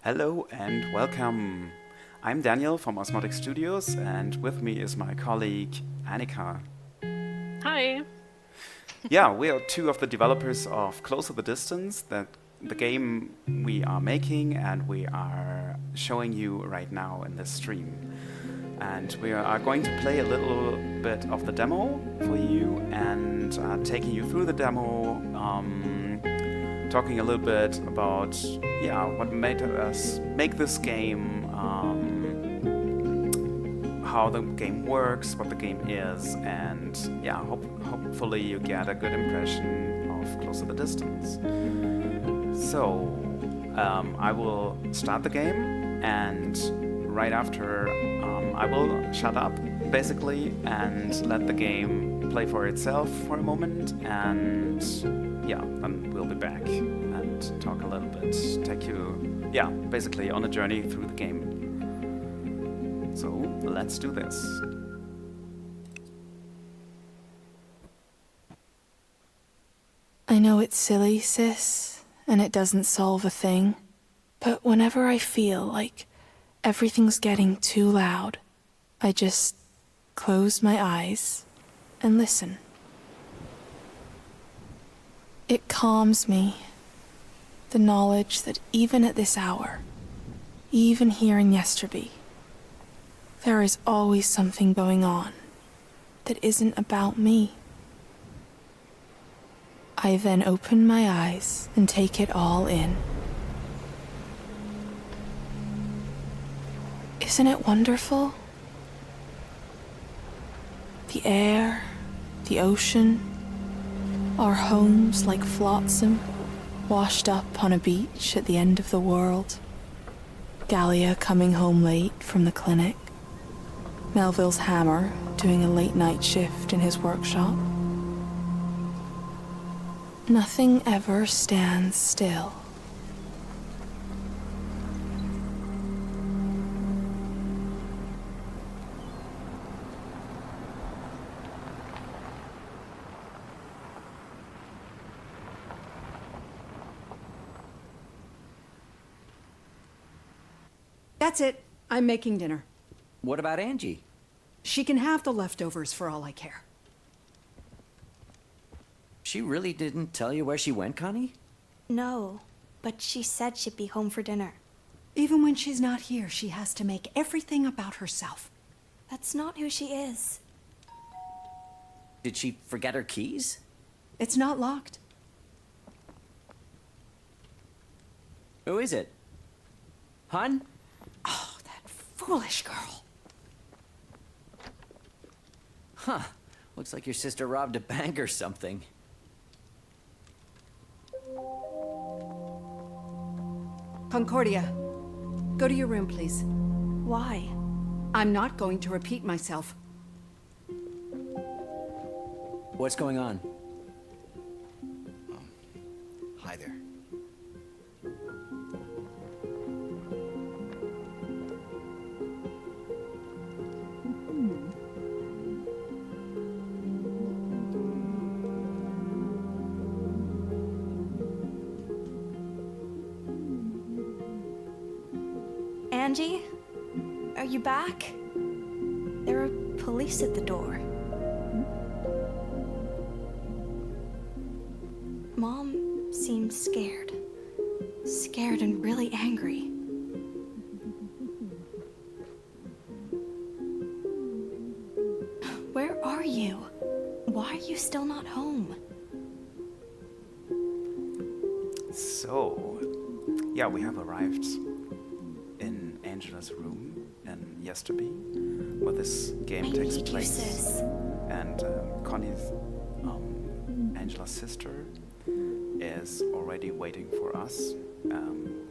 Hello and welcome. I'm Daniel from Osmotic Studios, and with me is my colleague Annika. Hi. Yeah, we are two of the developers of Closer the Distance, that the game we are making and we are showing you right now in this stream. And we are going to play a little bit of the demo for you and taking you through the demo, talking a little bit about what made us make this game, how the game works, what the game is, and hopefully you get a good impression of Closer the Distance. So I will start the game, and right after I will shut up basically and let the game play for itself for a moment, and then we'll be back and talk a little bit, take you basically on a journey through the game. So let's do this. I know it's silly, sis, and it doesn't solve a thing, but whenever I feel like everything's getting too loud, I just close my eyes and listen. It calms me, the knowledge that even at this hour, even here in Yesterby, there is always something going on that isn't about me. I then open my eyes and take it all in. Isn't it wonderful? The air, the ocean, our homes like flotsam, washed up on a beach at the end of the world. Gallia coming home late from the clinic. Melville's hammer doing a late night shift in his workshop. Nothing ever stands still. That's it. I'm making dinner. What about Angie? She can have the leftovers for all I care. She really didn't tell you where she went, Connie? No, but she said she'd be home for dinner. Even when she's not here, she has to make everything about herself. That's not who she is. Did she forget her keys? It's not locked. Who is it? Hun? Oh, that foolish girl. Huh. Looks like your sister robbed a bank or something. Concordia, go to your room, please. Why? I'm not going to repeat myself. What's going on? Hi there. Angie? Are you back? There are police at the door. Mom seemed scared. Scared and really angry. Where are you? Why are you still not home? So, we have arrived in Angela's room in Yesterby, where this game I takes need you, place. sis. And Connie's, Angela's sister, is already waiting for us,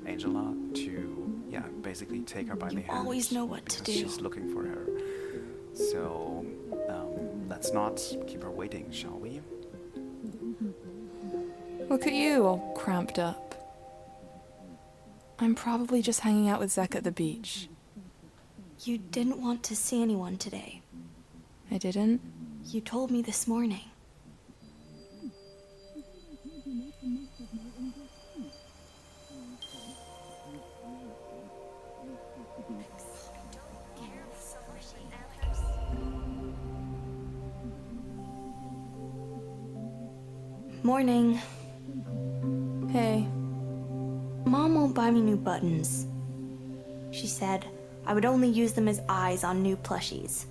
Angela, to basically take her by the hand. Always know what to because do. she's looking for her. So let's not keep her waiting, shall we? Look at you, all cramped up. I'm probably just hanging out with Zek at the beach. You didn't want to see anyone today. I didn't? You told me this morning. Morning. Hey, Mom won't buy me new buttons. She said I would only use them as eyes on new plushies.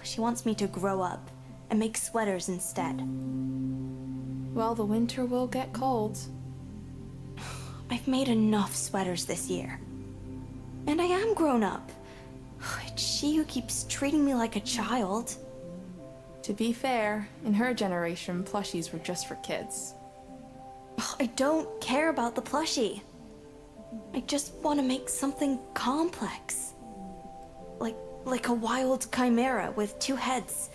She wants me to grow up and make sweaters instead. well, the winter will get cold. I've made enough sweaters this year. And I am grown up. It's she who keeps treating me like a child. To be fair, in her generation, plushies were just for kids. I don't care about the plushie. I just want to make something complex. Like a wild chimera with 2 heads.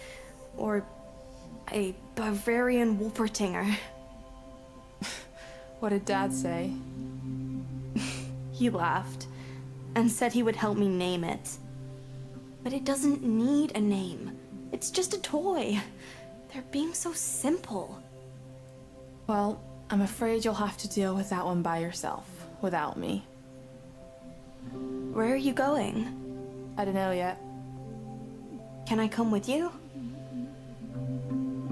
Or a Bavarian Wolpertinger. What did Dad say? He laughed and said he would help me name it. But it doesn't need a name. It's just a toy. They're being so simple. Well, I'm afraid you'll have to deal with that one by yourself, without me. Where are you going? I don't know yet. Can I come with you?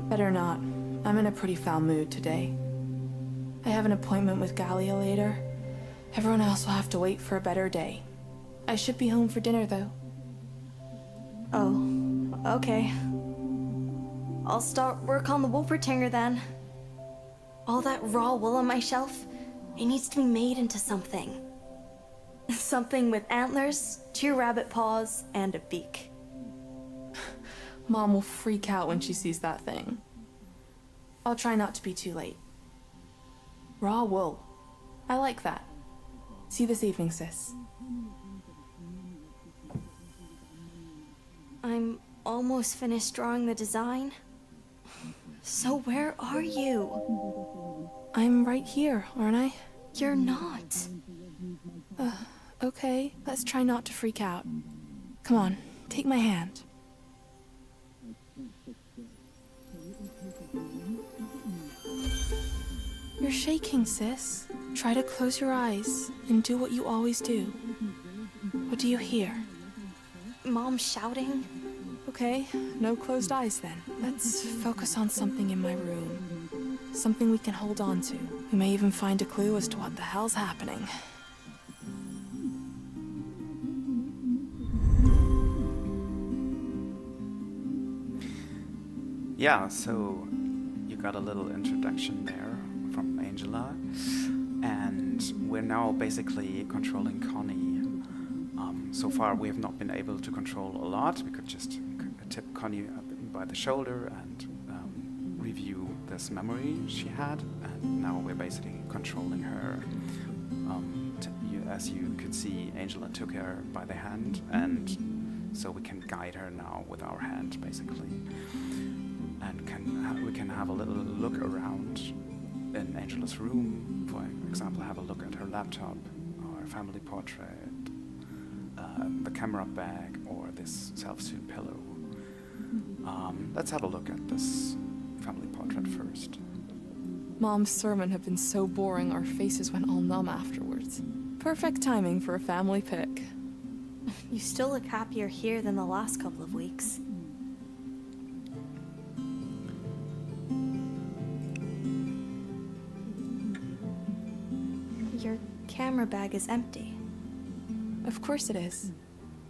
Better not. I'm in a pretty foul mood today. I have an appointment with Gallia later. Everyone else will have to wait for a better day. I should be home for dinner, though. Oh, okay. I'll start work on the Wolpertinger then. All that raw wool on my shelf, it needs to be made into something. Something with antlers, 2 rabbit paws, and a beak. Mom will freak out when she sees that thing. I'll try not to be too late. Raw wool. I like that. See you this evening, sis. I'm almost finished drawing the design. So where are you? I'm right here, aren't I? You're not. Okay, let's try not to freak out. Come on, take my hand. You're shaking, sis. Try to close your eyes and do what you always do. What do you hear? Mom shouting? Okay, no closed eyes then. Let's focus on something in my room. Something we can hold on to. We may even find a clue as to what the hell's happening. Yeah, so you got a little introduction there from Angela, and we're now basically controlling Connie. So far we have not been able to control a lot. We could just tip Connie up by the shoulder and review this memory she had, and now we're basically controlling her. As you could see, Angela took her by the hand, and so we can guide her now with our hand basically. And we can have a little look around in Angela's room. For example, have a look at her laptop, or family portrait, the camera bag, or this self-sewn pillow. Let's have a look at this family portrait first. Mom's sermon had been so boring our faces went all numb afterwards. Perfect timing for a family pic. You still look happier here than the last couple of weeks. Your camera bag is empty. Of course it is.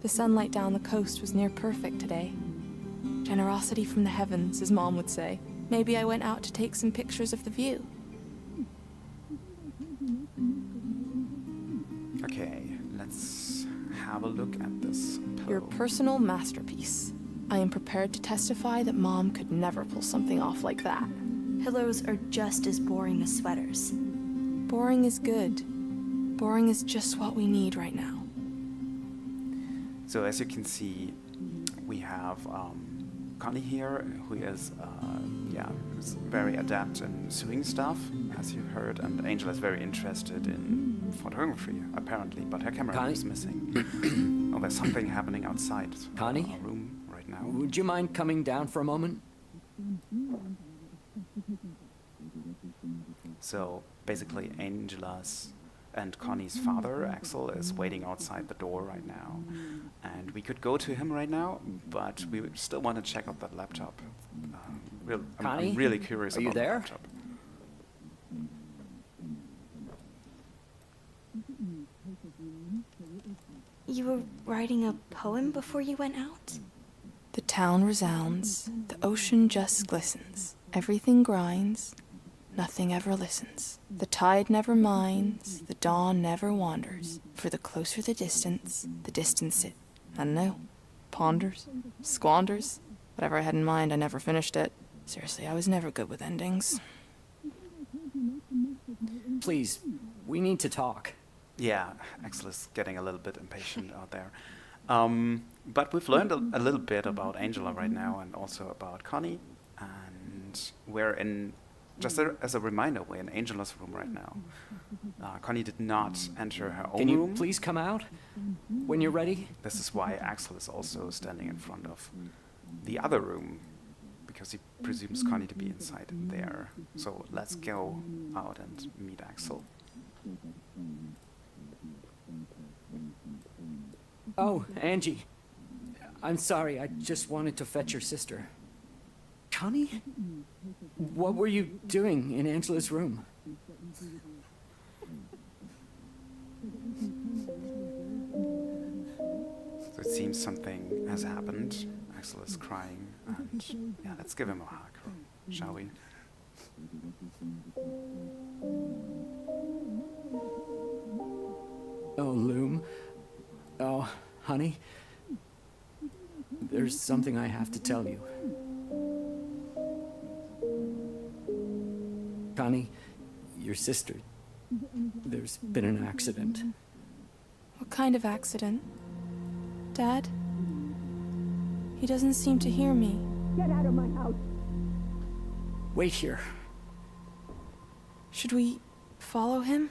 The sunlight down the coast was near perfect today. Generosity from the heavens, as Mom would say. Maybe I went out to take some pictures of the view. Okay, let's have a look at this pillow. Your personal masterpiece. I am prepared to testify that Mom could never pull something off like that. Pillows are just as boring as sweaters. Boring is good. Boring is just what we need right now. So as you can see, we have Connie here, who is is very adept in sewing stuff, as you heard, and Angela is very interested in photography, apparently, but her camera is missing. Oh, there's something happening outside Connie? our room right now. Would you mind coming down for a moment? So basically, Angela's and Connie's father, Axel, is waiting outside the door right now. And we could go to him right now, but we would still want to check out that laptop. Connie? I'm really curious Are you about the there? laptop. You were writing a poem before you went out? The town resounds, the ocean just glistens. Everything grinds, nothing ever listens. The tide never minds, the dawn never wanders. For the closer the distance it, I don't know, ponders, squanders. Whatever I had in mind, I never finished it. Seriously, I was never good with endings. Please, we need to talk. Yeah, Axel is getting a little bit impatient out there. But we've learned a little bit about Angela right now and also about Connie. And we're in, just as a reminder, we're in Angela's room right now. Connie did not enter her own Can you room. please come out when you're ready? This is why Axel is also standing in front of the other room, because he presumes Connie to be inside there. So let's go out and meet Axel. Oh, Angie. I'm sorry, I just wanted to fetch your sister. Connie? What were you doing in Angela's room? So it seems something has happened. Axel is crying, and yeah, let's give him a hug, shall we? Oh, Loom. Oh, honey. There's something I have to tell you. Connie, your sister. There's been an accident. What kind of accident? Dad? He doesn't seem to hear me. Wait here. Should we follow him?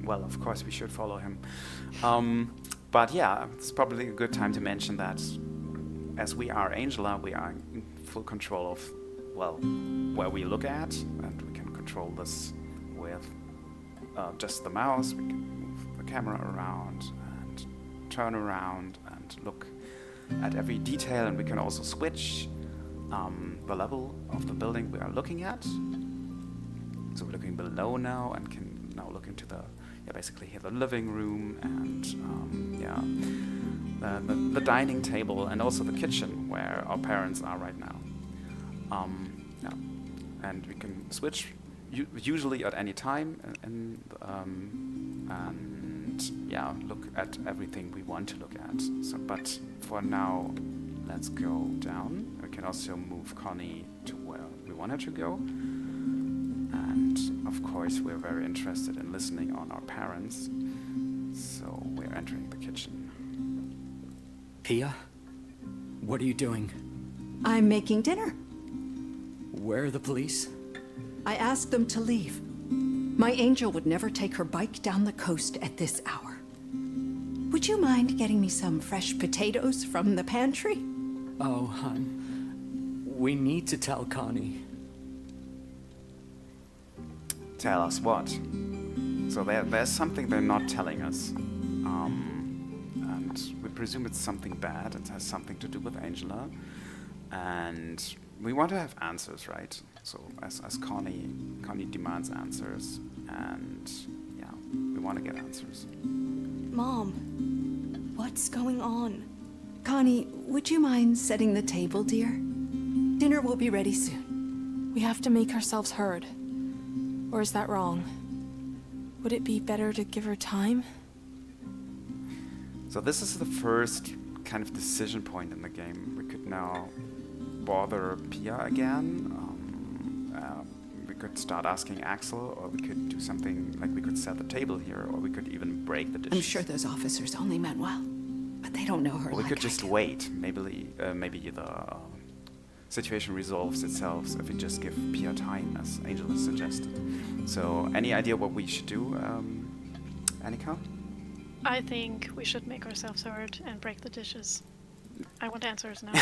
Well, of course we should follow him. But yeah, it's probably a good time to mention that as we are Angela, we are in full control of, well, where we look at, and we can control this with just the mouse. We can move the camera around and turn around and look at every detail, and we can also switch the level of the building we are looking at. So we're looking below now and can now look into the, basically here the living room and the dining table and also the kitchen where our parents are right now. And we can switch usually at any time and look at everything we want to look at. So, but for now, let's go down. We can also move Connie to where we want her to go. And of course, we're very interested in listening on our parents. So we're entering the kitchen. Pia? What are you doing? I'm making dinner. Where are the police? I asked them to leave. My angel would never take her bike down the coast at this hour. Would you mind getting me some fresh potatoes from the pantry? Oh, hon. We need to tell Connie. Tell us what? So there's something they're not telling us. And we presume it's something bad. It has something to do with Angela. And we want to have answers, right? So as Connie demands answers. And yeah, we want to get answers. Mom, what's going on? Connie, would you mind setting the table, dear? Dinner will be ready soon. We have to make ourselves heard. Or is that wrong? Would it be better to give her time? So this is the first kind of decision point in the game. We could now bother Pia again. We could start asking Axel, or we could do something like we could set the table here, or we could even break the dishes. I'm sure those officers only meant well, but they don't know her Or we like could I just do. wait. Maybe the situation resolves itself if we just give Pia time, as Angela suggested. So, any idea what we should do, Annika? I think we should make ourselves heard and break the dishes. I want answers now.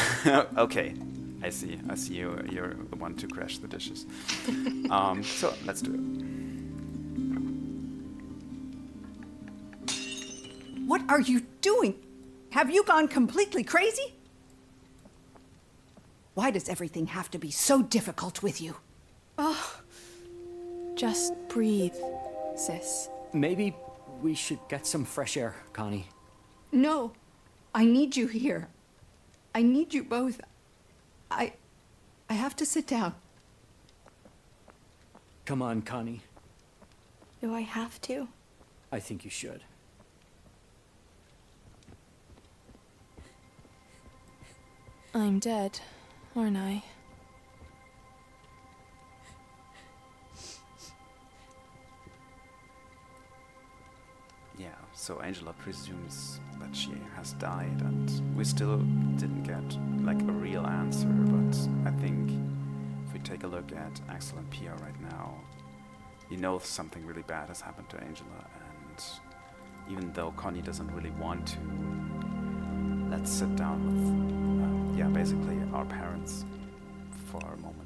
Okay, I see. You're the one to crash the dishes. So let's do it. What are you doing? Have you gone completely crazy? Why does everything have to be so difficult with you? Just breathe, sis. Maybe we should get some fresh air, Connie. No, I need you here. I need you both. I have to sit down. Come on, Connie. Do I have to? I think you should. I'm dead, aren't I? Yeah, so Angela presumes that she has died, and we still didn't get, like, a real answer, but I think if we take a look at Axel and Pia right now, you know something really bad has happened to Angela, and even though Connie doesn't really want to, let's sit down with, yeah, basically our parents for a moment.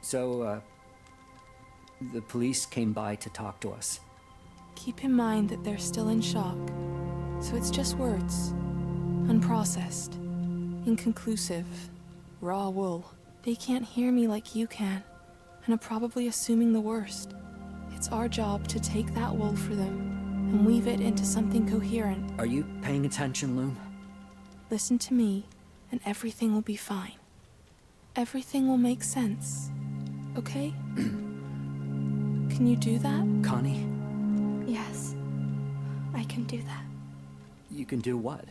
So, the police came by to talk to us. Keep in mind that they're still in shock, so it's just words. Unprocessed, inconclusive, raw wool. They can't hear me like you can, and are probably assuming the worst. It's our job to take that wool for them and weave it into something coherent. Are you paying attention, Loom? Listen to me, and everything will be fine. Everything will make sense, okay? Can you do that? Connie, Yes, I can do that. you can do what?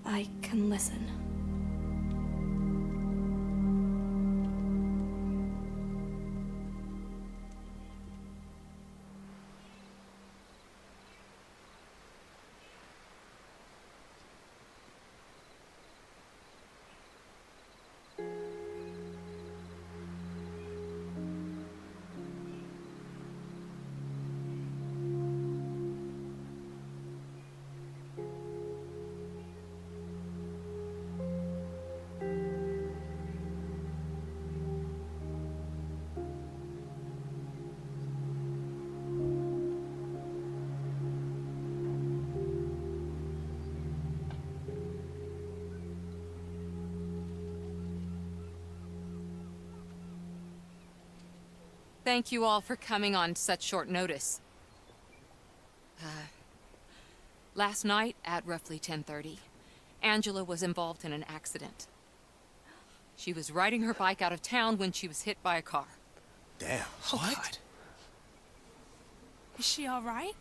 I can listen. Thank you all for coming on such short notice. Last night at roughly 10:30, Angela was involved in an accident. She was riding her bike out of town when she was hit by a car. Damn, what? Is she all right?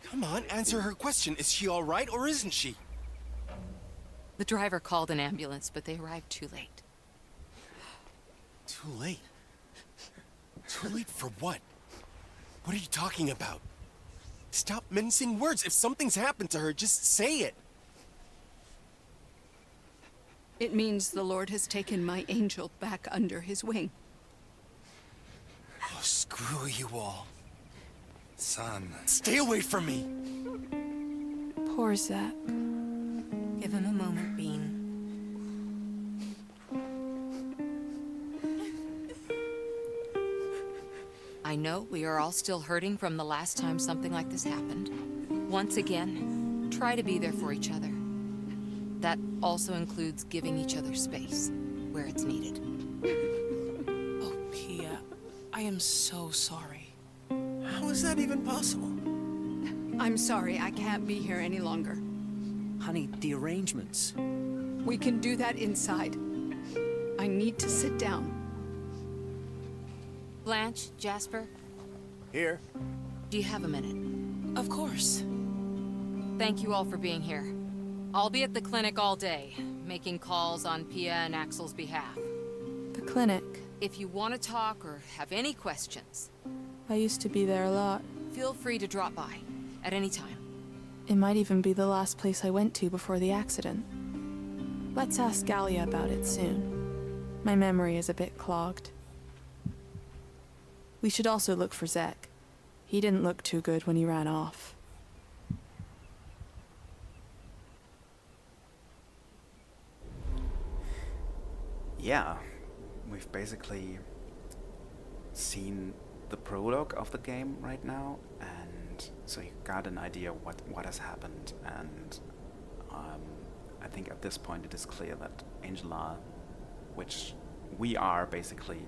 Come on, answer her question. Is she all right or isn't she? The driver called an ambulance, but they arrived too late. Too late. Too late for what? What are you talking about? Stop mincing words. If something's happened to her, just say it. It means the Lord has taken my angel back under his wing. Oh, screw you all. Son, stay away from me. Poor Zach. Give him a moment, Bean. I know we are all still hurting from the last time something like this happened. Once again, try to be there for each other. That also includes giving each other space where it's needed. Oh, Pia, I am so sorry. How is that even possible? I'm sorry, I can't be here any longer. Honey, the arrangements. We can do that inside. I need to sit down. Blanche, Jasper, Here. do you have a minute? Of course. Thank you all for being here. I'll be at the clinic all day, making calls on Pia and Axel's behalf. The clinic. If you want to talk or have any questions, I used to be there a lot. feel free to drop by at any time. It might even be the last place I went to before the accident. Let's ask Gallia about it soon. My memory is a bit clogged. We should also look for Zek. He didn't look too good when he ran off. yeah, we've basically seen the prologue of the game right now, and so you got an idea what has happened, and I think at this point it is clear that Angela, which we are basically,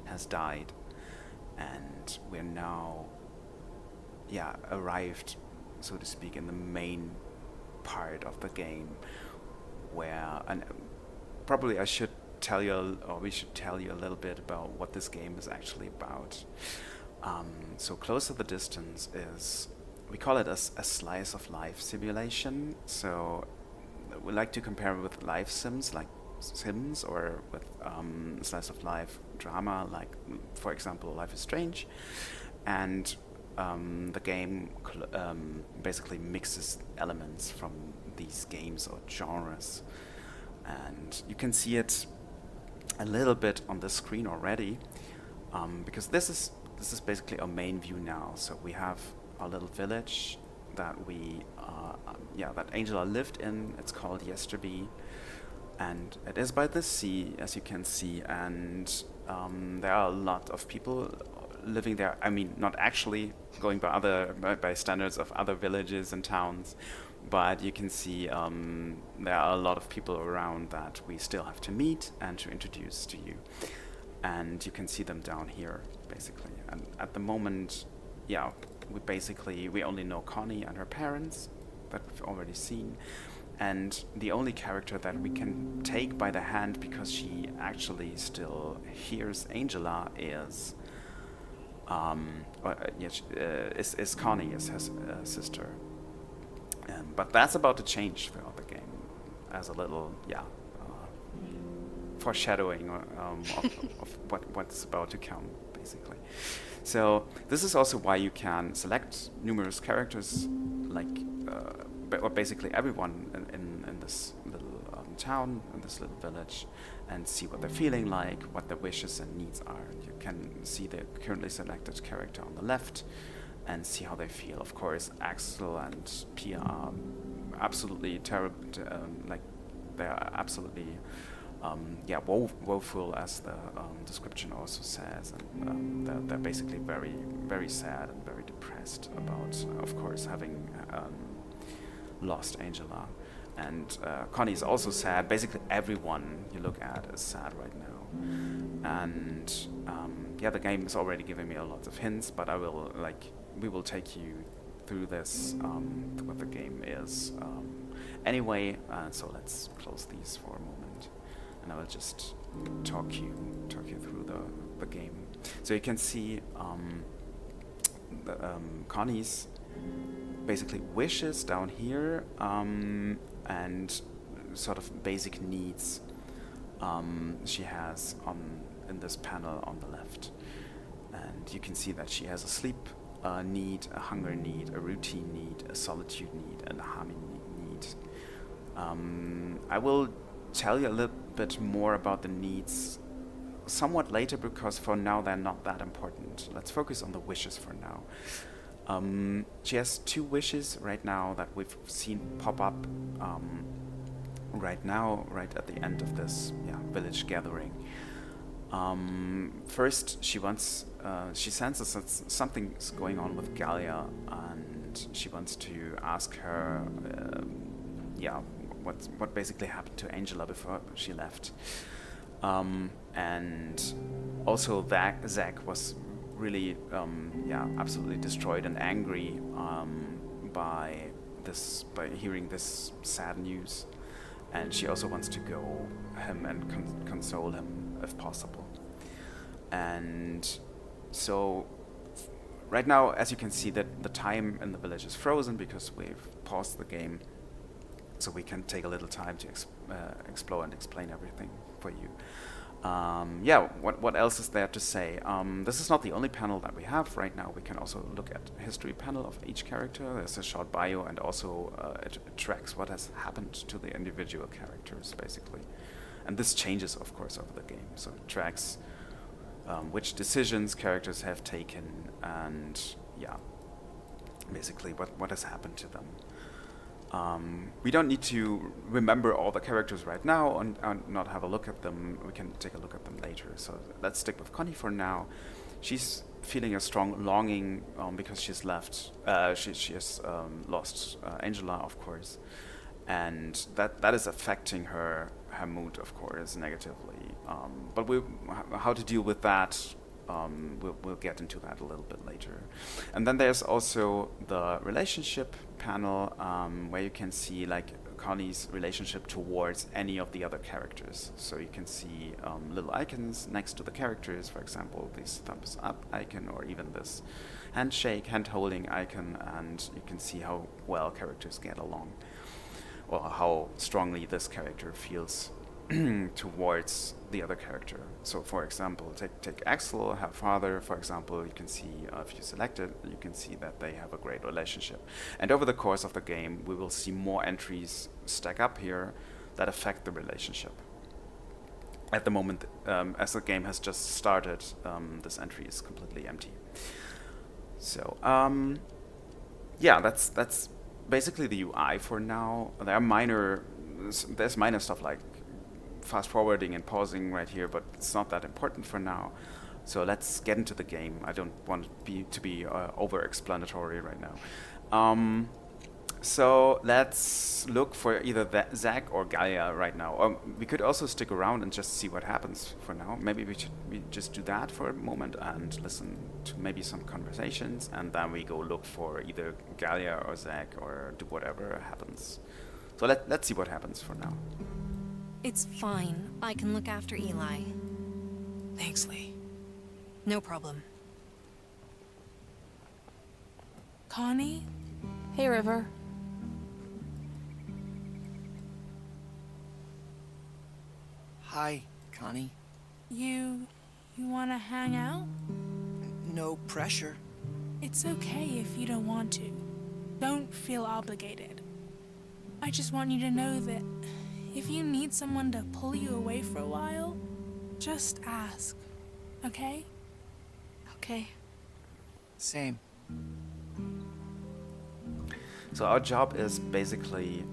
has died, and we're now, yeah, arrived, so to speak, in the main part of the game, where, and probably I should tell you, or we should tell you a little bit about what this game is actually about. So Close to the Distance is, we call it a slice of life simulation. So we like to compare it with life sims, like Sims, or with slice of life drama, like for example Life is Strange. And the game basically mixes elements from these games or genres, and you can see it a little bit on the screen already, because this is basically our main view now. So we have our little village that that Angela lived in. It's called Yesterby, and it is by the sea, as you can see, and there are a lot of people living there. I mean, not actually going by standards of other villages and towns, but you can see there are a lot of people around that we still have to meet and to introduce to you. And you can see them down here, basically. And at the moment, yeah, we only know Connie and her parents that we've already seen. And the only character that we can take by the hand, because she actually still hears Angela, is Connie, is her sister. But that's about to change throughout the game, as a little, foreshadowing of what's about to come, basically. So this is also why you can select numerous characters, like, or basically everyone in this little town, in this little village, and see what they're feeling like, what their wishes and needs are. You can see the currently selected character on the left, and see how they feel. Of course, Axel and Pia are absolutely terrible, like they are absolutely woeful, as the description also says, and they're basically very, very sad and very depressed about, of course, having lost Angela. And Connie is also sad. Basically everyone you look at is sad right now. And the game is already giving me a lot of hints, but we will take you through this, to what the game is. Anyway, so let's close these for a moment, and I will just talk you through the game. So you can see Connie's basically wishes down here, and sort of basic needs she has in this panel on the left. And you can see that she has a sleep need, a hunger need, a routine need, a solitude need, and a harmony need. I will tell you a little bit more about the needs somewhat later, because for now they're not that important. Let's focus on the wishes for now. She has 2 wishes right now that we've seen pop up right now, right at the end of this village gathering. First, she senses that something's going on with Galia, and she wants to ask her, what basically happened to Angela before she left. And also Zach was really, absolutely destroyed and angry by hearing this sad news, and she also wants to go him and console him if possible. And so right now, as you can see, that the time in the village is frozen because we've paused the game, so we can take a little time to explore and explain everything for you. What else is there to say? This is not the only panel that we have right now. We can also look at a history panel of each character. There's a short bio, and also it tracks what has happened to the individual characters, basically. And this changes, of course, over the game. So it tracks which decisions characters have taken, and basically what has happened to them. We don't need to remember all the characters right now and not have a look at them. We can take a look at them later. So let's stick with Connie for now. She's feeling a strong longing because she's left. She has lost Angela, of course, and that is affecting her mood, of course, negatively. But how to deal with that? We'll get into that a little bit later. And then there's also the relationship panel where you can see like Connie's relationship towards any of the other characters. So you can see little icons next to the characters, for example, this thumbs up icon or even this handshake, hand holding icon, and you can see how well characters get along or how strongly this character feels towards the other character. So for example, take Axel, her father, for example, you can see if you select it, you can see that they have a great relationship. And over the course of the game, we will see more entries stack up here that affect the relationship. At the moment, as the game has just started, this entry is completely empty. So, yeah, that's basically the UI for now. There's minor stuff like fast forwarding and pausing right here, but it's not that important for now. So let's get into the game. I don't want it to be over-explanatory right now. So let's look for either Zach or Gaia right now. We could also stick around and just see what happens for now. Maybe we just do that for a moment and listen to maybe some conversations, and then we go look for either Gaia or Zach or do whatever happens. So let's see what happens for now. It's fine. I can look after Eli. Thanks, Lee. No problem. Connie? Hey, River. Hi, Connie. You wanna hang out? No pressure. It's okay if you don't want to. Don't feel obligated. I just want you to know that if you need someone to pull you away for a while, just ask, okay? Okay. Same. So our job is basically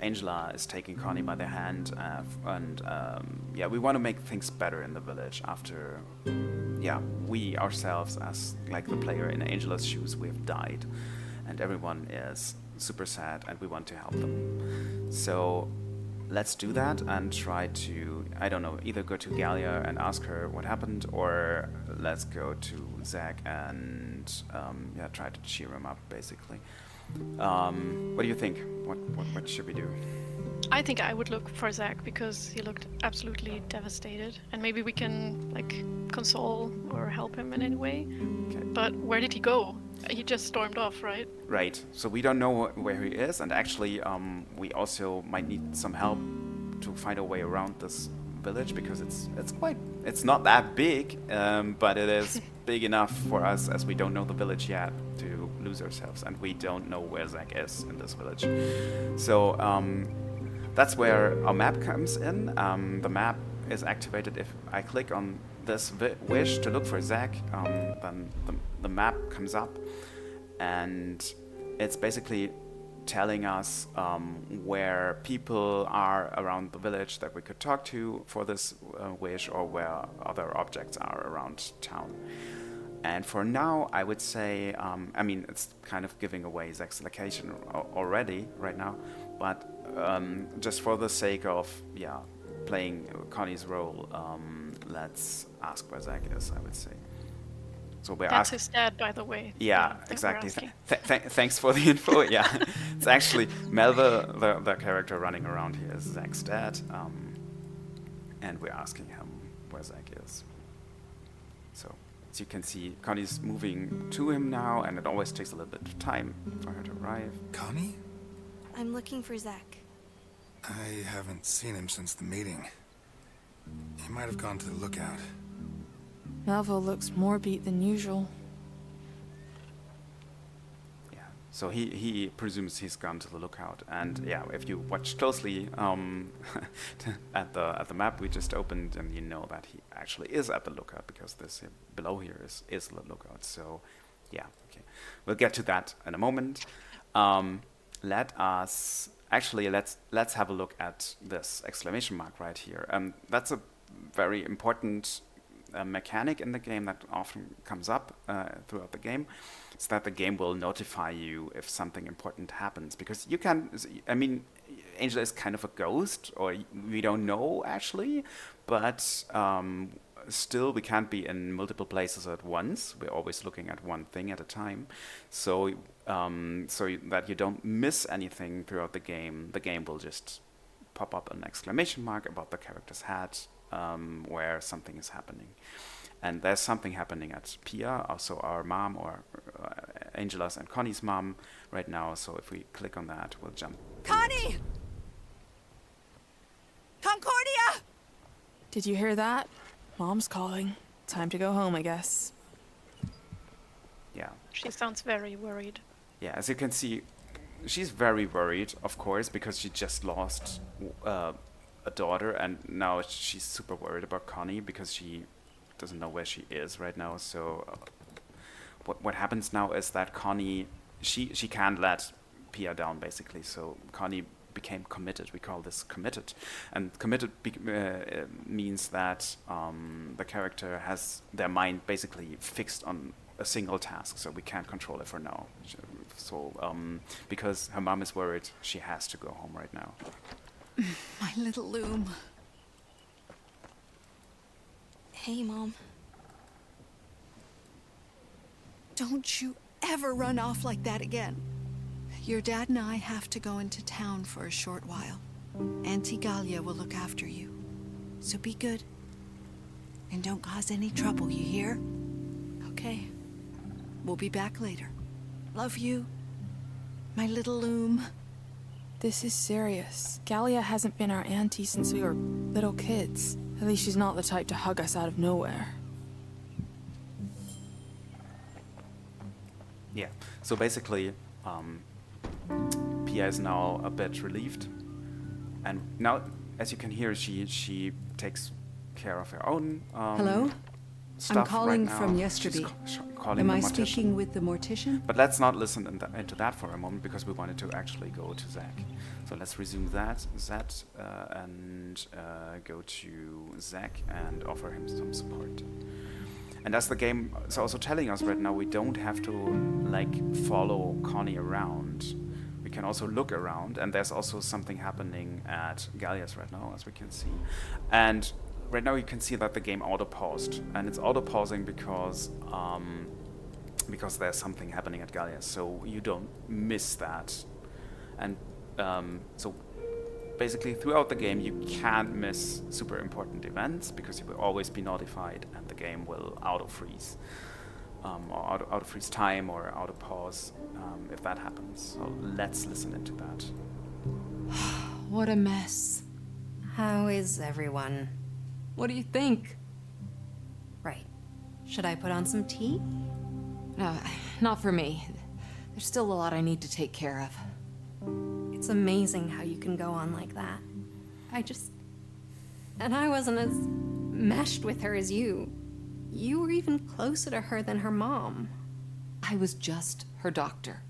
Angela is taking Connie by the hand, and we want to make things better in the village after, we ourselves as like the player in Angela's shoes, we've died, and everyone is super sad, and we want to help them. So let's do that and try to, I don't know, either go to Galia and ask her what happened, or let's go to Zach and try to cheer him up, basically. What do you think? What should we do? I think I would look for Zach because he looked absolutely devastated, and maybe we can like console or help him in any way. Okay. But where did he go? He just stormed off, right? Right. So we don't know where he is, and actually, we also might need some help to find a way around this village because it's not that big, but it is big enough for us as we don't know the village yet to lose ourselves, and we don't know where Zach is in this village. So that's where our map comes in. The map is activated if I click on this wish to look for Zach. Then the map comes up, and it's basically telling us where people are around the village that we could talk to for this wish, or where other objects are around town. And for now, I would say, it's kind of giving away Zach's location already right now, but just for the sake of playing Connie's role, let's ask where Zach is, I would say. So we're That's his dad, by the way. Yeah, exactly. Thanks for the info. Yeah, it's actually Melville, the character running around here, is Zach's dad, and we're asking him where Zach is. So as you can see, Connie's moving to him now, and it always takes a little bit of time for her to arrive. Connie? I'm looking for Zach. I haven't seen him since the meeting. He might have gone to the lookout. Melville looks more beat than usual. Yeah, so he presumes he's gone to the lookout, and if you watch closely at the map we just opened, and you know that he actually is at the lookout because this below here is the lookout. So okay, we'll get to that in a moment. let's have a look at this exclamation mark right here. That's a very important mechanic in the game that often comes up throughout the game. Is that the game will notify you if something important happens, because you can. I mean, Angela is kind of a ghost, or we don't know actually, but still we can't be in multiple places at once. We're always looking at one thing at a time, so that you don't miss anything throughout the game will just pop up an exclamation mark above the character's head where something is happening. And there's something happening at Pia, also our mom, or Angela's and Connie's mom right now. So if we click on that, we'll jump. Connie! Concordia! Did you hear that? Mom's calling. Time to go home, I guess. Yeah. She sounds very worried. Yeah, as you can see, she's very worried, of course, because she just lost a daughter, and now she's super worried about Connie because she doesn't know where she is right now. So what happens now is that Connie, she can't let Pia down, basically. So Connie became committed. We call this committed. And committed means that the character has their mind basically fixed on a single task, so we can't control it for now. So because her mom is worried, she has to go home right now. My little loom. Hey, Mom. Don't you ever run off like that again. Your dad and I have to go into town for a short while. Auntie Galia will look after you. So be good. And don't cause any trouble, you hear? Okay. We'll be back later. Love you, my little loom. This is serious. Galia hasn't been our auntie since we were little kids. At least she's not the type to hug us out of nowhere. Yeah, so basically, Pia is now a bit relieved. And now, as you can hear, she takes care of her own Hello? stuff I'm calling right now. from Yesterby. Calling Am the I mortician. speaking with the mortician? But let's not listen into that for a moment, because we wanted to actually go to Zach. So let's resume that, and go to Zach and offer him some support. And as the game is also telling us right now, we don't have to follow Connie around. We can also look around, and there's also something happening at Galia's right now, as we can see. And right now you can see that the game auto-paused, and it's auto-pausing because there's something happening at Galia, so you don't miss that. And so basically throughout the game you can't miss super important events, because you will always be notified, and the game will auto-freeze. Or auto-freeze time, or auto-pause if that happens. So let's listen into that. What a mess. How is everyone? What do you think? Right. Should I put on some tea? No, not for me. There's still a lot I need to take care of. It's amazing how you can go on like that. And I wasn't as meshed with her as you. You were even closer to her than her mom. I was just her doctor.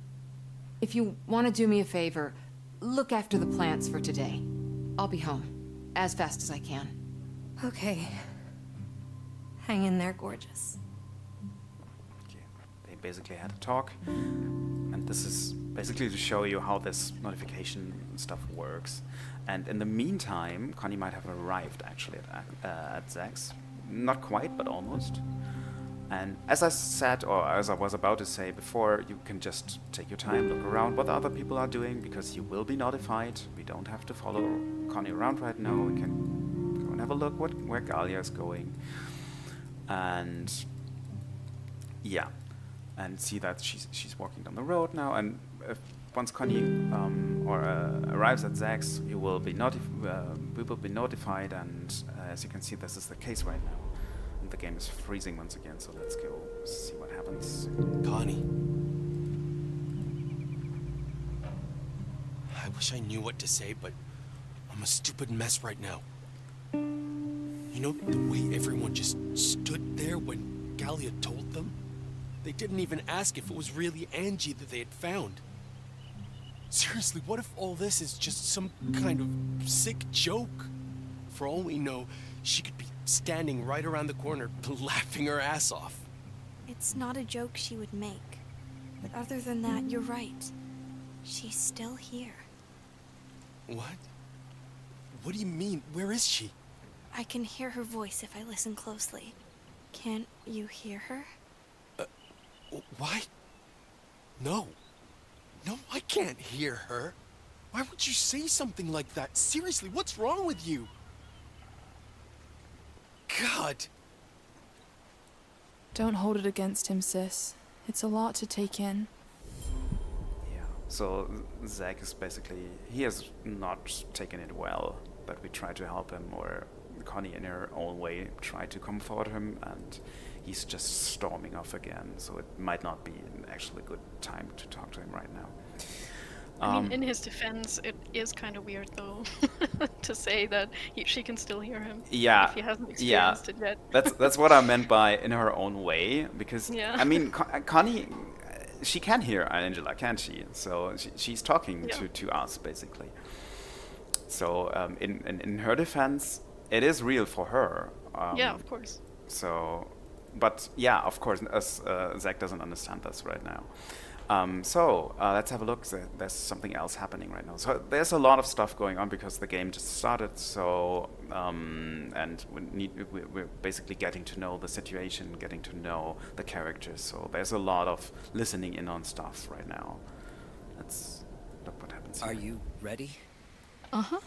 If you want to do me a favor, look after the plants for today. I'll be home as fast as I can. Okay. Hang in there, gorgeous. Okay. They basically had a talk, and this is basically to show you how this notification stuff works. And in the meantime, Connie might have arrived actually at Zach's. Not quite, but almost. And as I said, or as I was about to say before, you can just take your time, look around what other people are doing, because you will be notified. We don't have to follow Connie around right now. We can go and have a look where Galia is going. And yeah, and see that she's walking down the road now. And once Connie arrives at Zach's, we will be notified. And as you can see, this is the case right now. And the game is freezing once again. So let's go see what happens. Connie. I wish I knew what to say, but I'm a stupid mess right now. You know, the way everyone just stood there when Galia told them? They didn't even ask if it was really Angie that they had found. Seriously, what if all this is just some kind of sick joke? For all we know, she could be standing right around the corner, laughing her ass off. It's not a joke she would make. But other than that, you're right. She's still here. What? What do you mean? Where is she? I can hear her voice if I listen closely. Can't you hear her? Why? No. No, I can't hear her. Why would you say something like that? Seriously, what's wrong with you? God. Don't hold it against him, sis. It's a lot to take in. Yeah. So Zach is basically, he has not taken it well, but we try to help him, or Connie in her own way tried to comfort him, and he's just storming off again. So it might not be actually a good time to talk to him right now. I mean, in his defense, it is kind of weird, though, to say that she can still hear him. Yeah, if he hasn't experienced it yet. that's what I meant by in her own way, because Yeah. I mean, Connie, she can hear Angela, can't she? So she's talking to us basically. So in her defense, it is real for her. Yeah, of course. So, but yeah, of course, Zach doesn't understand this right now. So let's have a look. There's something else happening right now. So there's a lot of stuff going on because the game just started. So and we're basically getting to know the situation, getting to know the characters. So there's a lot of listening in on stuff right now. Let's look what happens here. Are you ready? Uh-huh.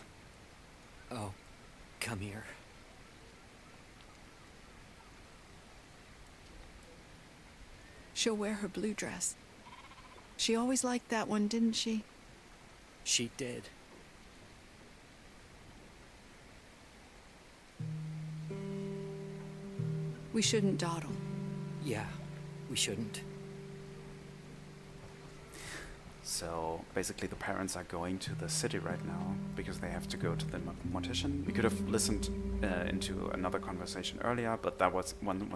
Oh, come here. She'll wear her blue dress. She always liked that one, didn't she? She did. We shouldn't dawdle. Yeah, we shouldn't. So basically the parents are going to the city right now because they have to go to the mortician. We could have listened into another conversation earlier, but that was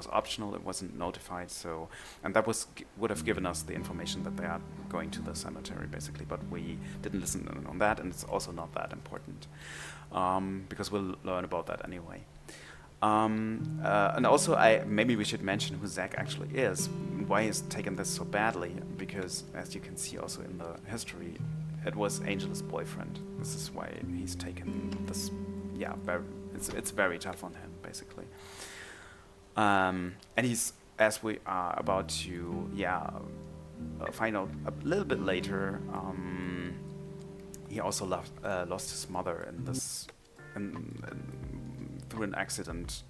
optional. It wasn't notified. So, and that would have given us the information that they are going to the cemetery basically, but we didn't listen on that, and it's also not that important because we'll learn about that anyway. And also, maybe we should mention who Zach actually is, why he's taken this so badly, because as you can see also in the history, it was Angela's boyfriend. This is why he's taken this, yeah, it's very tough on him, basically. And he's, as we are about to, find out a little bit later, he also lost his mother in this, through an accident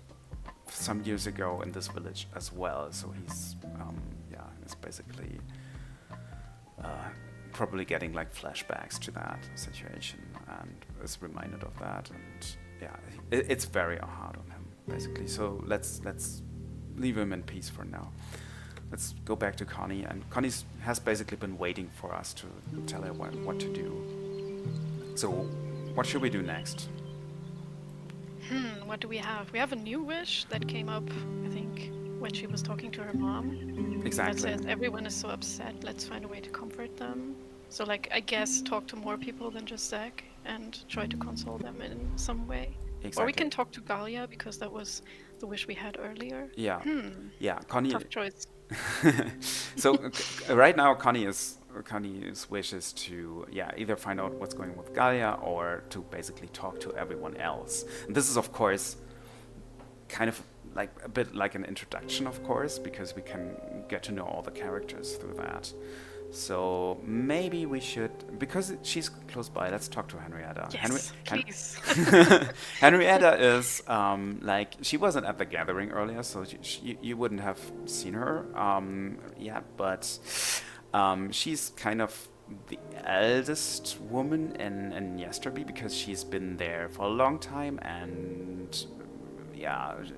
some years ago in this village as well. So he's he's basically probably getting like flashbacks to that situation and is reminded of that, and it's very hard on him basically. So let's leave him in peace for now. Let's go back to Connie, and Connie has basically been waiting for us to tell her what to do. So what should we do next? What do we have? We have a new wish that came up, I think, when she was talking to her mom. Exactly. That says, everyone is so upset, let's find a way to comfort them. So, like, I guess talk to more people than just Zach and try to console them in some way. Exactly. Or we can talk to Galia, because that was the wish we had earlier. Yeah. Yeah, Connie. Tough choice. So right now, Connie's wish is to either find out what's going on with Galia or to basically talk to everyone else. And this is of course kind of like a bit like an introduction, of course, because we can get to know all the characters through that. So maybe we should, because she's close by, let's talk to Henrietta. Yes, please. Henrietta is she wasn't at the gathering earlier, so you wouldn't have seen her yet, but she's kind of the eldest woman in Yesterby because she's been there for a long time, and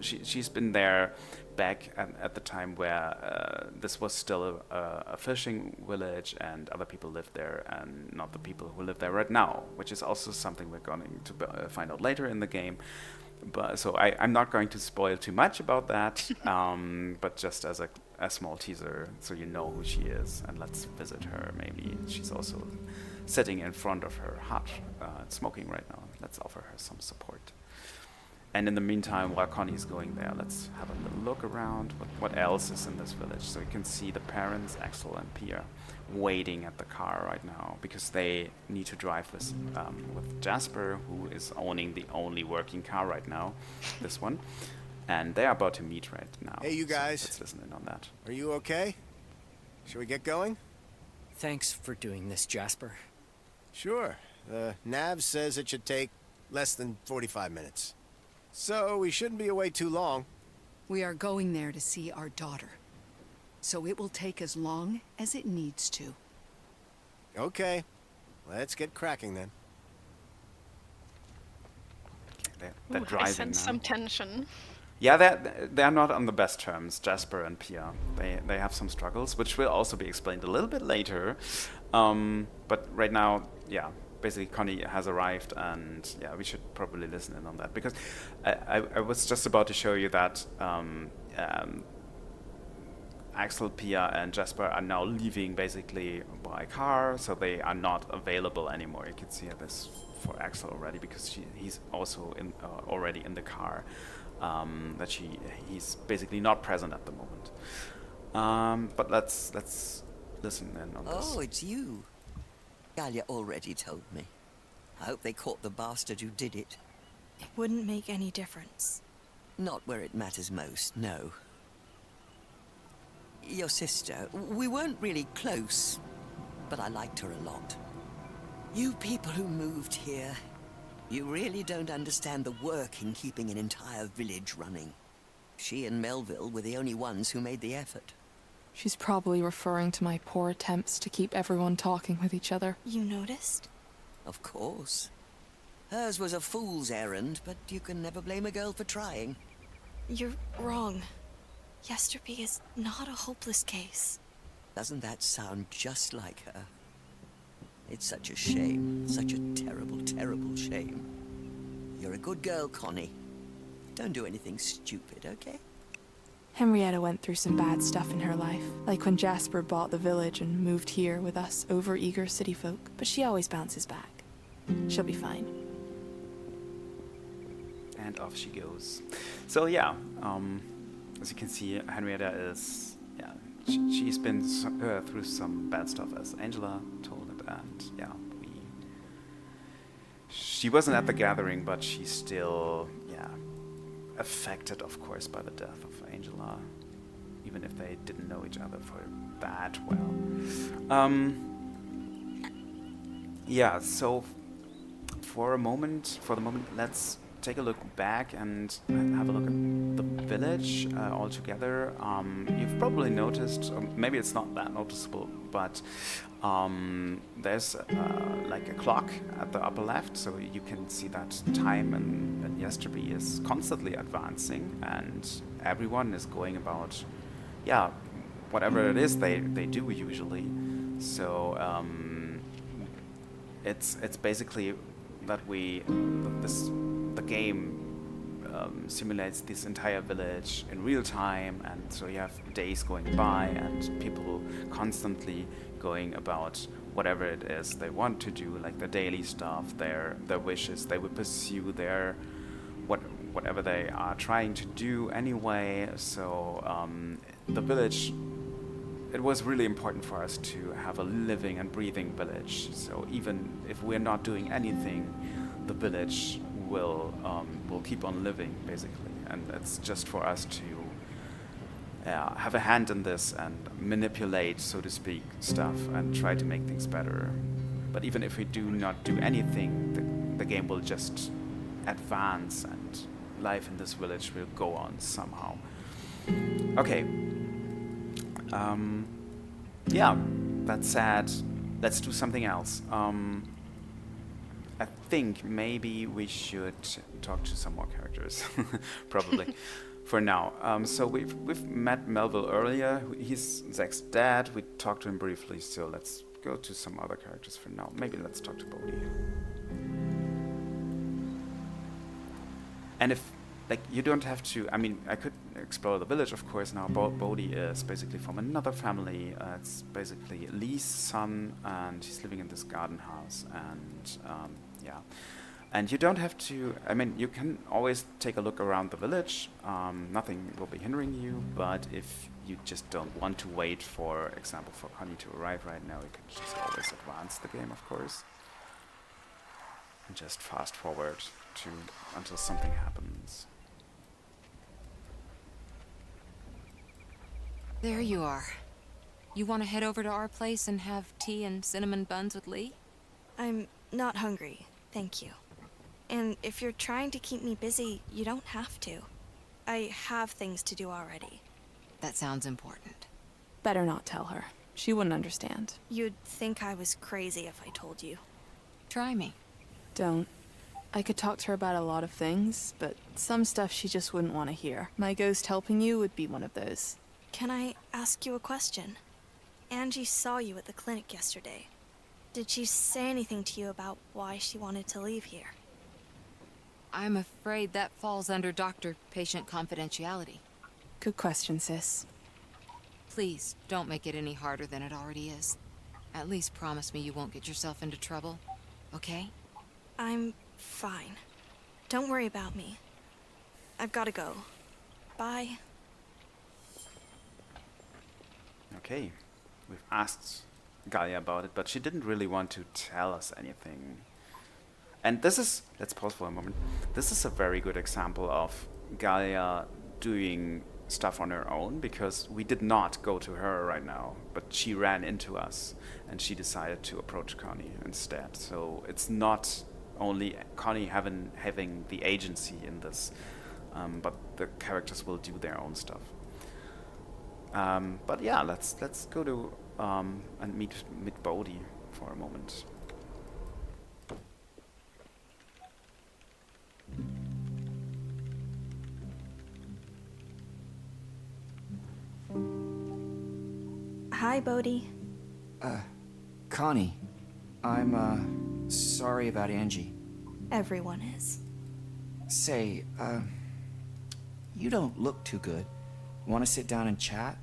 she's been there back at the time where this was still a fishing village and other people lived there, and not the people who live there right now, which is also something we're going to find out later in the game. But so I'm not going to spoil too much about that, but just as a small teaser, so you know who she is, and let's visit her. Maybe she's also sitting in front of her hut, smoking right now. Let's offer her some support. And in the meantime, while Connie's going there, let's have a little look around. What else is in this village? So you can see the parents, Axel and Pia, waiting at the car right now because they need to drive with Jasper, who is owning the only working car right now, this one. And they're about to meet right now. Hey, you guys. So let's listen in on that. Are you okay? Shall we get going? Thanks for doing this, Jasper. Sure. The nav says it should take less than 45 minutes. So we shouldn't be away too long. We are going there to see our daughter. So it will take as long as it needs to. Okay. Let's get cracking then. They're Ooh, driving I sense now. some tension. Yeah, they're not on the best terms, Jasper and Pia. They have some struggles, which will also be explained a little bit later. But right now, yeah, basically Connie has arrived, and yeah, we should probably listen in on that because I was just about to show you that Axel, Pia, and Jasper are now leaving basically by car, so they are not available anymore. You can see this for Axel already because he's also already in the car. He's basically not present at the moment. But let's listen in on this. Oh, it's you. Galia already told me. I hope they caught the bastard who did it. It wouldn't make any difference. Not where it matters most, no. Your sister, we weren't really close, but I liked her a lot. You people who moved here, you really don't understand the work in keeping an entire village running. She and Melville were the only ones who made the effort. She's probably referring to my poor attempts to keep everyone talking with each other. You noticed? Of course. Hers was a fool's errand, but you can never blame a girl for trying. You're wrong. Yesterby is not a hopeless case. Doesn't that sound just like her? It's such a shame. Such a terrible, terrible shame. You're a good girl, Connie. Don't do anything stupid, okay? Henrietta went through some bad stuff in her life, like when Jasper bought the village and moved here with us over-eager city folk, but she always bounces back. She'll be fine. And off she goes. So yeah, as you can see, Henrietta is, yeah, she's been through some bad stuff, as Angela told it, and yeah, she wasn't at the gathering, but she's still, yeah, affected, of course, by the death of Angela, even if they didn't know each other for that well. Yeah, so for the moment, let's take a look back and have a look at the village all together. You've probably noticed, or maybe it's not that noticeable, but there's like a clock at the upper left, so you can see that time in Yesterby is constantly advancing, and everyone is going about, yeah, whatever it is they do usually. So it's basically that the game simulates this entire village in real time, and so you have days going by and people constantly going about whatever it is they want to do, like the daily stuff, their wishes. They would pursue their whatever they are trying to do anyway. So the village, it was really important for us to have a living and breathing village. So even if we're not doing anything, the village will keep on living, basically. And it's just for us to have a hand in this and manipulate, so to speak, stuff and try to make things better. But even if we do not do anything, the game will just advance and life in this village will go on somehow. Okay. Yeah, that's sad. Let's do something else. I think maybe we should talk to some more characters, probably, for now. So we've met Melville earlier. He's Zach's dad. We talked to him briefly, so let's go to some other characters for now. Maybe let's talk to Bodhi. And like, you don't have to. I mean, I could explore the village, of course. Now, Bodhi is basically from another family. It's basically Lee's son, and he's living in this garden house. And yeah, and you don't have to. I mean, you can always take a look around the village. Nothing will be hindering you. But if you just don't want to wait, for example, for Connie to arrive right now, you can just always advance the game, of course, and just fast forward to until something happens. There you are. You want to head over to our place and have tea and cinnamon buns with Lee? I'm not hungry, thank you. And if you're trying to keep me busy, you don't have to. I have things to do already. That sounds important. Better not tell her. She wouldn't understand. You'd think I was crazy if I told you. Try me. Don't. I could talk to her about a lot of things, but some stuff she just wouldn't want to hear. My ghost helping you would be one of those. Can I ask you a question? Angie saw you at the clinic yesterday. Did she say anything to you about why she wanted to leave here? I'm afraid that falls under doctor-patient confidentiality. Good question, sis. Please, don't make it any harder than it already is. At least promise me you won't get yourself into trouble, okay? I'm fine. Don't worry about me. I've got to go. Bye. Okay, we've asked Galia about it, but she didn't really want to tell us anything. And this is, let's pause for a moment. This is a very good example of Galia doing stuff on her own, because we did not go to her right now, but she ran into us and she decided to approach Connie instead. So it's not only Connie having the agency in this, but the characters will do their own stuff. But yeah, let's go to and meet Bodhi for a moment. Hi, Bodhi. Connie, I'm sorry about Angie. Everyone is. Say, you don't look too good. Want to sit down and chat?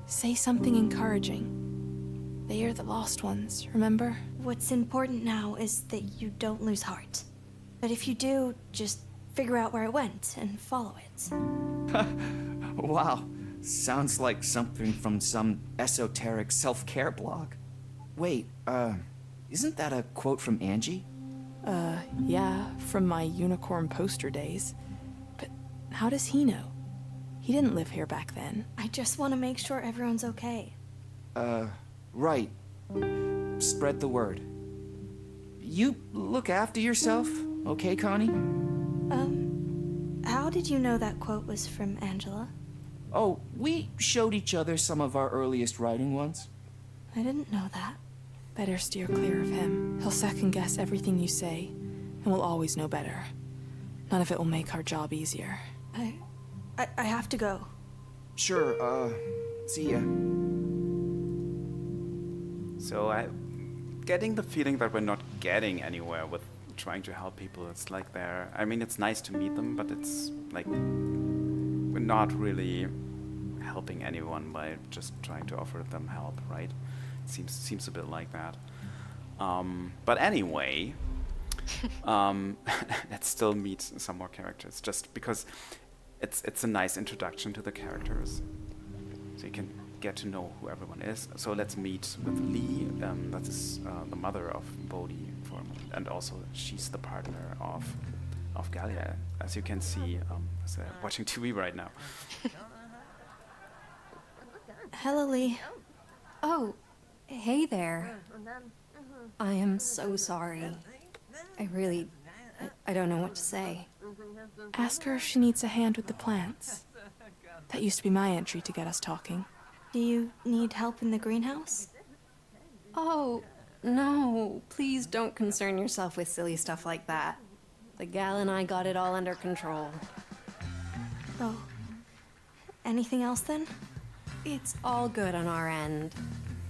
Say something encouraging. They are the lost ones, remember? What's important now is that you don't lose heart. But if you do, just figure out where it went and follow it. Wow, sounds like something from some esoteric self-care blog. Wait, isn't that a quote from Angie? Yeah, from my unicorn poster days. But how does he know? He didn't live here back then. I just want to make sure everyone's okay. Right. Spread the word. You look after yourself, okay, Connie? How did you know that quote was from Angela? Oh, we showed each other some of our earliest writing once. I didn't know that. Better steer clear of him. He'll second guess everything you say, and we'll always know better. None of it will make our job easier. I have to go. Sure, see ya. So I'm getting the feeling that we're not getting anywhere with trying to help people. It's like I mean, it's nice to meet them, but it's like we're not really helping anyone by just trying to offer them help, right? It seems a bit like that. But anyway, let's still meet some more characters, just because it's a nice introduction to the characters, so you can get to know who everyone is. So let's meet with Lee. That is the mother of Bodhi for a moment, and also she's the partner of Galia, as you can see, as they're watching TV right now. Hello, Lee. Oh, hey there. I am so sorry. I don't know what to say. Ask her if she needs a hand with the plants. That used to be my entry to get us talking. Do you need help in the greenhouse? Oh, no. Please don't concern yourself with silly stuff like that. The gal and I got it all under control. Oh. Anything else then? It's all good on our end.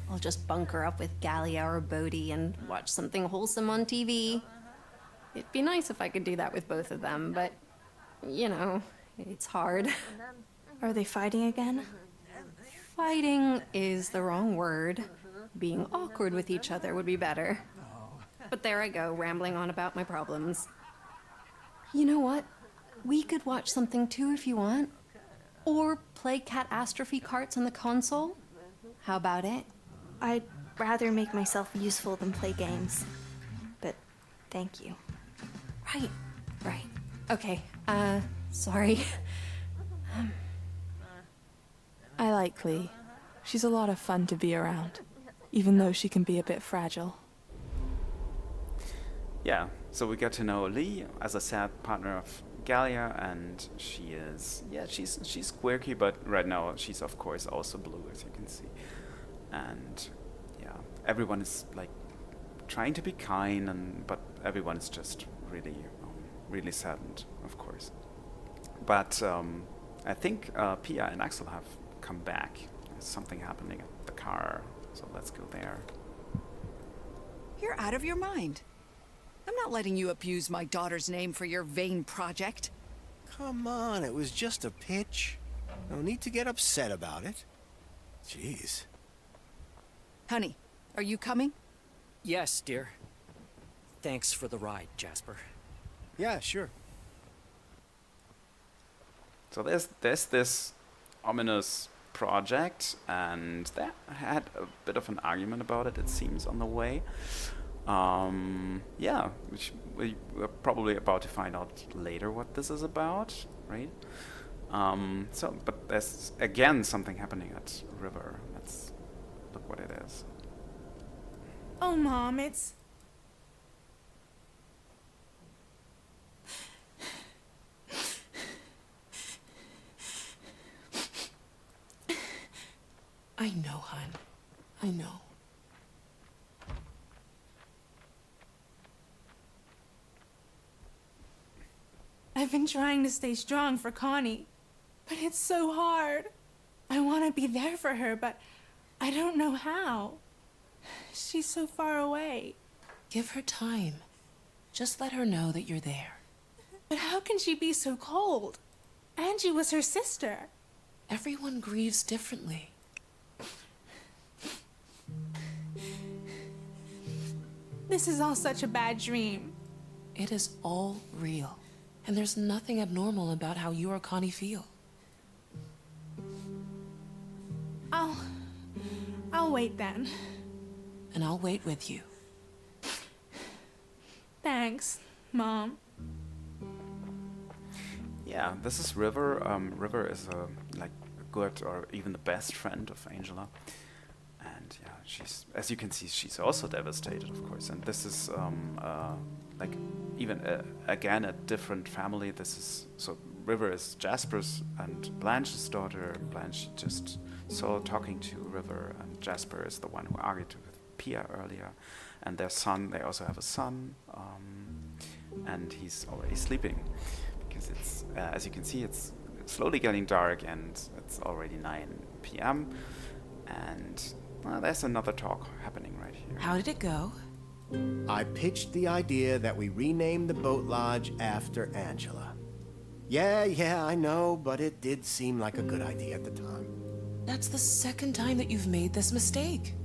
I'll just bunker up with Galia or Bodhi and watch something wholesome on TV. It'd be nice if I could do that with both of them, but you know, it's hard. Are they fighting again? Fighting is the wrong word. Being awkward with each other would be better. But there I go, rambling on about my problems. You know what? We could watch something too if you want. Or play catastrophe carts on the console. How about it? I'd rather make myself useful than play games. But thank you. Right. Okay, sorry. I like Lee. She's a lot of fun to be around, even though she can be a bit fragile. Yeah, so we get to know Lee, as I said, partner of Galia, and she is, yeah, she's quirky, but right now she's of course also blue, as you can see. And yeah, everyone is like trying to be kind, but everyone is just really saddened, of course. But I think Pia and Axel have come back. There's something happening at the car, so let's go there. You're out of your mind. I'm not letting you abuse my daughter's name for your vain project. Come on, it was just a pitch. No need to get upset about it. Jeez. Honey, are you coming? Yes, dear. Thanks for the ride, Jasper. Yeah, sure. So there's this ominous project, and they had a bit of an argument about it, it seems, on the way. Yeah, which we're probably about to find out later what this is about, right? But there's again something happening at River. Let's look what it is. Oh, Mom, it's... I know, hon. I know. I've been trying to stay strong for Connie, but it's so hard. I want to be there for her, but I don't know how. She's so far away. Give her time. Just let her know that you're there. But how can she be so cold? Angie was her sister. Everyone grieves differently. This is all such a bad dream. It is all real. And there's nothing abnormal about how you or Connie feel. I'll wait then. And I'll wait with you. Thanks, Mom. Yeah, this is River. River is a good or even the best friend of Angela. And yeah, she's, as you can see, she's also devastated, of course. And this is again a different family. This is, so River is Jasper's and Blanche's daughter. Blanche just saw talking to River, and Jasper is the one who argued with Pia earlier. And their son, they also have a son, and he's already sleeping because it's, as you can see, it's slowly getting dark and it's already 9 p.m. And there's another talk happening right here. How did it go? I pitched the idea that we rename the boat lodge after Angela. Yeah, I know, but it did seem like a good idea at the time. That's the second time that you've made this mistake.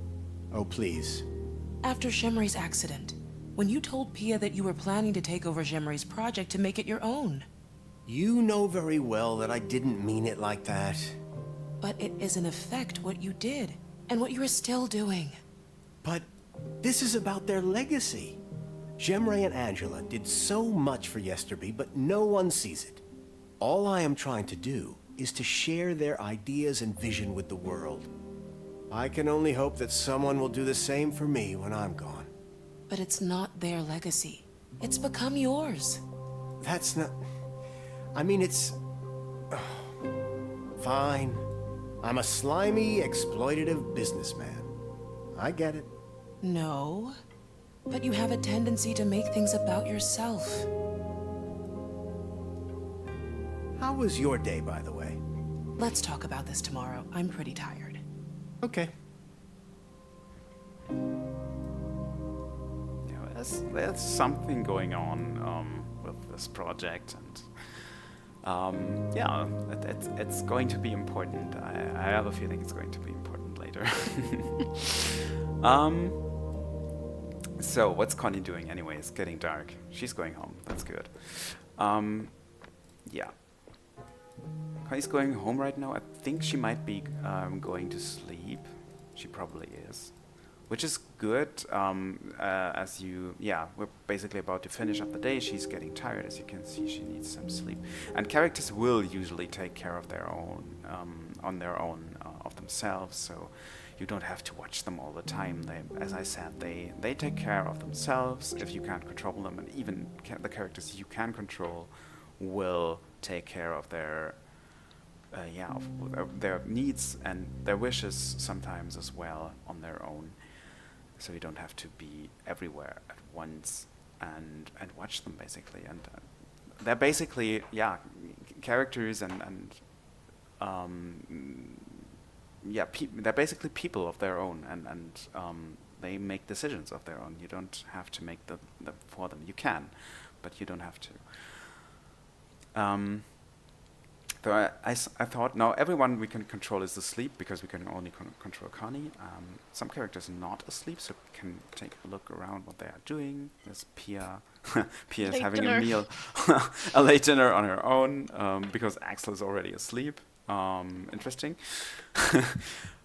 Oh, please. After Shemri's accident, when you told Pia that you were planning to take over Shemri's project to make it your own. You know very well that I didn't mean it like that. But it is in effect what you did, and what you are still doing. But this is about their legacy. Shemri and Angela did so much for Yesterby, but no one sees it. All I am trying to do is to share their ideas and vision with the world. I can only hope that someone will do the same for me when I'm gone. But it's not their legacy. It's become yours. That's not... I mean, it's... Fine. I'm a slimy, exploitative businessman. I get it. No. But you have a tendency to make things about yourself. How was your day, by the way? Let's talk about this tomorrow. I'm pretty tired. Okay. Yeah, there's something going on with this project, and Yeah, it's going to be important. I have a feeling it's going to be important later. So what's Connie doing anyway? It's getting dark. She's going home. That's good. Yeah. Connie's going home right now. I think she might be going to sleep. She probably is. Which is good, we're basically about to finish up the day. She's getting tired, as you can see. She needs some sleep. And characters will usually take care of their own, of themselves, so you don't have to watch them all the time. As I said, they take care of themselves if you can't control them, and even the characters you can control will take care of their their needs and their wishes sometimes as well on their own. So you don't have to be everywhere at once and watch them, basically. And they're basically, characters they're basically people of their own, and they make decisions of their own. You don't have to make them for them. You can, but you don't have to. So I thought, now everyone we can control is asleep, because we can only control Connie. Some characters are not asleep, so we can take a look around what they are doing. There's Pia. Pia is having a meal, a late dinner on her own, because Axel is already asleep. Interesting.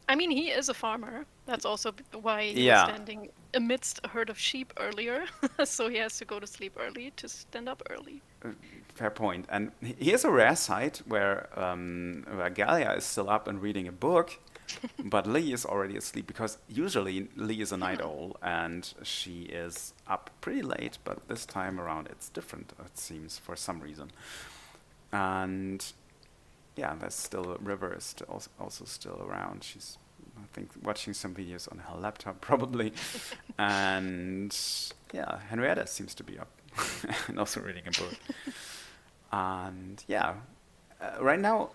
I mean, he is a farmer. That's also why he was standing amidst a herd of sheep earlier. So he has to go to sleep early to stand up early. Fair point. And here's a rare sight where Galia is still up and reading a book, but Lee is already asleep, because usually Lee is a night owl and she is up pretty late, but this time around it's different, it seems, for some reason. And yeah, there's still River is also still around. She's, I think, watching some videos on her laptop probably. And yeah, Henrietta seems to be up and also reading a book. And yeah, right now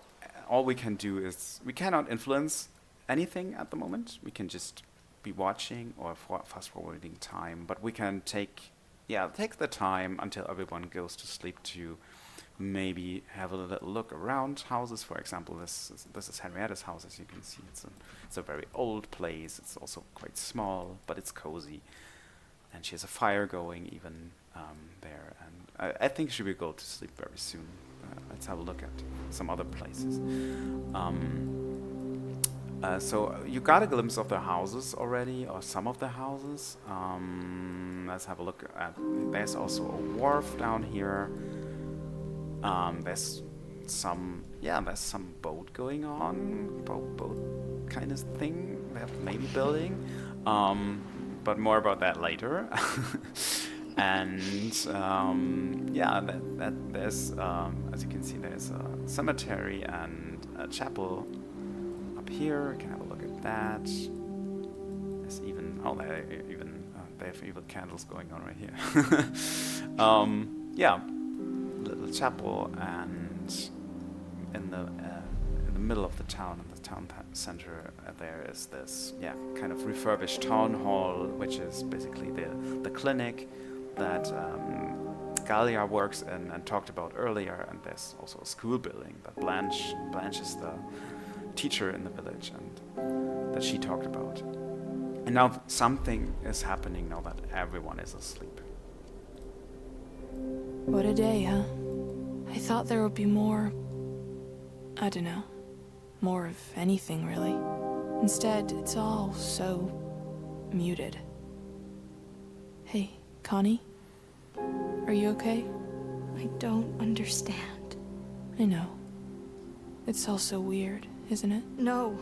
all we can do is, we cannot influence anything at the moment. We can just be watching or fast forwarding time, but we can take the time until everyone goes to sleep to maybe have a little look around houses. For example, this is Henrietta's house. As you can see, it's a very old place. It's also quite small, but it's cozy, and she has a fire going even there. And I think she will go to sleep very soon. Let's have a look at some other places. So you got a glimpse of the houses already, or some of the houses. Let's have a look at. There's also a wharf down here. There's some boat going on, boat kind of thing they're maybe building, but more about that later. And there's as you can see, there's a cemetery and a chapel up here. You can have a look at that. There's even they have even candles going on right here. Little chapel, and in the middle of the town, in the town center, there is this kind of refurbished town hall, which is basically the clinic that Galia works in and talked about earlier. And there's also a school building that Blanche is the teacher in the village, and that she talked about. And now something is happening now that everyone is asleep. What a day, huh? I thought there would be more... I don't know. More of anything, really. Instead, it's all so... muted. Hey, Connie? Are you okay? I don't understand. I know. It's all so weird, isn't it? No.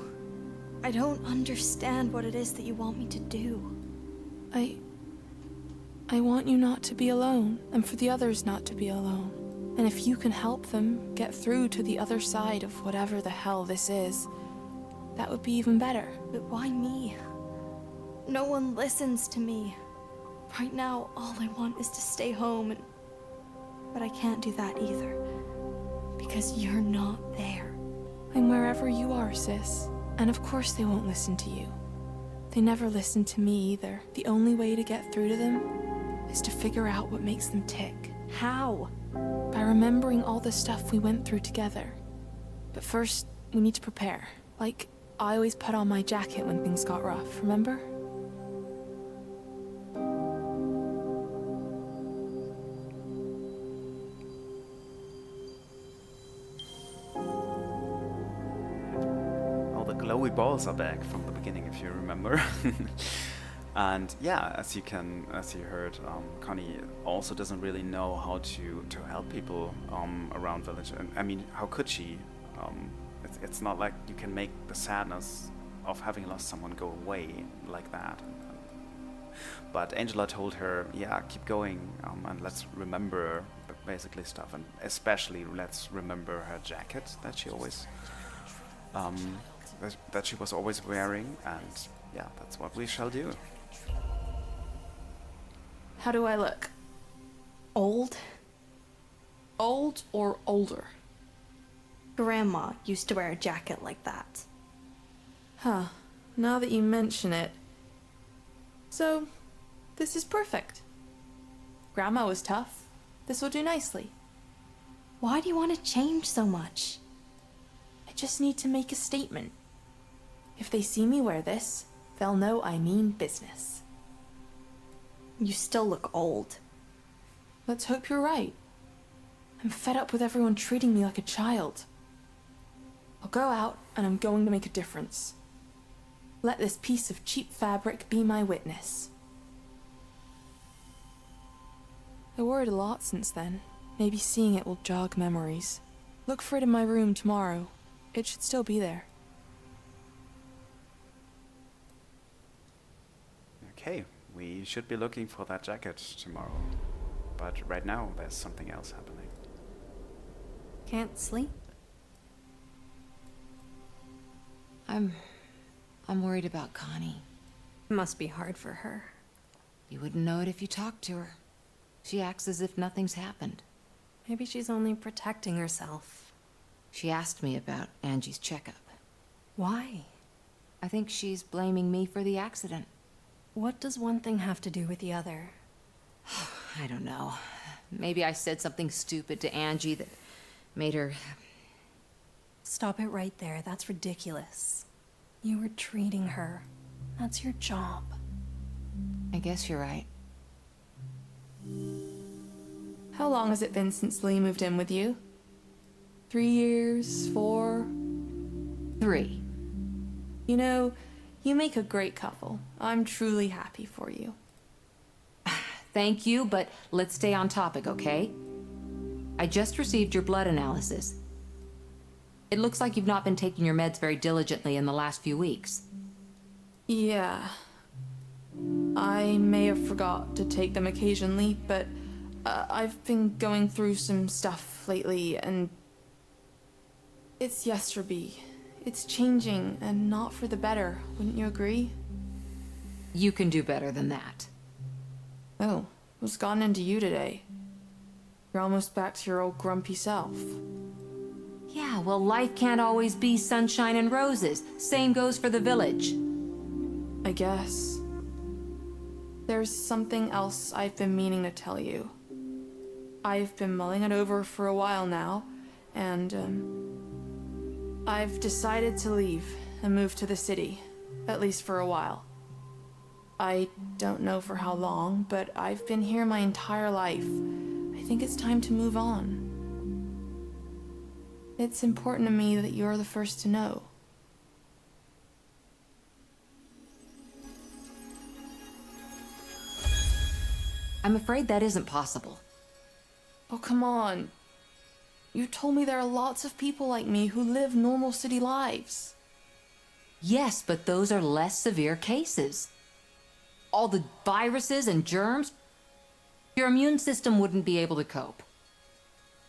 I don't understand what it is that you want me to do. I want you not to be alone, and for the others not to be alone. And if you can help them get through to the other side of whatever the hell this is, that would be even better. But why me? No one listens to me. Right now, all I want is to stay home, but I can't do that either. Because you're not there. I'm wherever you are, sis. And of course they won't listen to you. They never listen to me either. The only way to get through to them is to figure out what makes them tick, How? By remembering all the stuff we went through together. But first, we need to prepare. Like, I always put on my jacket when things got rough, remember? All the glowy balls are back from the beginning, if you remember. And yeah, as you heard, Connie also doesn't really know how to help people around village. And I mean, how could she? It's not like you can make the sadness of having lost someone go away like that. But Angela told her, yeah, keep going, and let's remember the basically stuff, and especially let's remember her jacket that she always that she was always wearing, and yeah, that's what we shall do. How do I look? Old? Old or older? Grandma used to wear a jacket like that. Huh, now that you mention it. So, this is perfect. Grandma was tough. This will do nicely. Why do you want to change so much? I just need to make a statement. If they see me wear this, they'll know I mean business. You still look old. Let's hope you're right. I'm fed up with everyone treating me like a child. I'll go out, and I'm going to make a difference. Let this piece of cheap fabric be my witness. I worried a lot since then. Maybe seeing it will jog memories. Look for it in my room tomorrow. It should still be there. Okay, we should be looking for that jacket tomorrow. But right now, there's something else happening. Can't sleep? I'm worried about Connie. Must be hard for her. You wouldn't know it if you talked to her. She acts as if nothing's happened. Maybe she's only protecting herself. She asked me about Angie's checkup. Why? I think she's blaming me for the accident. What does one thing have to do with the other? I don't know. Maybe I said something stupid to Angie that made her... Stop it right there. That's ridiculous. You were treating her. That's your job. I guess you're right. How long has it been since Lee moved in with you? 3 years? 4? 3. You know, you make a great couple. I'm truly happy for you. Thank you, but let's stay on topic, okay? I just received your blood analysis. It looks like you've not been taking your meds very diligently in the last few weeks. Yeah. I may have forgot to take them occasionally, but I've been going through some stuff lately, and it's Yesterby. It's changing, and not for the better, wouldn't you agree? You can do better than that. Oh, what's gotten into you today? You're almost back to your old grumpy self. Yeah, well, life can't always be sunshine and roses. Same goes for the village. I guess. There's something else I've been meaning to tell you. I've been mulling it over for a while now, and, I've decided to leave and move to the city, at least for a while. I don't know for how long, but I've been here my entire life. I think it's time to move on. It's important to me that you're the first to know. I'm afraid that isn't possible. Oh, come on. You told me there are lots of people like me who live normal city lives. Yes, but those are less severe cases. All the viruses and germs, your immune system wouldn't be able to cope.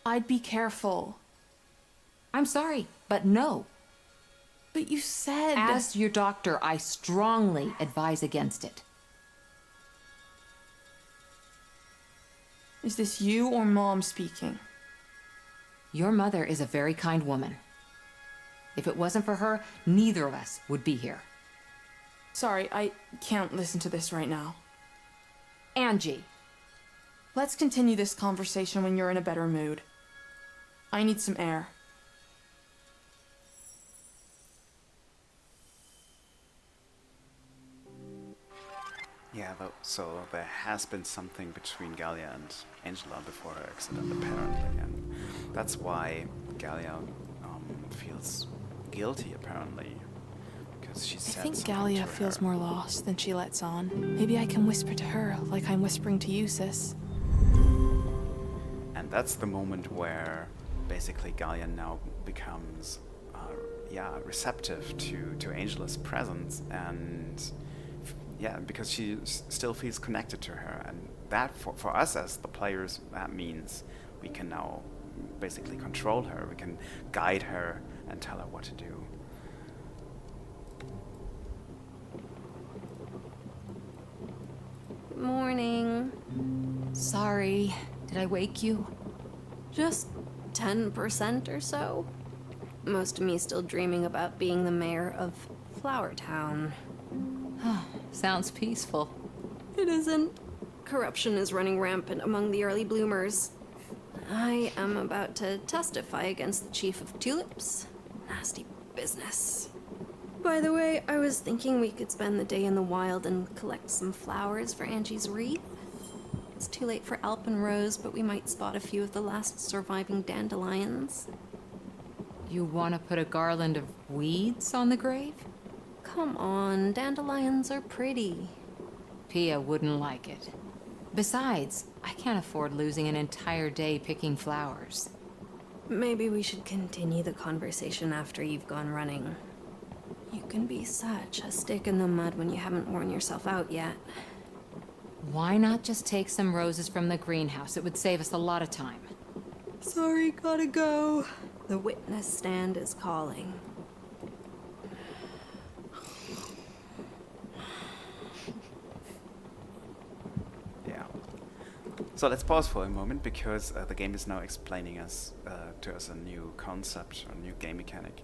I'd be careful. I'm sorry, but no. But you said... As your doctor, I strongly advise against it. Is this you or Mom speaking? Your mother is a very kind woman. If it wasn't for her, neither of us would be here. Sorry, I can't listen to this right now. Angie. Let's continue this conversation when you're in a better mood. I need some air. Yeah, so there has been something between Galia and Angela before her accident, apparently, and that's why Galia feels guilty, apparently, because she said I think something Galia to feels her. more lost than she lets on. Maybe I can whisper to her like I'm whispering to you, sis. And that's the moment where basically Galia now becomes, receptive to Angela's presence, and because she still feels connected to her, and that for us as the players, that means we can now basically control her, we can guide her and tell her what to do. Morning. Sorry, did I wake you? Just 10% or so. Most of me still dreaming about being the mayor of Flower Town. Sounds peaceful. It isn't. Corruption is running rampant among the early bloomers. I am about to testify against the chief of tulips. Nasty business. By the way, I was thinking we could spend the day in the wild and collect some flowers for Angie's wreath. It's too late for alpenrose, but we might spot a few of the last surviving dandelions. You want to put a garland of weeds on the grave? Come on, dandelions are pretty. Pia wouldn't like it. Besides, I can't afford losing an entire day picking flowers. Maybe we should continue the conversation after you've gone running. You can be such a stick in the mud when you haven't worn yourself out yet. Why not just take some roses from the greenhouse? It would save us a lot of time. Sorry, gotta go. The witness stand is calling. So let's pause for a moment, because the game is now explaining to us a new concept, a new game mechanic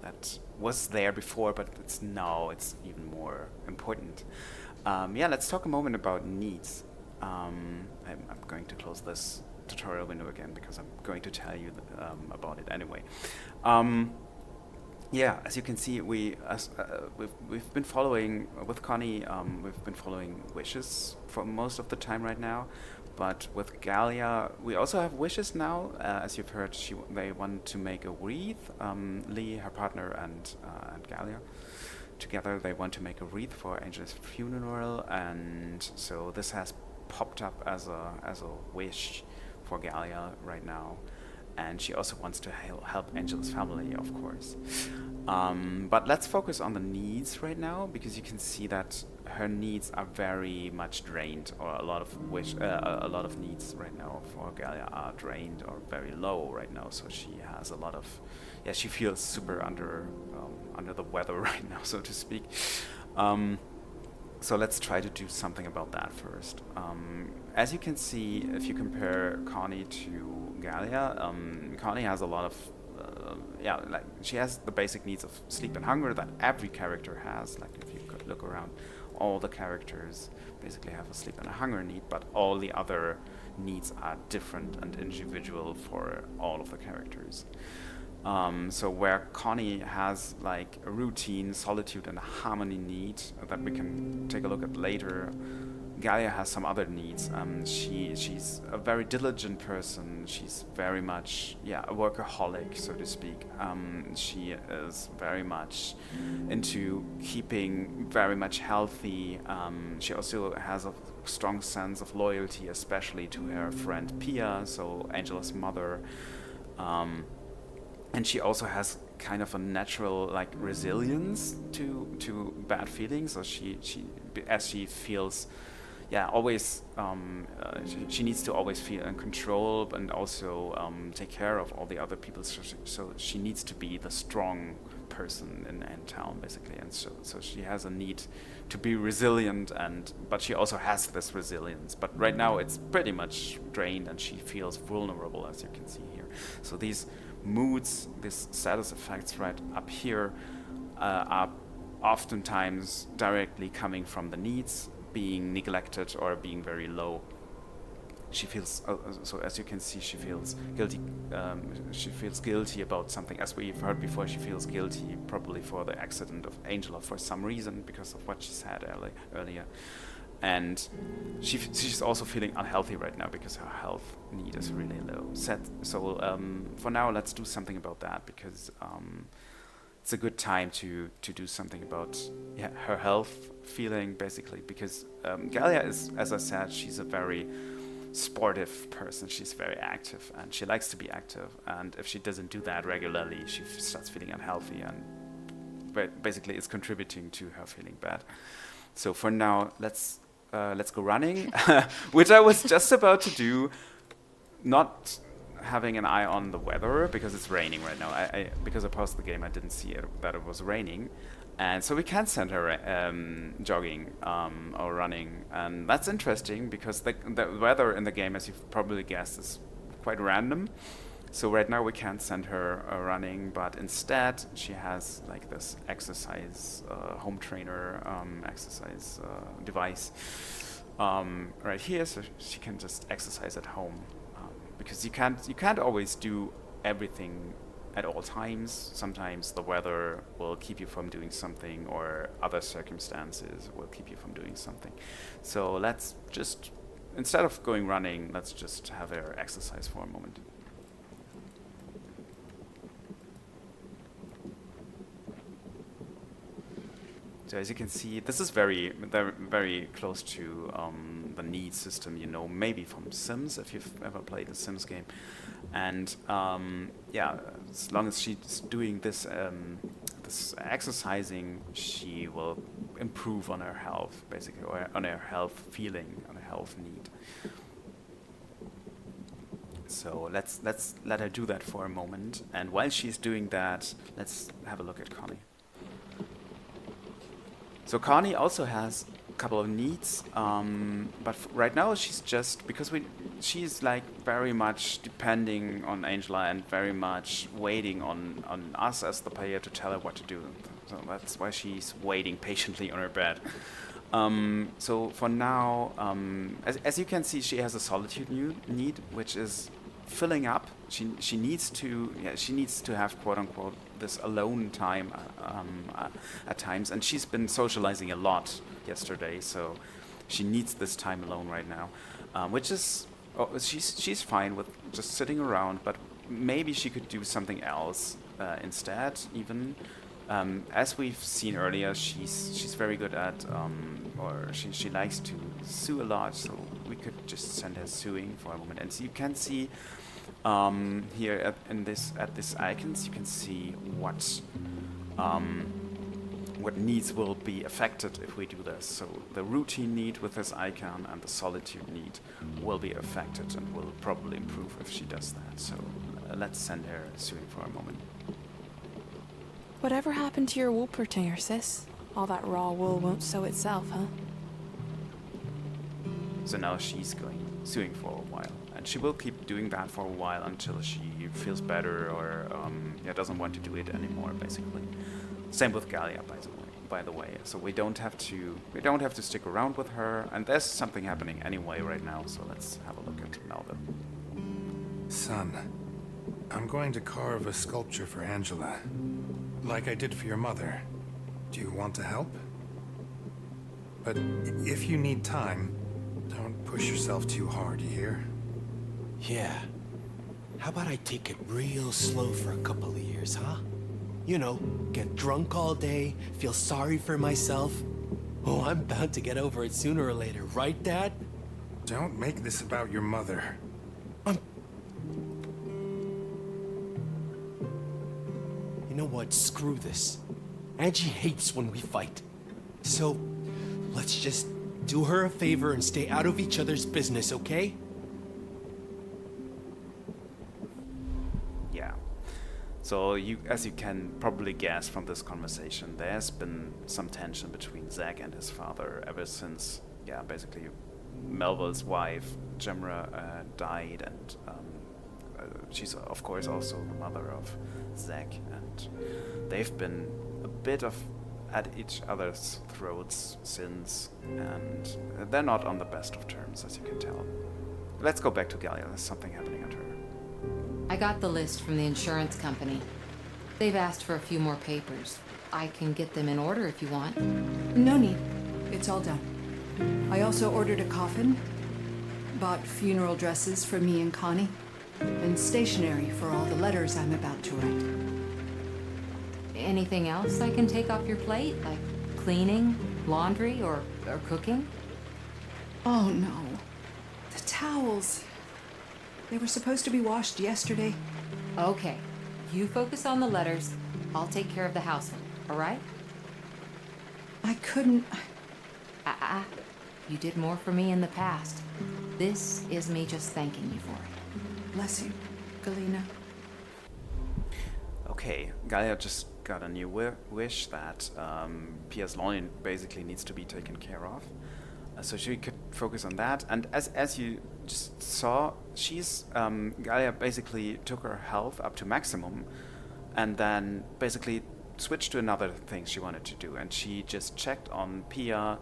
that was there before, but it's even more important. Let's talk a moment about needs. I'm going to close this tutorial window again because I'm going to tell you about it anyway. As you can see, we've been following with Connie. We've been following wishes for most of the time right now, but with Galia, we also have wishes now. As you've heard, they want to make a wreath. Lee, her partner, and Galia together, they want to make a wreath for Angela's funeral, and so this has popped up as a wish for Galia right now. And she also wants to help Angela's family, of course. But let's focus on the needs right now, because you can see that her needs are very much drained, or a lot of needs right now for Galia are drained or very low right now. So she has a lot of, she feels super under the weather right now, so to speak. So let's try to do something about that first. As you can see, if you compare Connie to Galia, Connie has a lot of, she has the basic needs of sleep and hunger that every character has. Like, if you could look around, all the characters basically have a sleep and a hunger need, but all the other needs are different and individual for all of the characters. So where Connie has like a routine, solitude, and a harmony need that we can take a look at later, Galia has some other needs. She's a very diligent person. She's very much, a workaholic, so to speak. She is very much into keeping very much healthy. She also has a strong sense of loyalty, especially to her friend Pia, so Angela's mother. And she also has kind of a natural resilience to bad feelings. So she feels, always she needs to always feel in control and also take care of all the other people. So she needs to be the strong person in town, basically. And so she has a need to be resilient, but she also has this resilience. But right now it's pretty much drained, and she feels vulnerable, as you can see here. So these moods, these status effects right up here are oftentimes directly coming from the needs being neglected or being very low. she feels, so as you can see, she feels guilty. She feels guilty about something. As we've heard before, she feels guilty probably for the accident of Angela for some reason, because of what she said earlier. And she's also feeling unhealthy right now because her health need is really low. So for now, let's do something about that, because it's a good time to do something about her health feeling, basically, because Galia is, as I said, she's a very sportive person. She's very active and she likes to be active, and if she doesn't do that regularly, she starts feeling unhealthy, and basically it's contributing to her feeling bad. So for now, let's go running, which I was just about to do, not having an eye on the weather because it's raining right now. Because I paused the game, I didn't see that it was raining, and so we can't send her jogging or running, and that's interesting because the weather in the game, as you've probably guessed, is quite random. So right now we can't send her running, but instead she has like this exercise home trainer exercise device right here, so she can just exercise at home. Because you can't always do everything at all times. Sometimes the weather will keep you from doing something, or other circumstances will keep you from doing something. So let's just, instead of going running, let's just have her exercise for a moment. So as you can see, this is very close to the need system, you know, maybe from Sims, if you've ever played a Sims game. And as long as she's doing this this exercising, she will improve on her health, basically, or on her health feeling, on her health need. So let's let her do that for a moment. And while she's doing that, let's have a look at Connie. So Connie also has a couple of needs, but right now she's just, because she's like very much depending on Angela and very much waiting on us as the player to tell her what to do. So that's why she's waiting patiently on her bed. So for now, as you can see, she has a solitude need, which is filling up. She needs to have, quote unquote, this alone time at times, and she's been socializing a lot yesterday, so she needs this time alone right now, which is she's fine with just sitting around, but maybe she could do something else instead. Even as we've seen earlier, she's very good at or she likes to sew a lot, so we could just send her sewing for a moment. And so you can see here at this icons, you can see what needs will be affected if we do this. So the routine need with this icon and the solitude need will be affected and will probably improve if she does that. So let's send her sewing for a moment. Whatever happened to your wool purtinger, sis? All that raw wool won't sew itself, huh? So now she's going sewing for a while, and she will keep doing that for a while until she feels better or doesn't want to do it anymore, basically. Same with Galia, by the way. So we don't have to stick around with her, and there's something happening anyway right now. So let's have a look at Melvin. Son, I'm going to carve a sculpture for Angela, like I did for your mother. Do you want to help? But if you need time, don't push yourself too hard, you hear? Yeah. How about I take it real slow for a couple of years, huh? You know, get drunk all day, feel sorry for myself. Oh, I'm bound to get over it sooner or later, right, Dad? Don't make this about your mother. You know what? Screw this. Angie hates when we fight. So, let's just do her a favor and stay out of each other's business, okay? Yeah. So as you can probably guess from this conversation, there's been some tension between Zack and his father ever since, basically Melville's wife, Gemra, died, and she's of course also the mother of Zack, and they've been a bit at each other's throats since, and they're not on the best of terms, as you can tell. let's go back to Galia. There's something happening at her. I got the list from the insurance company. They've asked for a few more papers. I can get them in order if you want. No need. It's all done. I also ordered a coffin, bought funeral dresses for me and Connie, and stationery for all the letters I'm about to write. Anything else I can take off your plate? Like cleaning, laundry, or cooking? Oh no. The towels. They were supposed to be washed yesterday. Okay. You focus on the letters. I'll take care of the household, all right? I couldn't... You did more for me in the past. This is me just thanking you for it. Bless you, Galena. Okay, Galia just got a new wish that Pia's lawn basically needs to be taken care of. So she could focus on that. And as you just saw, Galia basically took her health up to maximum and then basically switched to another thing she wanted to do. And she just checked on Pia,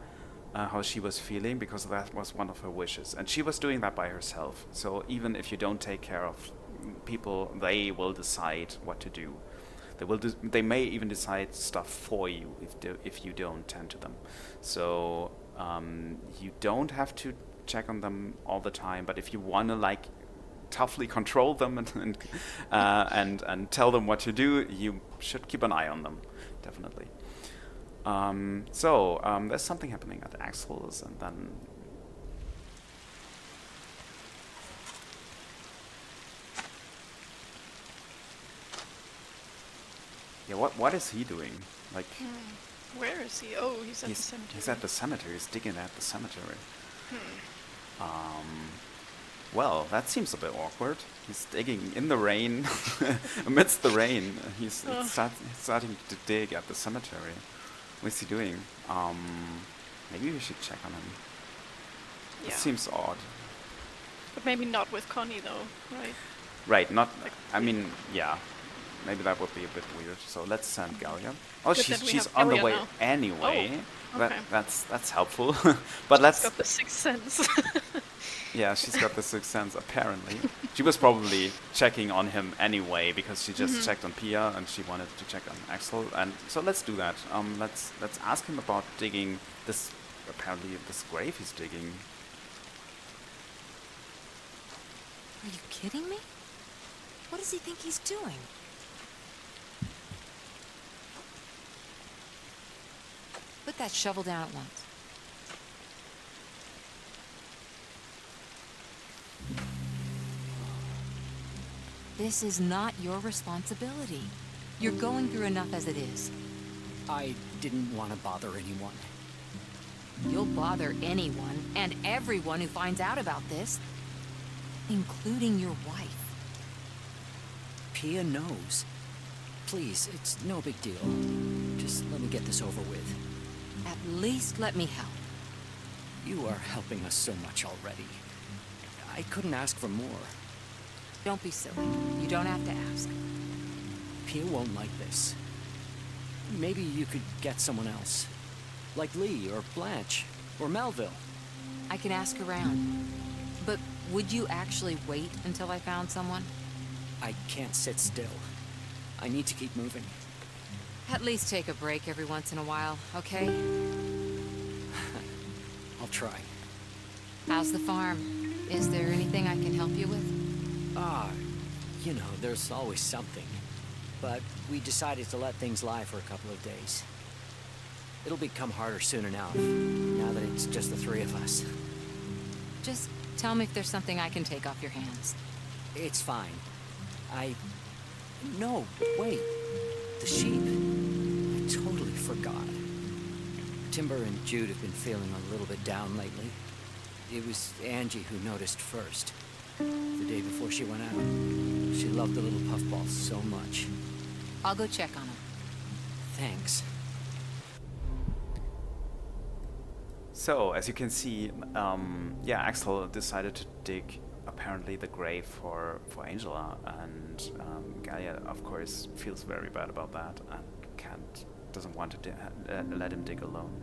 how she was feeling, because that was one of her wishes. And she was doing that by herself. So even if you don't take care of people, they will decide what to do. They may even decide stuff for you if you don't tend to them. So you don't have to check on them all the time, but if you want to toughly control them and tell them what to do, you should keep an eye on them, definitely. There's something happening at Axel's, and then yeah, what is he doing? Where is he? Oh, he's at the cemetery. He's at the cemetery. He's digging at the cemetery. Well, that seems a bit awkward. He's digging in the rain, amidst the rain. He's starting to dig at the cemetery. What's he doing? Maybe we should check on him. Yeah. It seems odd. But maybe not with Connie, though, right? Right, not... I mean, yeah. Maybe that would be a bit weird. So let's send Galia. Oh, she's on the way anyway. Oh, okay. That's helpful. But let's... She's got the sixth sense. Yeah, she's got the sixth sense, apparently. She was probably checking on him anyway, because she just checked on Pia, and she wanted to check on Axel. And so let's do that. Let's ask him about digging this grave he's digging. Are you kidding me? What does he think he's doing? Put that shovel down at once. This is not your responsibility. You're going through enough as it is. I didn't want to bother anyone. You'll bother anyone and everyone who finds out about this, including your wife. Pia knows. Please, it's no big deal. Just let me get this over with. At least let me help. You are helping us so much already. I couldn't ask for more. Don't be silly. You don't have to ask. Pia won't like this. Maybe you could get someone else. Like Lee, or Blanche, or Melville. I can ask around. But would you actually wait until I found someone? I can't sit still. I need to keep moving. At least take a break every once in a while, okay? I'll try. How's the farm? Is there anything I can help you with? You know, there's always something. But we decided to let things lie for a couple of days. It'll become harder soon enough, now that it's just the three of us. Just tell me if there's something I can take off your hands. It's fine. No, wait. The sheep. I totally forgot. Timber and Jude have been feeling a little bit down lately. It was Angie who noticed first. The day before she went out. She loved the little puffballs so much. I'll go check on them. Thanks. So, as you can see, Axel decided to dig apparently the grave for Angela, and Galia, of course, feels very bad about that and doesn't want to let him dig alone.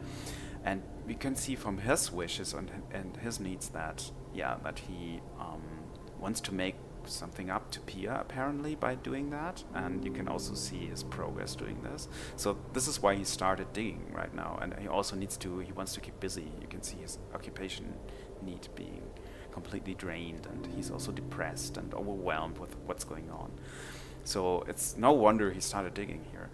And we can see from his wishes and his needs that, yeah, that he wants to make something up to Pia, apparently, by doing that. And you can also see his progress doing this. So this is why he started digging right now. And he also he wants to keep busy. You can see his occupation need being completely drained, and he's also depressed and overwhelmed with what's going on. So it's no wonder he started digging here.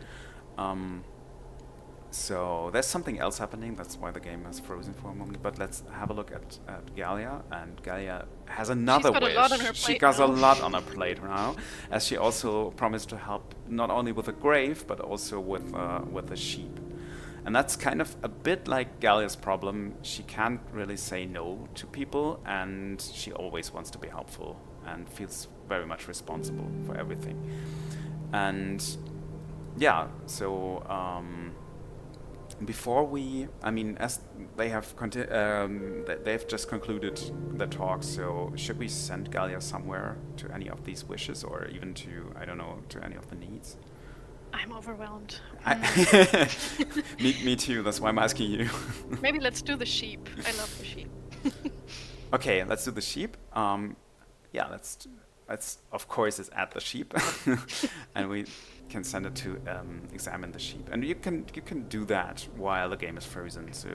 So there's something else happening. That's why the game is frozen for a moment. But let's have a look at Galia. And Galia has another wish. She's got a lot on her plate. She got a lot on her plate now, as she also promised to help not only with the grave but also with the sheep. And that's kind of a bit like Galia's problem. She can't really say no to people, and she always wants to be helpful and feels very much responsible for everything. And yeah, so as they have they've just concluded the talk. So should we send Galia somewhere to any of these wishes, or even to, I don't know, to any of the needs? I'm overwhelmed. Me too. That's why I'm asking you. Maybe let's do the sheep. I love the sheep. Okay, let's do the sheep. Yeah, let's of course it's at the sheep, and we can send it to examine the sheep. And you can do that while the game is frozen. So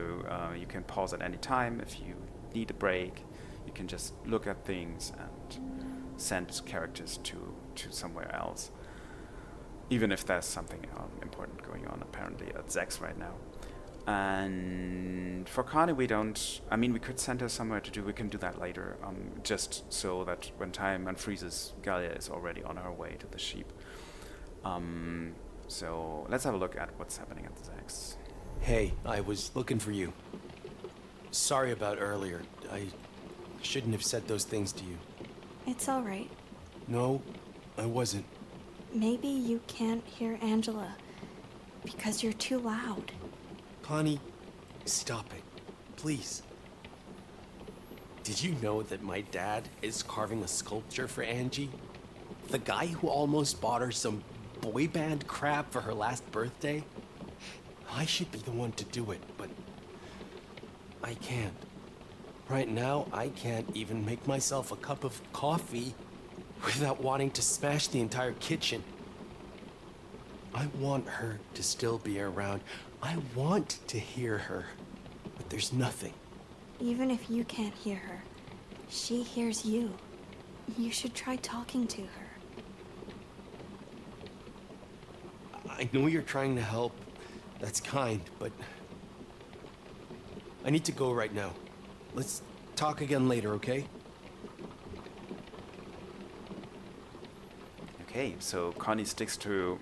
you can pause at any time if you need a break. You can just look at things and send characters to somewhere else, even if there's something important going on apparently at Zex right now. And for Connie, we could send her somewhere to do. We can do that later, just so that when time unfreezes, Galia is already on her way to the sheep. So let's have a look at what's happening at the Zex. Hey, I was looking for you. Sorry about earlier. I shouldn't have said those things to you. It's all right. No, I wasn't. Maybe you can't hear Angela because you're too loud. Connie, stop it, please. Did you know that my dad is carving a sculpture for Angie? The guy who almost bought her some boy band crap for her last birthday? I should be the one to do it, but I can't. Right now, I can't even make myself a cup of coffee without wanting to smash the entire kitchen. I want her to still be around. I want to hear her, but there's nothing. Even if you can't hear her, she hears you. You should try talking to her. I know you're trying to help. That's kind, but I need to go right now. Let's talk again later, okay? Okay, so Connie sticks to,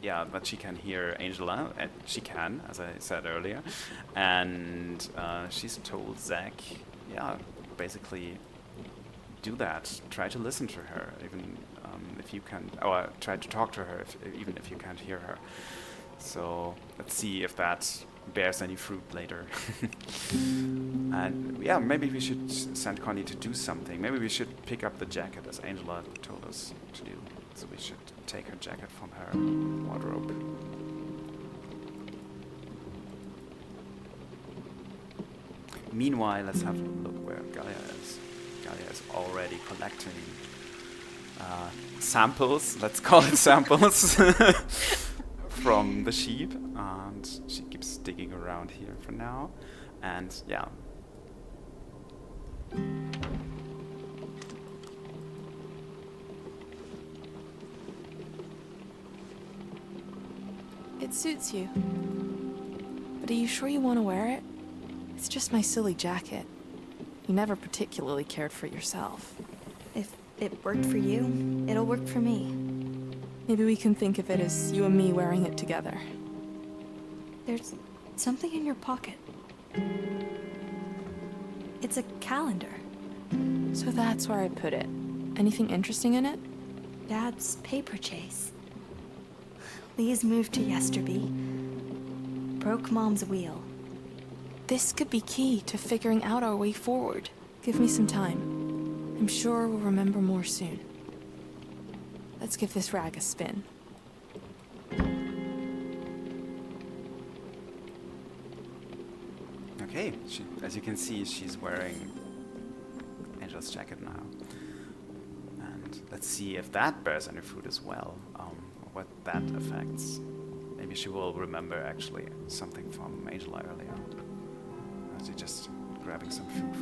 that she can hear Angela, and she can, as I said earlier, and she's told Zach, basically do that. Try to listen to her, even if you can, or try to talk to her, even if you can't hear her. So let's see if that bears any fruit later. And maybe we should send Connie to do something. Maybe we should pick up the jacket, as Angela told us to do. So we should take her jacket from her wardrobe. Meanwhile, let's have a look where Galia is. Galia is already collecting samples, let's call it samples, from the sheep. And she keeps digging around here for now. And It suits you. But are you sure you want to wear it? It's just my silly jacket. You never particularly cared for yourself. If it worked for you, it'll work for me. Maybe we can think of it as you and me wearing it together. There's something in your pocket. It's a calendar. So that's where I put it. Anything interesting in it? Dad's paper chase. Lee's moved to Yesterby. Broke Mom's wheel. This could be key to figuring out our way forward. Give me some time. I'm sure we'll remember more soon. Let's give this rag a spin. Okay, as you can see, she's wearing Angela's jacket now. And let's see if that bears any fruit as well, what that affects. Maybe she will remember actually something from Angela earlier. She's just grabbing some food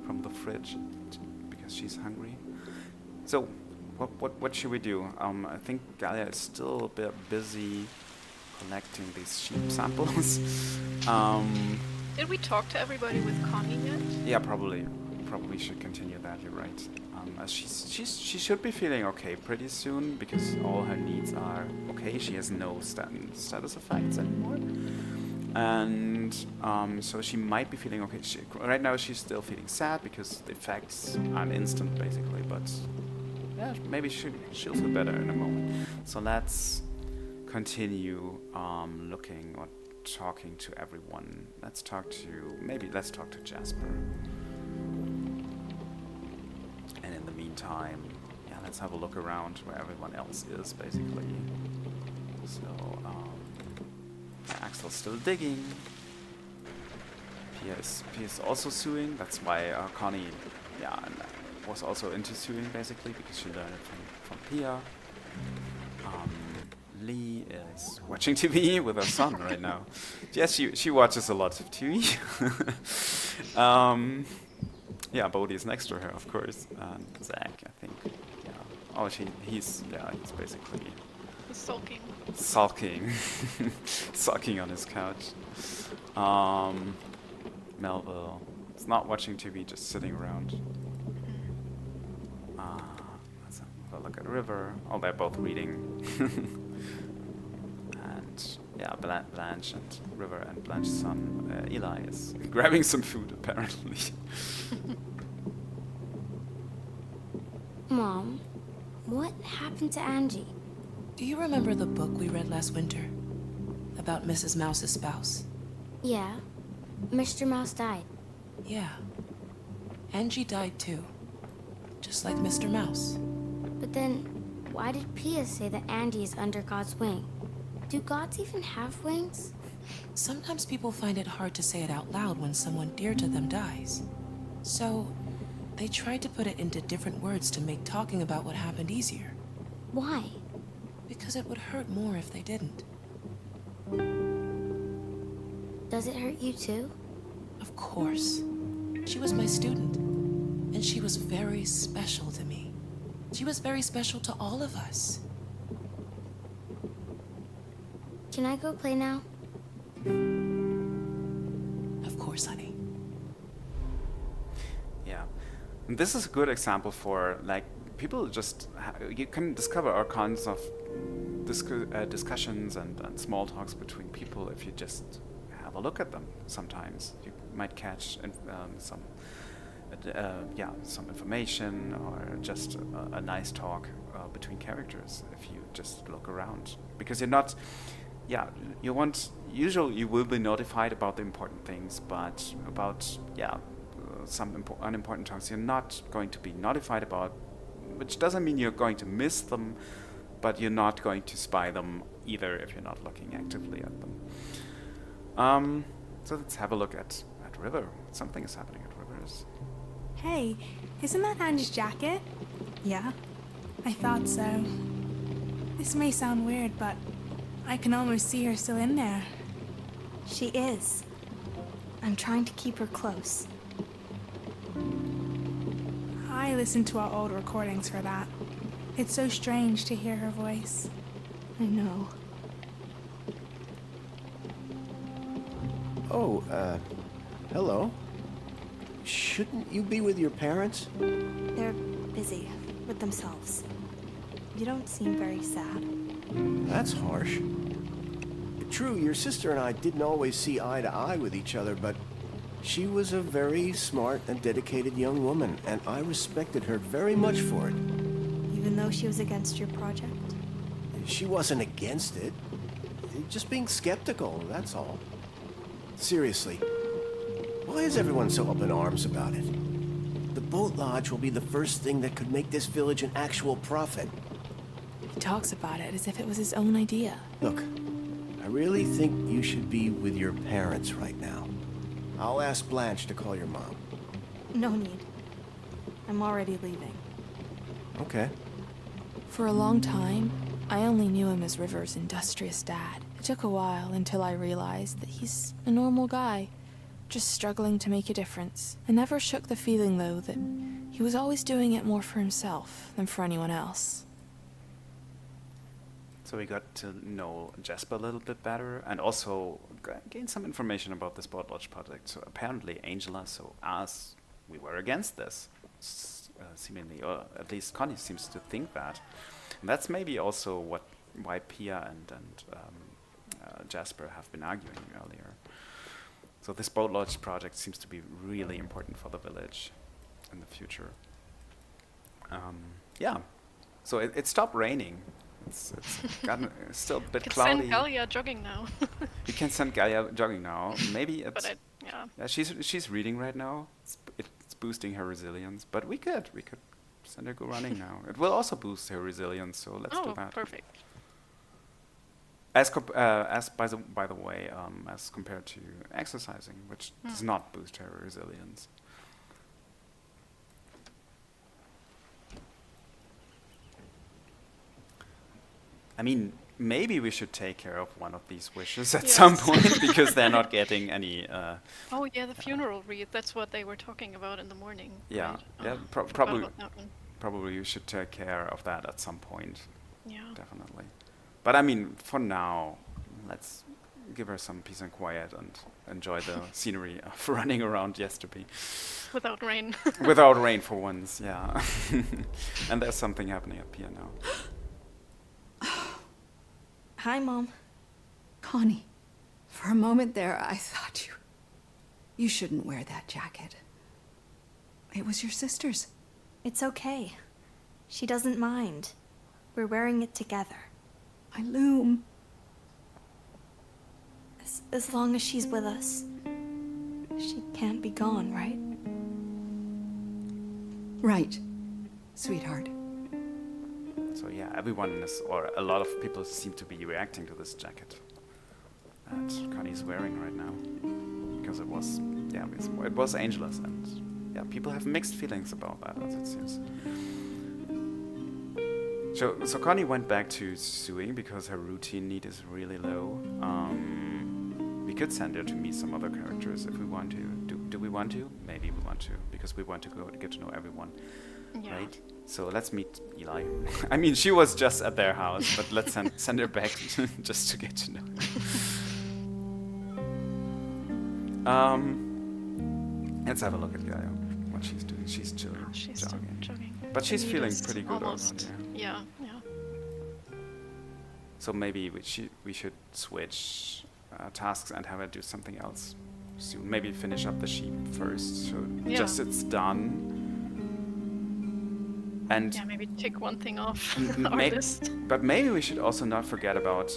from the fridge because she's hungry. So, what should we do? I think Galia is still a bit busy collecting these sheep samples. Did we talk to everybody with Connie yet? Yeah, probably should continue that. You're right. She should be feeling okay pretty soon because all her needs are okay. She has no status effects anymore, and so she might be feeling okay. Right now she's still feeling sad because the effects are instant basically, but yeah, maybe she'll feel better in a moment. So let's continue looking or talking to everyone. Let's talk to Jasper. And in the meantime, yeah, let's have a look around where everyone else is, basically. So, Axel's still digging. Pia is also sewing. That's why Connie, was also into sewing, basically, because she learned it from Pia. Lee is watching TV with her son right now. Yes, she watches a lot of TV. Yeah, Bodhi is next to her, of course. And Zach, I think. Yeah. Oh, he's basically sulking. Sulking on his couch. Melville is not watching TV, just sitting around. Let's have a look at River. Oh, they're both reading. And yeah, Blanche and River and Blanche's son, Eli, is grabbing some food, apparently. Mom, what happened to Angie? Do you remember the book we read last winter? About Mrs. Mouse's spouse? Yeah. Mr. Mouse died. Yeah. Angie died too. Just like Mr. Mouse. But then, why did Pia say that Angie is under God's wing? Do gods even have wings? Sometimes people find it hard to say it out loud when someone dear to them dies. So, they tried to put it into different words to make talking about what happened easier. Why? Because it would hurt more if they didn't. Does it hurt you too? Of course. She was my student. And she was very special to me. She was very special to all of us. Can I go play now? Of course, honey. Yeah. And this is a good example for, like, people just... you can discover all kinds of discussions and small talks between people if you just have a look at them sometimes. You might catch some information or just a nice talk between characters if you just look around. Because you're not... Yeah, usually you will be notified about the important things, but about, some unimportant talks you're not going to be notified about, which doesn't mean you're going to miss them, but you're not going to spy them either if you're not looking actively at them. So let's have a look at River. Something is happening at River's. Hey, isn't that Angie's jacket? Yeah, I thought so. This may sound weird, but I can almost see her still in there. She is. I'm trying to keep her close. I listened to our old recordings for that. It's so strange to hear her voice. I know. Oh, hello. Shouldn't you be with your parents? They're busy with themselves. You don't seem very sad. That's harsh. True, your sister and I didn't always see eye to eye with each other, but she was a very smart and dedicated young woman, and I respected her very much for it. Even though she was against your project? She wasn't against it. Just being skeptical, that's all. Seriously, why is everyone so up in arms about it? The boat lodge will be the first thing that could make this village an actual profit. He talks about it as if it was his own idea. Look, I really think you should be with your parents right now. I'll ask Blanche to call your mom. No need. I'm already leaving. Okay. For a long time, I only knew him as River's industrious dad. It took a while until I realized that he's a normal guy, just struggling to make a difference. I never shook the feeling, though, that he was always doing it more for himself than for anyone else. So we got to know Jasper a little bit better, and also gain some information about this Board Lodge project. So apparently Angela, so us, we were against this, seemingly, or at least Connie seems to think that. And that's maybe also why Pia and Jasper have been arguing earlier. So this Boat Lodge project seems to be really important for the village in the future. Yeah, so it stopped raining. It's gotten still a bit cloudy. You can send Galia jogging now. You can send Galia jogging now. Maybe it's... But yeah, she's reading right now. It's boosting her resilience. But we could send her go running now. It will also boost her resilience, so let's do that. Perfect. As by the way, as compared to exercising, which does not boost her resilience. I mean, maybe we should take care of one of these wishes at some point, because they're not getting any... oh yeah, the funeral wreath, that's what they were talking about in the morning. Yeah, right? yeah, probably you should take care of that at some point. Yeah. Definitely. But I mean, for now, let's give her some peace and quiet and enjoy the scenery of running around Yesterby. Without rain. Without rain for once, yeah. And there's something happening at Pia now. Hi, Mom. Connie, for a moment there, I thought you shouldn't wear that jacket. It was your sister's. It's okay. She doesn't mind. We're wearing it together. I loom. As long as she's with us, she can't be gone, right? Right, sweetheart. So yeah, everyone or a lot of people seem to be reacting to this jacket that Connie's wearing right now, because it was Angela's, and yeah, people have mixed feelings about that, as it seems. So Connie went back to sewing because her routine need is really low. We could send her to meet some other characters if we want to. Do we want to? Maybe we want to, because we want to go to get to know everyone, right? So let's meet Eli. I mean, she was just at their house, but let's send her back just to get to know her. Let's have a look at Gaia, what she's doing. She's chilling, she's jogging. But she's feeling pretty good almost. Yeah. So maybe we should switch tasks and have her do something else soon. Maybe finish up the sheep first, so just it's done. And yeah, maybe tick one thing off our list. But maybe we should also not forget about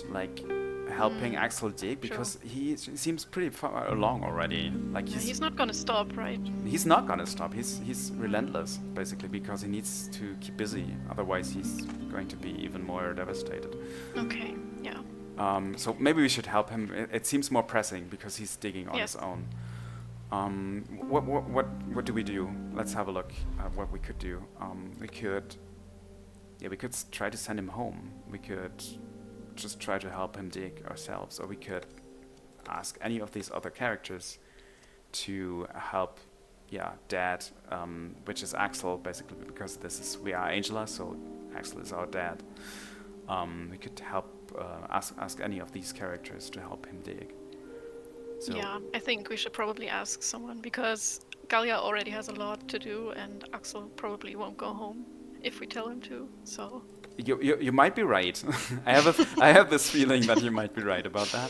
helping Axel dig, because he seems pretty far along already. He's not gonna stop, right? He's not gonna stop. He's relentless, basically, because he needs to keep busy. Otherwise, he's going to be even more devastated. Okay. Yeah. So maybe we should help him. It seems more pressing because he's digging on his own. What do we do? Let's have a look at what we could do. We could try to send him home. We could just try to help him dig ourselves, or we could ask any of these other characters to help Dad, which is Axel, basically, because we are Angela, so Axel is our dad. We could help ask any of these characters to help him dig. So yeah, I think we should probably ask someone, because Galia already has a lot to do, and Axel probably won't go home if we tell him to. So you might be right. I have this feeling that you might be right about that.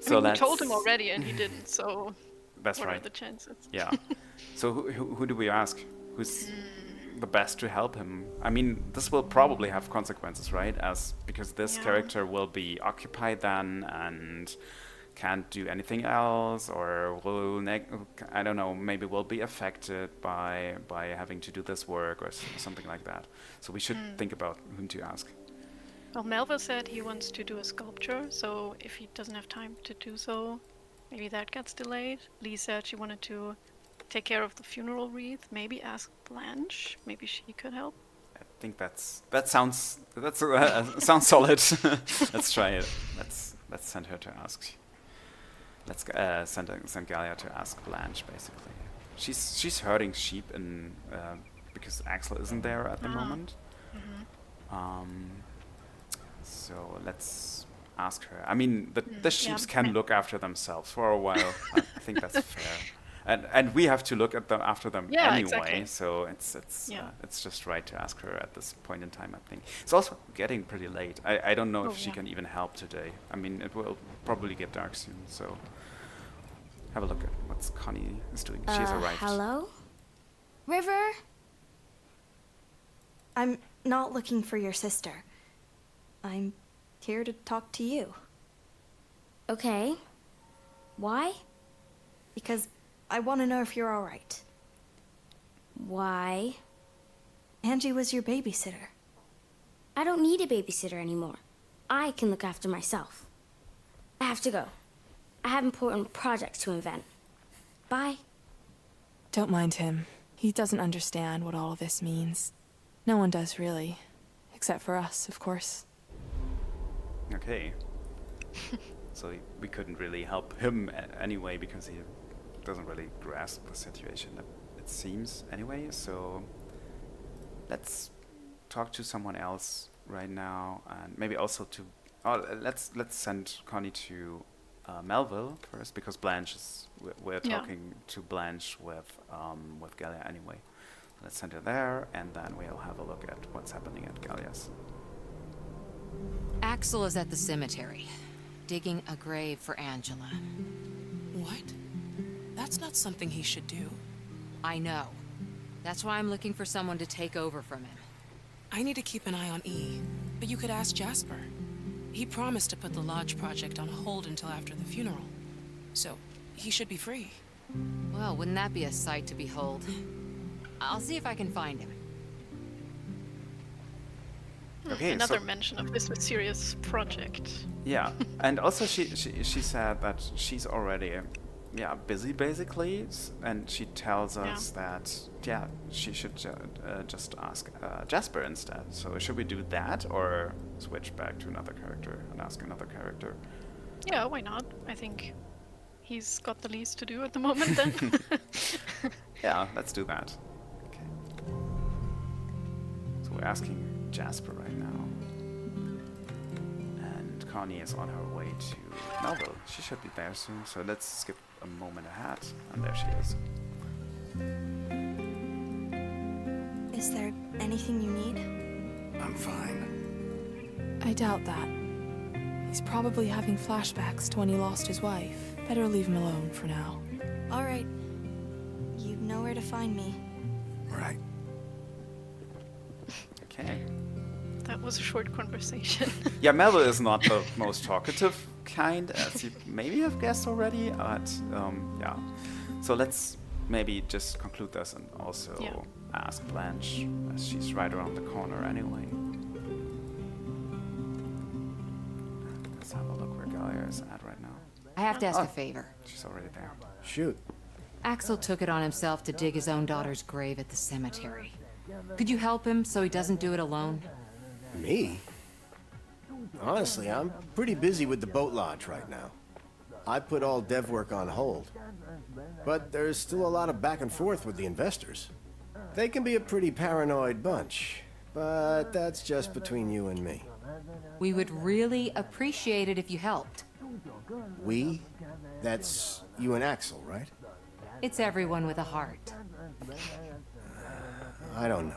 So we told him already, and he didn't. So that's what right. are the chances? Yeah. So who do we ask? Who's the best to help him? I mean, this will probably have consequences, right? Because this character will be occupied then and can't do anything else, or will I don't know, maybe will be affected by having to do this work or something like that. So we should think about whom to ask. Well, Melva said he wants to do a sculpture, so if he doesn't have time to do so, Maybe that gets delayed. Lee said she wanted to take care of the funeral wreath. Maybe ask Blanche. Maybe she could help. I think that sounds sounds solid. Let's try it. Let's send her to ask. Let's send Galia to ask Blanche. Basically, she's herding sheep in because Axel isn't there at the moment. So let's ask her. I mean, the sheep can look after themselves for a while. I think that's fair. And we have to look at them after them anyway. Exactly. So it's just right to ask her at this point in time. I think it's also getting pretty late. I don't know if she can even help today. I mean, it will probably get dark soon. So have a look at what Connie is doing. She's arrived. Hello? River? I'm not looking for your sister. I'm here to talk to you. Okay. Why? Because I want to know if you're all right. Why? Angie was your babysitter. I don't need a babysitter anymore. I can look after myself. I have to go. I have important projects to invent. Bye. Don't mind him. He doesn't understand what all of this means. No one does, really. Except for us, of course. Okay. So we couldn't really help him anyway because he doesn't really grasp the situation, it seems, anyway. So let's talk to someone else right now, and maybe also to let's send Connie to Melville first, because Blanche is we're talking to Blanche with Galia anyway. Let's send her there, and then we'll have a look at what's happening at Galia's. Axel is at the cemetery, digging a grave for Angela. What? That's not something he should do. I know. That's why I'm looking for someone to take over from him. I need to keep an eye on E, but you could ask Jasper. He promised to put the lodge project on hold until after the funeral, so he should be free. Well, wouldn't that be a sight to behold? I'll see if I can find him. Okay, Another mention of this mysterious project. Yeah, and also she said that she's already busy basically, and she tells us that she should just ask Jasper instead. So should we do that or switch back to another character and ask another character? Yeah, why not? I think he's got the least to do at the moment then. Yeah, let's do that. Okay. So we're asking Jasper right now. And Connie is on her way to Melville. She should be there soon, so let's skip a moment ahead. And there she is. Is there anything you need? I'm fine. I doubt that. He's probably having flashbacks to when he lost his wife. Better leave him alone for now. All right. You know where to find me. Right. Okay. That was a short conversation. Yeah, Melville is not the most talkative kind, as you maybe have guessed already, but yeah. So let's maybe just conclude this and also ask Blanche, as she's right around the corner anyway. Let's have a look where Galia is at right now. I have to ask a favor. She's already there. Shoot. Axel took it on himself to dig his own daughter's grave at the cemetery. Could you help him so he doesn't do it alone? Me? Honestly, I'm pretty busy with the boat lodge right now. I put all dev work on hold. But there's still a lot of back and forth with the investors. They can be a pretty paranoid bunch, but that's just between you and me. We would really appreciate it if you helped. We? That's you and Axel, right? It's everyone with a heart. I don't know.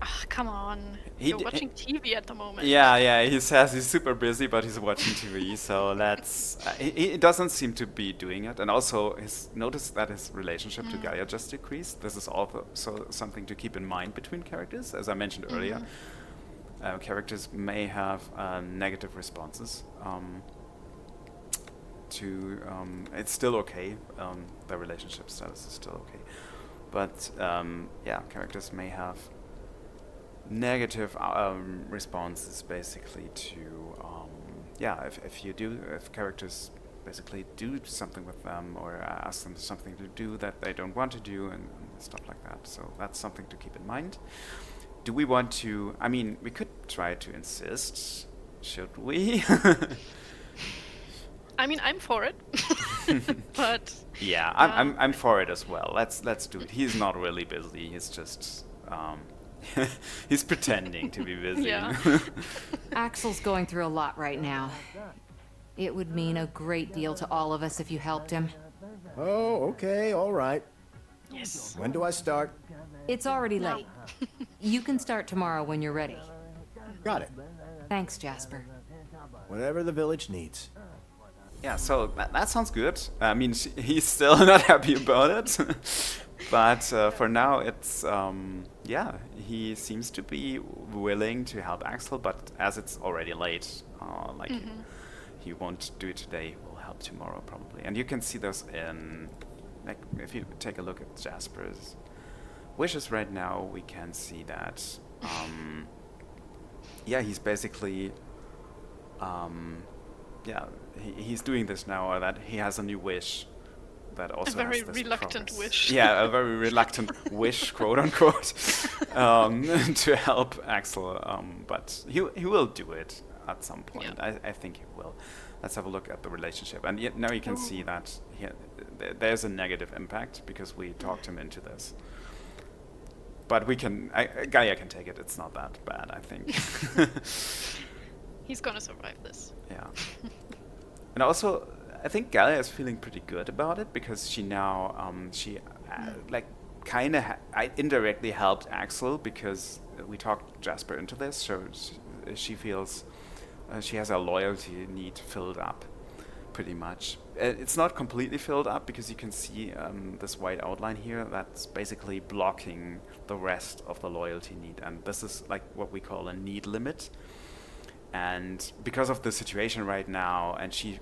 Ah, come on. You're watching TV at the moment. Yeah, he says he's super busy, but he's watching TV, so let's... he doesn't seem to be doing it, and also notice that his relationship to Gaia just decreased. This is also something to keep in mind between characters. As I mentioned earlier, characters may have negative responses to... it's still okay, their relationship status is still okay. But, yeah, characters may have negative responses basically to if characters basically do something with them or ask them something to do that they don't want to do and stuff like that. So that's something to keep in mind. Do we want to... I mean, we could try to insist. Should we? I mean, I'm for it. But... Yeah, I'm for it as well. Let's do it. He's not really busy. He's just... he's pretending to be busy. Yeah. Axel's going through a lot right now. It would mean a great deal to all of us if you helped him. Oh, okay, all right. Yes. When do I start? It's already late. You can start tomorrow when you're ready. Got it. Thanks, Jasper. Whatever the village needs. Yeah, so that sounds good. I mean, he's still not happy about it. But for now, it's... yeah, he seems to be willing to help Axel, but as it's already late, like he won't do it today, he'll help tomorrow probably. And you can see those in... Like, if you take a look at Jasper's wishes right now, we can see that... yeah, he's basically... yeah, he's doing this now, that he has a new wish that also a very has this reluctant progress. wish. Yeah, a very reluctant wish, quote unquote, to help Axel. But he will do it at some point. Yeah. I think he will. Let's have a look at the relationship. And yet now you can see that there's a negative impact because we talked him into this. But we can... Gaia can take it. It's not that bad, I think. He's gonna survive this. Yeah. And also, I think Gaia is feeling pretty good about it because she now, like, kind of indirectly helped Axel because we talked Jasper into this, so she feels she has a loyalty need filled up, pretty much. It's not completely filled up because you can see this white outline here that's basically blocking the rest of the loyalty need, and this is like what we call a need limit. And because of the situation right now, and she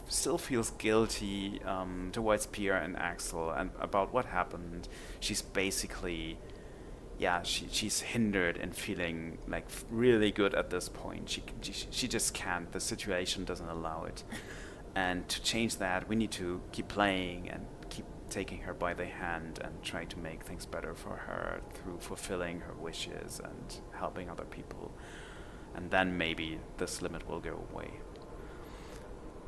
still feels guilty towards Pierre and Axel and about what happened, she's basically, yeah, she's hindered in feeling like really good at this point. She just can't. The situation doesn't allow it. And to change that, we need to keep playing and keep taking her by the hand and trying to make things better for her through fulfilling her wishes and helping other people. And then maybe this limit will go away.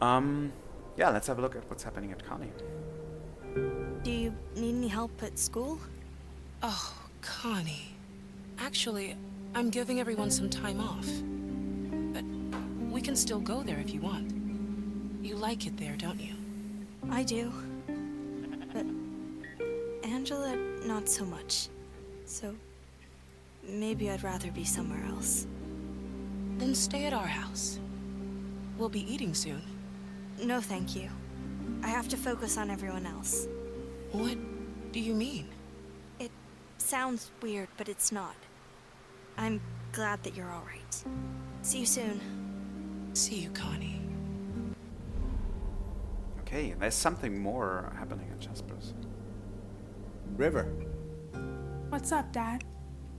Yeah, let's have a look at what's happening at Connie. Do you need any help at school? Oh, Connie. Actually, I'm giving everyone some time off. But we can still go there if you want. You like it there, don't you? I do. But Angela, not so much. So maybe I'd rather be somewhere else. Then stay at our house. We'll be eating soon. No, thank you. I have to focus on everyone else. What do you mean? It sounds weird, but it's not. I'm glad that you're all right. See you soon. See you, Connie. Okay, there's something more happening at Jasper's. River. What's up, Dad?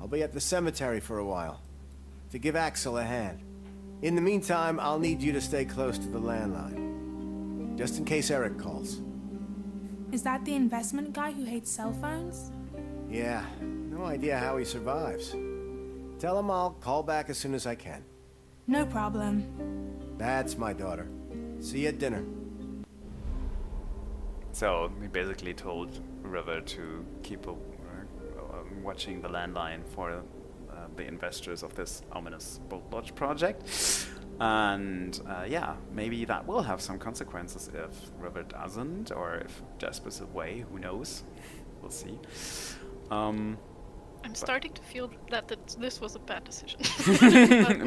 I'll be at the cemetery for a while. To give Axel a hand. In the meantime, I'll need you to stay close to the landline. Just in case Eric calls. Is that the investment guy who hates cell phones? Yeah, no idea how he survives. Tell him I'll call back as soon as I can. No problem. That's my daughter. See you at dinner. So, he basically told River to keep watching the landline for the investors of this ominous boat lodge project. And yeah, maybe that will have some consequences if River doesn't, or if Jasper's away, who knows? We'll see. I'm starting to feel that this was a bad decision.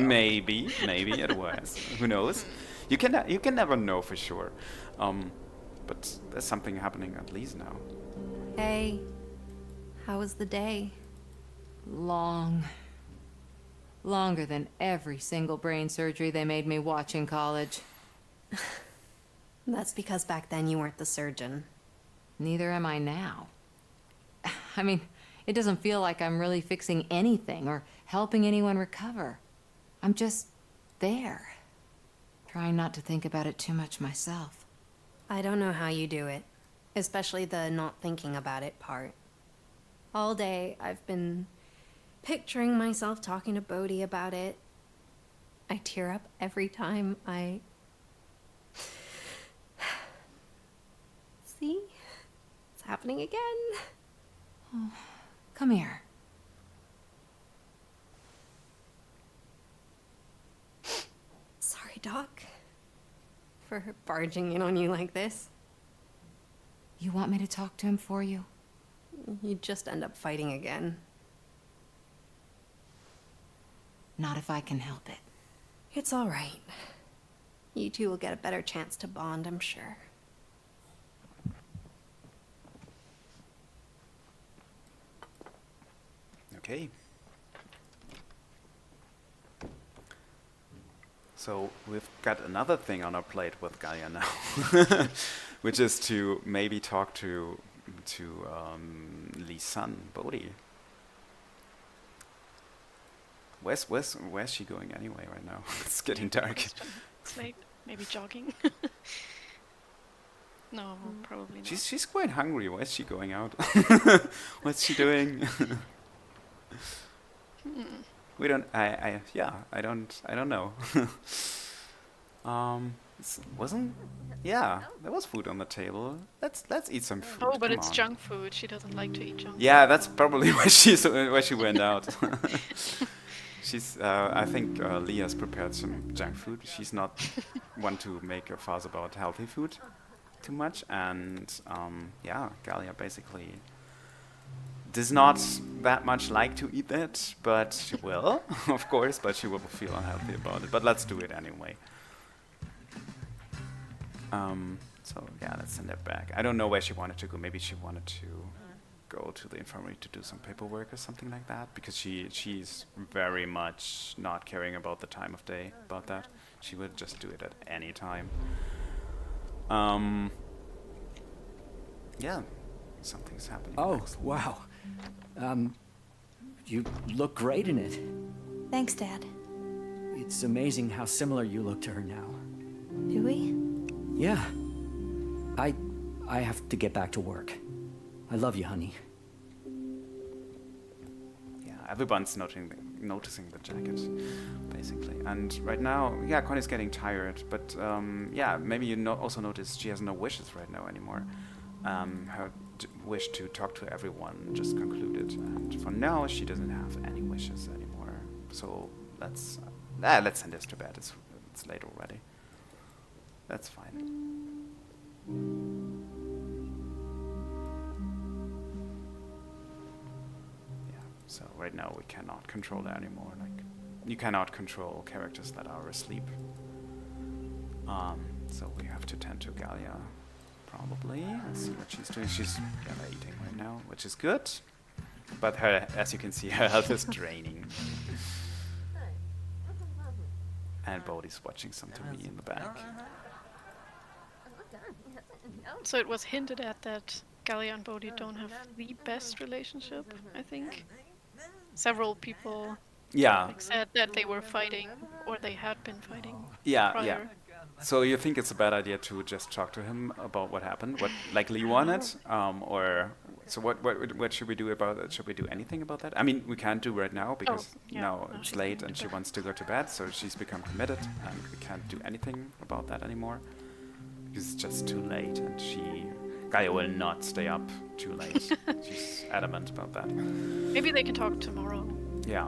Maybe it was. Who knows? You can never know for sure. But there's something happening at least now. Hey, how was the day? Long. Longer than every single brain surgery they made me watch in college. That's because back then you weren't the surgeon. Neither am I now. I mean, it doesn't feel like I'm really fixing anything or helping anyone recover. I'm just there. Trying not to think about it too much myself. I don't know how you do it, especially the not thinking about it part. All day, I've been picturing myself talking to Bodhi about it. I tear up every time I... See? It's happening again. Oh, come here. Sorry, Doc, for barging in on you like this. You want me to talk to him for you? You'd just end up fighting again. Not if I can help it. It's all right. You two will get a better chance to bond, I'm sure. Okay. So we've got another thing on our plate with Gaia now, which is to maybe talk to Lee's son, Bodhi. Where's she going anyway right now? It's getting dark. It's late. Maybe jogging. No, probably not. She's quite hungry. Why is she going out? What's she doing? We don't. I don't know. Wasn't. Yeah, there was food on the table. Let's eat some food. Oh, but Come it's on. junk food. She doesn't like to eat junk. Yeah, that's probably why she went out. She's. I think Leah's prepared some junk food. She's not one to make a fuss about healthy food too much, and yeah, Galia basically does not that much like to eat it, but she will, of course, but she will feel unhealthy about it. But let's do it anyway. So yeah, let's send her back. I don't know where she wanted to go. Maybe she wanted to go to the infirmary to do some paperwork or something like that, because she's very much not caring about the time of day about that. She would just do it at any time. Yeah, something's happening. Oh, next. wow. You look great in it. Thanks, Dad. It's amazing how similar you look to her now. Do we? Yeah. I have to get back to work. I love you, honey. Yeah, everyone's noticing the jacket, basically. And right now, yeah, Connie's getting tired, but yeah, maybe you also notice she has no wishes right now anymore. Her wish to talk to everyone just concluded, and for now she doesn't have any wishes anymore. So let's send this to bed. It's late already. That's fine. Yeah. So right now we cannot control that anymore. Like, you cannot control characters that are asleep. So we have to tend to Galia. Probably. Let's see what she's doing. She's eating right now, which is good. But her, as you can see, her health is draining. And Bodhi's watching some TV in the back. So it was hinted at that Galia and Bodhi don't have the best relationship, I think. Several people said that they were fighting, or they had been fighting prior. So you think it's a bad idea to just talk to him about what happened, what Lee wanted, or so what should we do about it? Should we do anything about that? I mean, we can't do right now because now it's late and she wants to go to bed, so she's become committed, and we can't do anything about that anymore because it's just too late, and Gaia will not stay up too late. She's adamant about that. Maybe they can talk tomorrow. Yeah.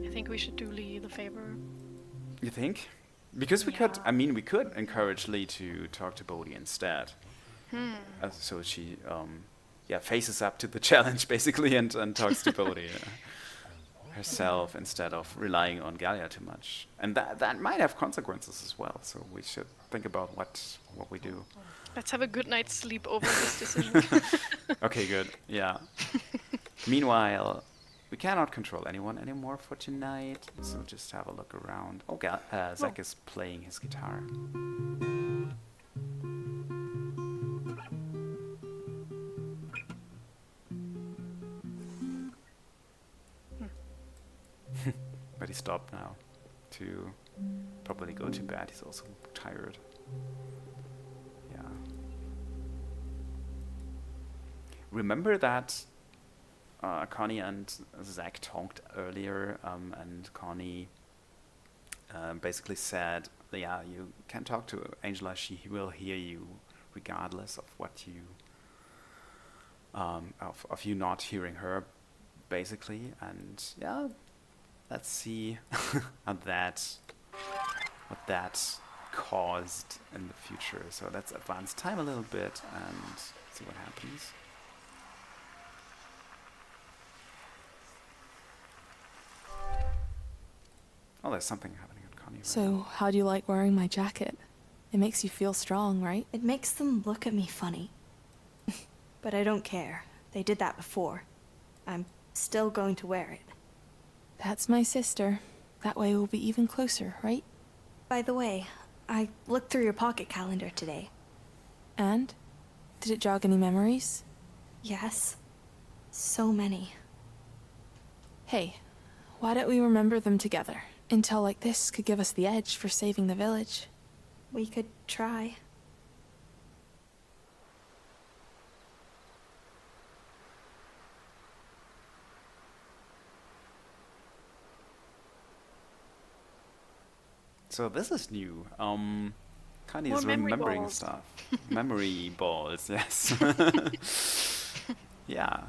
I think we should do Lee the favor. You think? Because we could encourage Lee to talk to Bodhi instead. So she, faces up to the challenge basically and talks to Bodhi herself instead of relying on Galia too much. And that might have consequences as well. So we should think about what we do. Let's have a good night's sleep over this decision. Okay, good. Yeah. Meanwhile, we cannot control anyone anymore for tonight, so just have a look around. Oh, Zach is playing his guitar. But he stopped now to probably go to bed. He's also tired. Yeah. remember that Connie and Zach talked earlier, and Connie basically said, yeah, you can talk to Angela, she will hear you regardless of what you, of you not hearing her, basically. And yeah, let's see what that caused in the future. So let's advance time a little bit and see what happens. Oh, there's something happening at Connie. So, how do you like wearing my jacket? It makes you feel strong, right? It makes them look at me funny. But I don't care. They did that before. I'm still going to wear it. That's my sister. That way we'll be even closer, right? By the way, I looked through your pocket calendar today. And? Did it jog any memories? Yes. So many. Hey, why don't we remember them together? Intel like this could give us the edge for saving the village. We could try. So this is new. Connie More is memory remembering balls. stuff. Memory balls, yes. Yeah.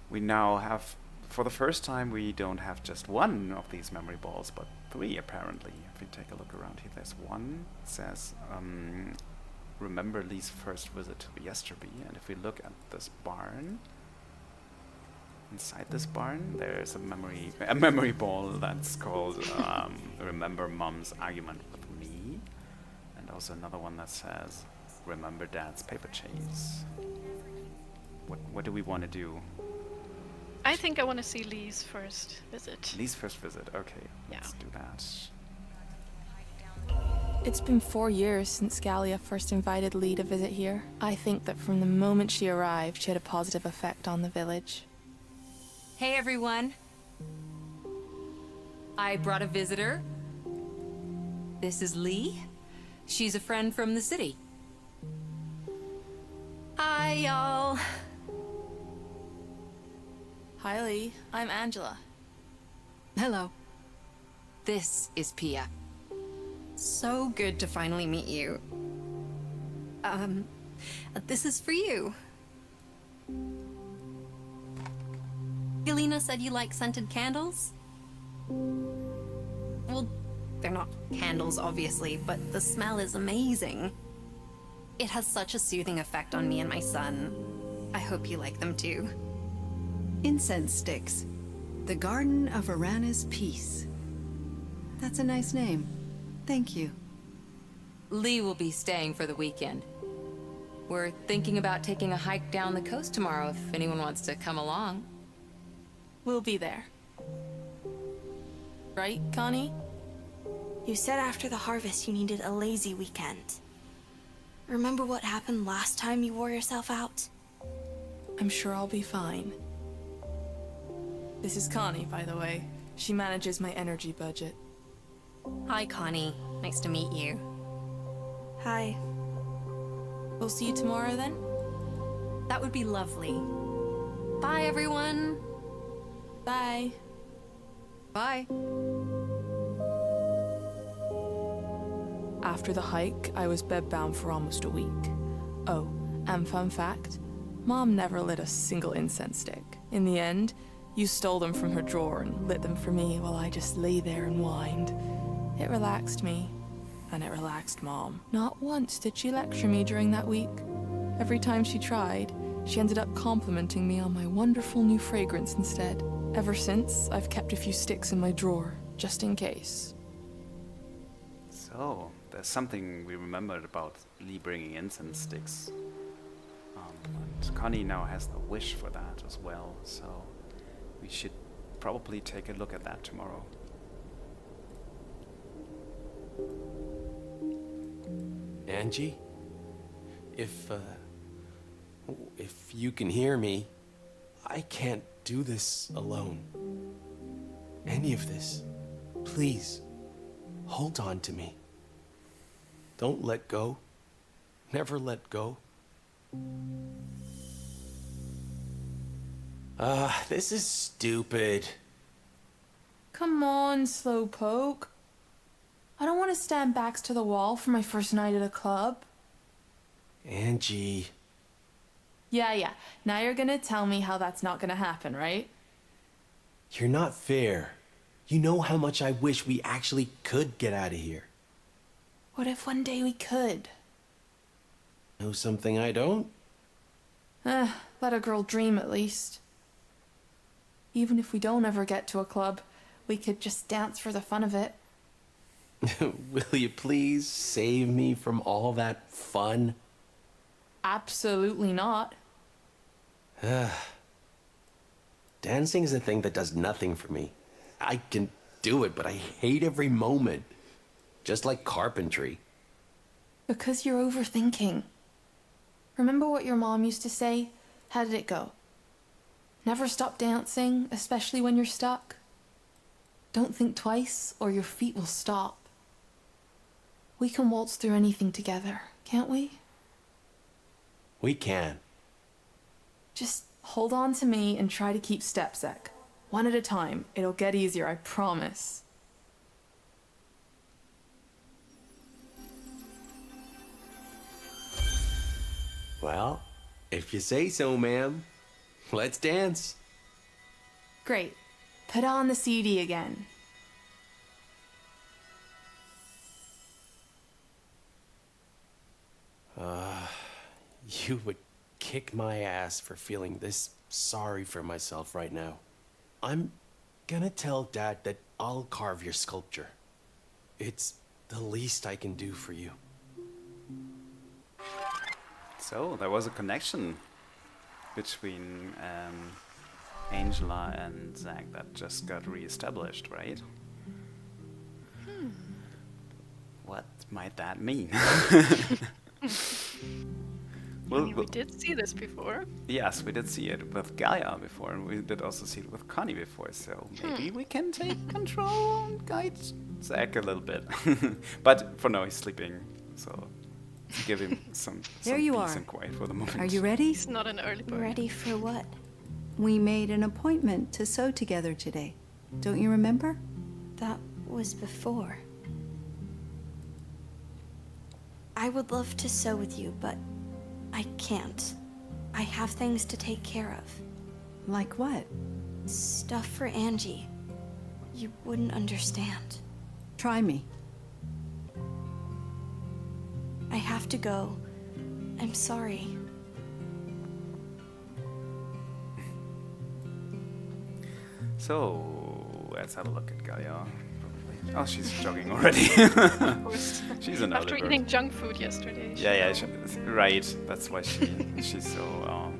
We now have, for the first time, we don't have just one of these memory balls, but 3 apparently. If we take a look around here, there's one. It says, remember Lee's first visit to Yesterby. And if we look at this barn, inside this barn, there's a memory ball that's called remember Mom's argument with me. And also another one that says, remember Dad's paper chase. What do we want to do? I think I want to see Lee's first visit. Lee's first visit, okay. Let's do that. It's been 4 years since Gallia first invited Lee to visit here. I think that from the moment she arrived, she had a positive effect on the village. Hey everyone. I brought a visitor. This is Lee. She's a friend from the city. Hi, y'all. Hi, Lee. I'm Angela. Hello. This is Pia. So good to finally meet you. This is for you. Galena said you like scented candles? Well, they're not candles, obviously, but the smell is amazing. It has such a soothing effect on me and my son. I hope you like them too. Incense sticks. The Garden of Arana's Peace. That's a nice name. Thank you. Lee will be staying for the weekend. We're thinking about taking a hike down the coast tomorrow if anyone wants to come along. We'll be there. Right, Connie? You said after the harvest you needed a lazy weekend. Remember what happened last time you wore yourself out? I'm sure I'll be fine. This is Connie, by the way. She manages my energy budget. Hi, Connie. Nice to meet you. Hi. We'll see you tomorrow then? That would be lovely. Bye, everyone. Bye. Bye. After the hike, I was bedbound for almost a week. Oh, and fun fact, Mom never lit a single incense stick. In the end, you stole them from her drawer and lit them for me while I just lay there and whined. It relaxed me, and it relaxed Mom. Not once did she lecture me during that week. Every time she tried, she ended up complimenting me on my wonderful new fragrance instead. Ever since, I've kept a few sticks in my drawer, just in case. So, there's something we remembered about Lee bringing incense sticks. And Connie now has the wish for that as well, so we should probably take a look at that tomorrow. Angie, if you can hear me, I can't do this alone. Any of this. Please, hold on to me. Don't let go. Never let go. This is stupid. Come on, Slowpoke. I don't want to stand backs to the wall for my first night at a club. Angie. Yeah. Now you're gonna tell me how that's not gonna happen, right? You're not fair. You know how much I wish we actually could get out of here. What if one day we could? Know something I don't? Let a girl dream at least. Even if we don't ever get to a club, we could just dance for the fun of it. Will you please save me from all that fun? Absolutely not. Dancing is a thing that does nothing for me. I can do it, but I hate every moment. Just like carpentry. Because you're overthinking. Remember what your mom used to say? How did it go? Never stop dancing, especially when you're stuck. Don't think twice, or your feet will stop. We can waltz through anything together, can't we? We can. Just hold on to me and try to keep step, Zek. One at a time. It'll get easier, I promise. Well, if you say so, ma'am. Let's dance. Great. Put on the CD again. You would kick my ass for feeling this sorry for myself right now. I'm gonna tell Dad that I'll carve your sculpture. It's the least I can do for you. So, there was a connection between Angela and Zach that just got re-established, right? What might that mean? We did see this before. Yes, we did see it with Gaia before, and we did also see it with Connie before, so maybe we can take control and guide Zach a little bit. But for now, he's sleeping, so give him some There you peace are. and quiet for the moment. Are you ready? He's not an early bird. Ready for what? We made an appointment to sew together today. Don't you remember? That was before. I would love to sew with you, but I can't. I have things to take care of. Like what? Stuff for Angie. You wouldn't understand. Try me. I have to go. I'm sorry. So, let's have a look at Gaia. Oh, she's jogging already. Of course. She's an After early bird. eating junk food yesterday. Yeah, right. That's why she's so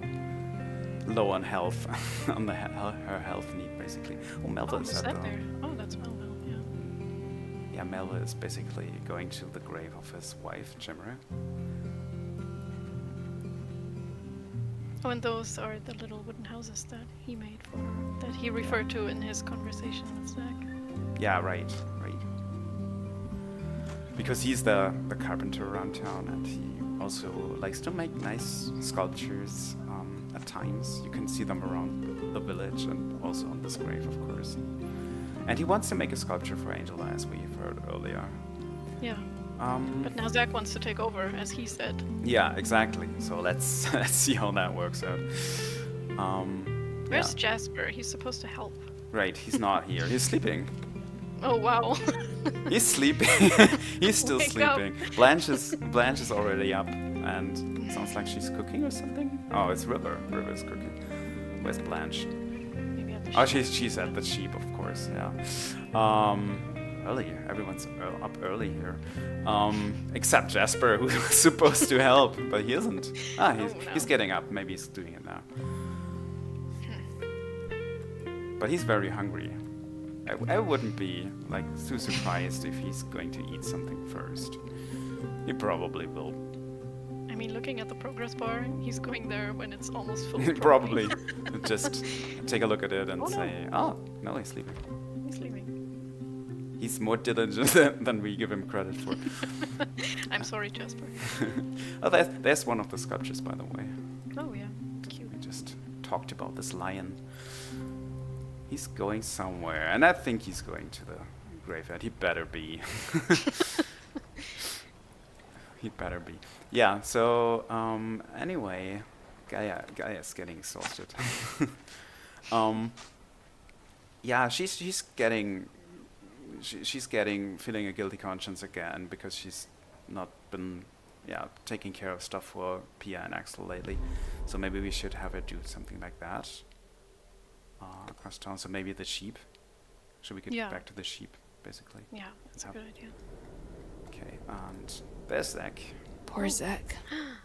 low on health, on her health need basically. Oh, Melva Oh, is who's at that the. there? Oh, that's Melville, yeah. Yeah, Melva is basically going to the grave of his wife, Jimmer. Oh, and those are the little wooden houses that he made for her, that he referred to in his conversation with Zach. Yeah, right. Because he's the carpenter around town, and he also likes to make nice sculptures at times. You can see them around the village and also on this grave, of course. And he wants to make a sculpture for Angela, as we've heard earlier. Yeah. But now Zach wants to take over, as he said. Yeah, exactly. So let's see how that works out. Where's Jasper? He's supposed to help. Right, he's not here. He's sleeping. Oh, wow. He's sleeping. He's still Wake sleeping. Blanche is already up, and it sounds like she's cooking or something. Oh, it's River. River is cooking. Where's Blanche? Maybe at the Oh, shop. she's at the sheep, of course. Yeah. Early. Everyone's up early here, except Jasper, who's supposed to help, but he isn't. He's getting up. Maybe he's doing it now. But he's very hungry. I wouldn't be like too surprised if he's going to eat something first. He probably will. I mean, looking at the progress bar, he's going there when it's almost full. Probably. Just take a look at it and Oh, no. say, oh, no, he's sleeping. He's leaving. He's more diligent than we give him credit for. I'm sorry, Jasper. Oh, there's one of the sculptures, by the way. Oh, yeah. Cute. We just talked about this lion. He's going somewhere, and I think he's going to the graveyard. He better be. He better be. Yeah, so, anyway, Gaia's getting exhausted. Yeah, she's getting feeling a guilty conscience again because she's not been, taking care of stuff for Pia and Axel lately. So maybe we should have her do something like that across town. So maybe the sheep. Should we get back to the sheep, basically? Yeah, that's a good idea. Okay, and there's Zach. Poor Zach.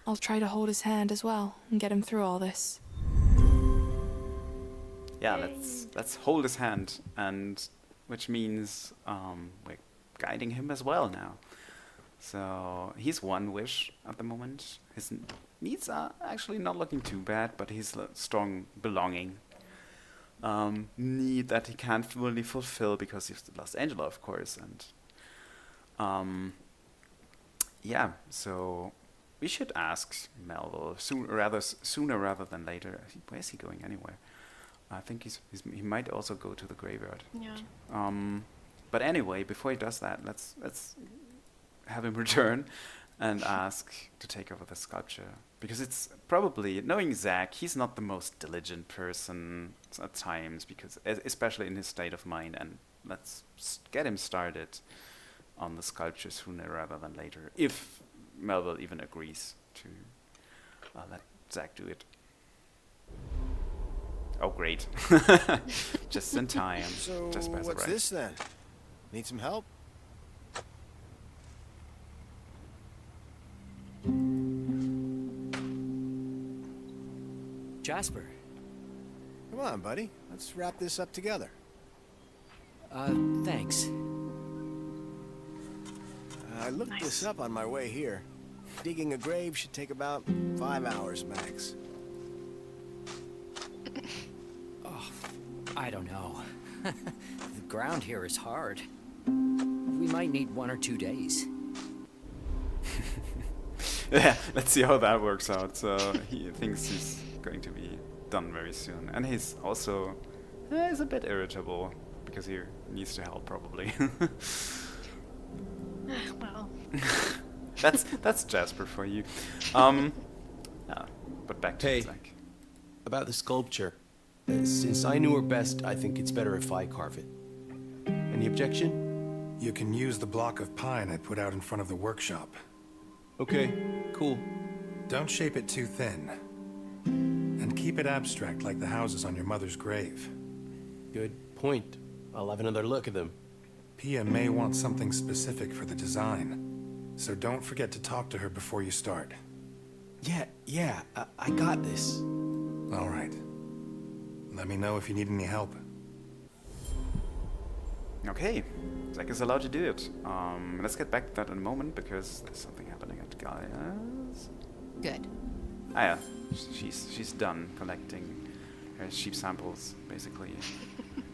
I'll try to hold his hand as well and get him through all this. Yeah, let's hold his hand, and which means we're guiding him as well now. So he's one wish at the moment. His needs are actually not looking too bad, but he's a strong belonging need that he can't fully fulfill because he's lost Angela, of course, and so we should ask Melville sooner rather than later. Where is he going anyway? I think he might also go to the graveyard. Yeah. But anyway, before he does that, let's have him return and ask to take over the sculpture, because it's probably, knowing Zach, he's not the most diligent person at times, because especially in his state of mind. And let's get him started on the sculpture sooner rather than later, if Melville even agrees to let Zach do it. Oh, great. Just in time. So just what's this then? Need some help? Jasper. Come on, buddy. Let's wrap this up together. Thanks. I looked this up on my way here. Digging a grave should take about 5 hours max. Oh, I don't know. The ground here is hard. We might need 1 or 2 days. Yeah, let's see how that works out. So he thinks he's going to be done very soon. And he's also he's a bit irritable because he needs to help probably. Well. That's Jasper for you. But back to Zach. About the sculpture. Since I knew her best, I think it's better if I carve it. Any objection? You can use the block of pine I put out in front of the workshop. Okay, cool. Don't shape it too thin. And keep it abstract like the houses on your mother's grave. Good point. I'll have another look at them. Pia may want something specific for the design, so don't forget to talk to her before you start. Yeah, I got this. All right. Let me know if you need any help. Okay, Zach is allowed to do it. Let's get back to that in a moment, because there's something happening at Gaia's. Good. Ah yeah, she's done collecting her sheep samples, basically.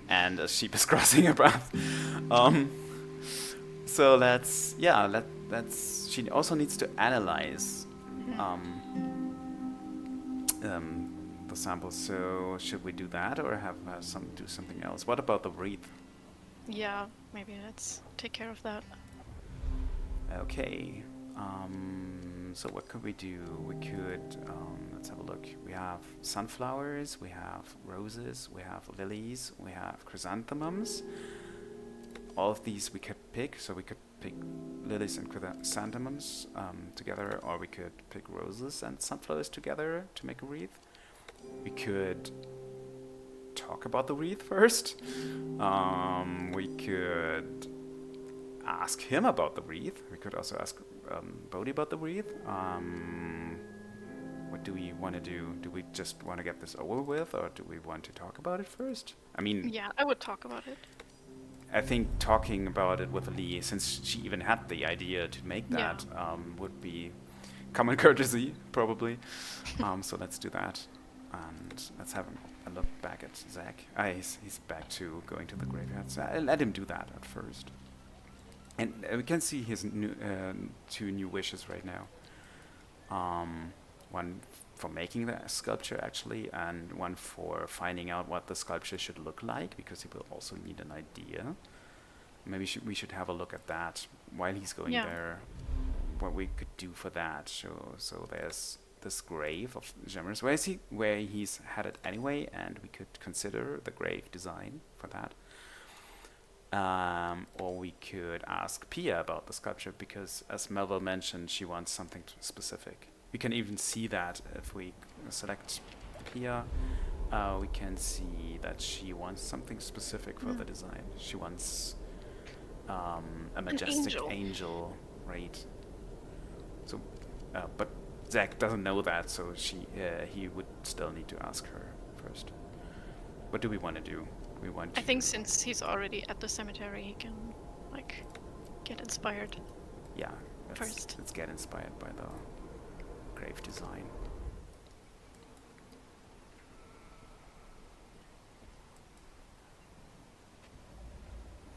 And a sheep is crossing her path. So let's she also needs to analyze the samples. So should we do that, or have do something else? What about the wreath? Yeah, maybe let's take care of that. Okay. So what could we do? We could, let's have a look. We have sunflowers, we have roses, we have lilies, we have chrysanthemums. All of these we could pick, so we could pick lilies and chrysanthemums together, or we could pick roses and sunflowers together to make a wreath. We could talk about the wreath first. We could ask him about the wreath. We could also ask Bodhi about the wreath. What do we want to do? Do we just want to get this over with, or do we want to talk about it first? I mean... Yeah, I would talk about it. I think talking about it with Lee, since she even had the idea to make that, would be common courtesy, probably. So let's do that. And let's have a look back at Zach. He's back to going to the graveyard. So I'll let him do that at first. And we can see his 2 new wishes right now. One for making the sculpture actually, and one for finding out what the sculpture should look like, because he will also need an idea. Maybe we should have a look at that while he's going there, what we could do for that. So there's this grave of Gemmer's, where he's headed anyway, and we could consider the grave design for that. Or we could ask Pia about the sculpture, because as Melville mentioned, she wants something specific. We can even see that if we select Pia, we can see that she wants something specific for the design. She wants a majestic angel, right? So, but Zack doesn't know that, so he would still need to ask her first. What do we want to do? I think since he's already at the cemetery, he can like get inspired. Yeah, first. Let's get inspired by the grave design.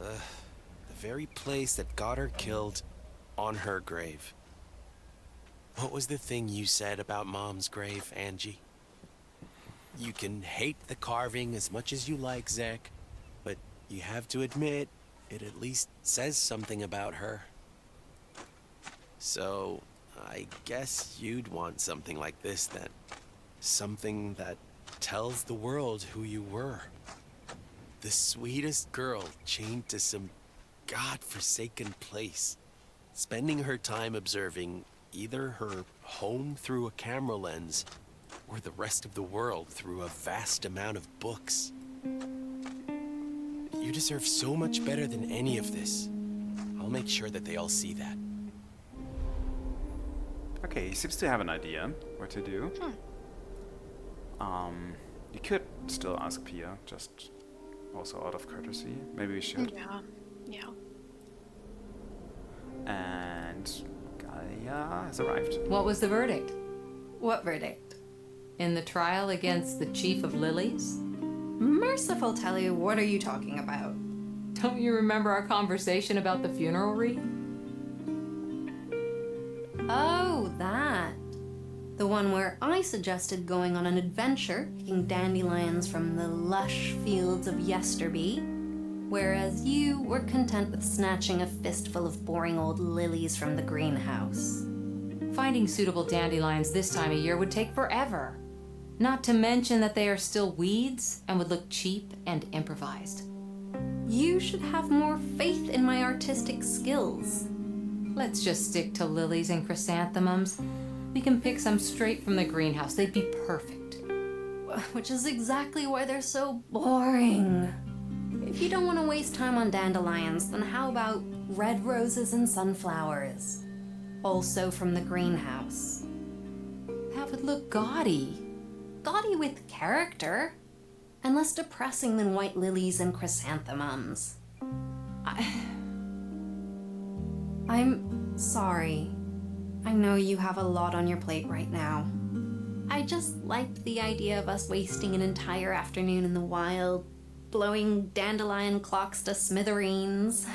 The very place that got her killed on her grave. What was the thing you said about Mom's grave, Angie? You can hate the carving as much as you like, Zack, but you have to admit, it at least says something about her. So, I guess you'd want something like this then. Something that tells the world who you were. The sweetest girl chained to some godforsaken place, spending her time observing either her home through a camera lens or the rest of the world through a vast amount of books. You deserve so much better than any of this. I'll make sure that they all see that. Okay, he seems to have an idea what to do. You could still ask Pia, just also out of courtesy. Maybe we should. Yeah. And Gaia has arrived. What was the verdict? What verdict? In the trial against the Chief of Lilies? Merciful tell you, what are you talking about? Don't you remember our conversation about the funeral wreath? Oh, that. The one where I suggested going on an adventure, picking dandelions from the lush fields of Yesterby, whereas you were content with snatching a fistful of boring old lilies from the greenhouse. Finding suitable dandelions this time of year would take forever. Not to mention that they are still weeds and would look cheap and improvised. You should have more faith in my artistic skills. Let's just stick to lilies and chrysanthemums. We can pick some straight from the greenhouse. They'd be perfect. Which is exactly why they're so boring. If you don't want to waste time on dandelions, then how about red roses and sunflowers? Also from the greenhouse. That would look gaudy. Gaudy with character. And less depressing than white lilies and chrysanthemums. I'm sorry. I know you have a lot on your plate right now. I just liked the idea of us wasting an entire afternoon in the wild, blowing dandelion clocks to smithereens.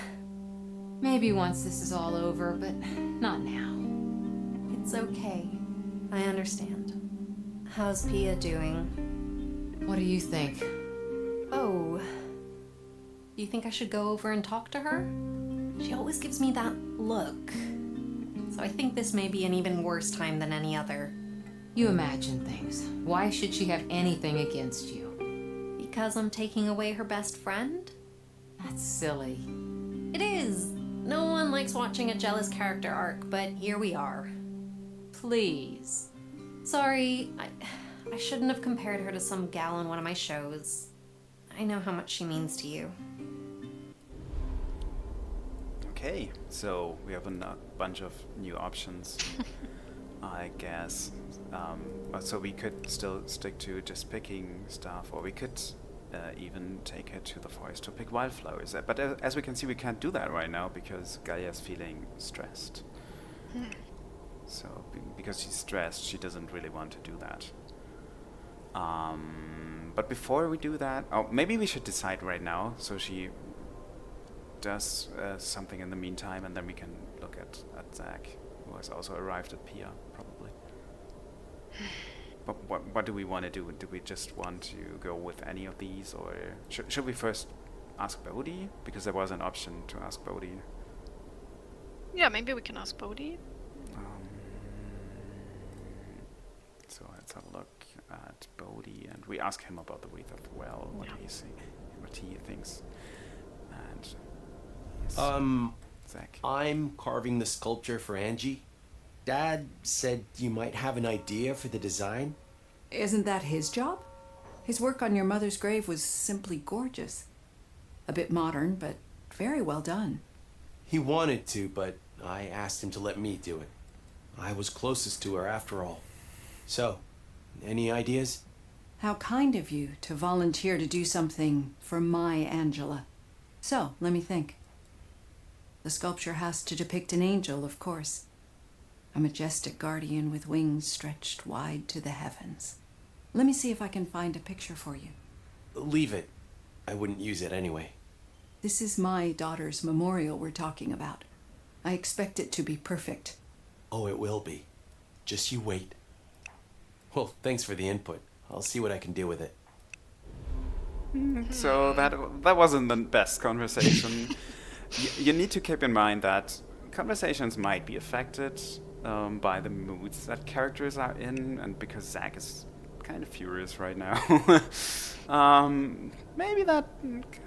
Maybe once this is all over, but not now. It's okay. I understand. How's Pia doing? What do you think? Oh. Do you think I should go over and talk to her? She always gives me that look. So I think this may be an even worse time than any other. You imagine things. Why should she have anything against you? Because I'm taking away her best friend? That's silly. It is. No one likes watching a jealous character arc, but here we are. Please. Sorry, I shouldn't have compared her to some gal on one of my shows. I know how much she means to you. Okay, so we have a bunch of new options, I guess. So we could still stick to just picking stuff, or we could even take her to the forest to pick wildflowers. But as we can see, we can't do that right now because Gaia's feeling stressed. So because she's stressed, she doesn't really want to do that. But before we do that, maybe we should decide right now, so she does something in the meantime, and then we can look at Zack, who has also arrived at Pia, probably. But what do we want to do? Do we just want to go with any of these, or should we first ask Bodhi? Because there was an option to ask Bodhi. Yeah, maybe we can ask Bodhi. So let's have a look at Bodhi, and we ask him about the Wreath of the Well. What he thinks. And Zach. I'm carving the sculpture for Angie. Dad said you might have an idea for the design. Isn't that his job? His work on your mother's grave was simply gorgeous. A bit modern, but very well done. He wanted to, but I asked him to let me do it. I was closest to her after all. So, any ideas? How kind of you to volunteer to do something for my Angela. So, let me think. The sculpture has to depict an angel, of course. A majestic guardian with wings stretched wide to the heavens. Let me see if I can find a picture for you. Leave it. I wouldn't use it anyway. This is my daughter's memorial we're talking about. I expect it to be perfect. Oh, it will be. Just you wait. Well, thanks for the input. I'll see what I can do with it. So that wasn't the best conversation. You need to keep in mind that conversations might be affected by the moods that characters are in, and because Zach is kind of furious right now, maybe that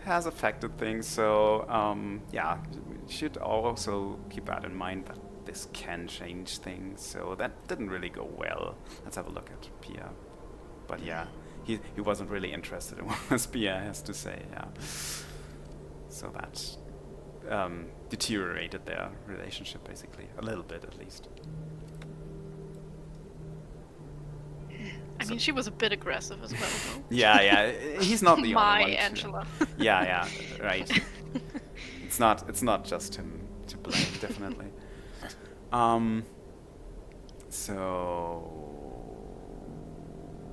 has affected things. So yeah, we should also keep that in mind, that this can change things. So that didn't really go well. Let's have a look at Pia. But yeah, he wasn't really interested in what Pia has to say. Yeah, so that deteriorated their relationship basically a little bit, at least. I mean, she was a bit aggressive as well, though. Yeah, he's not the only one. My Angela. Yeah, right. It's not just him to blame, definitely. So.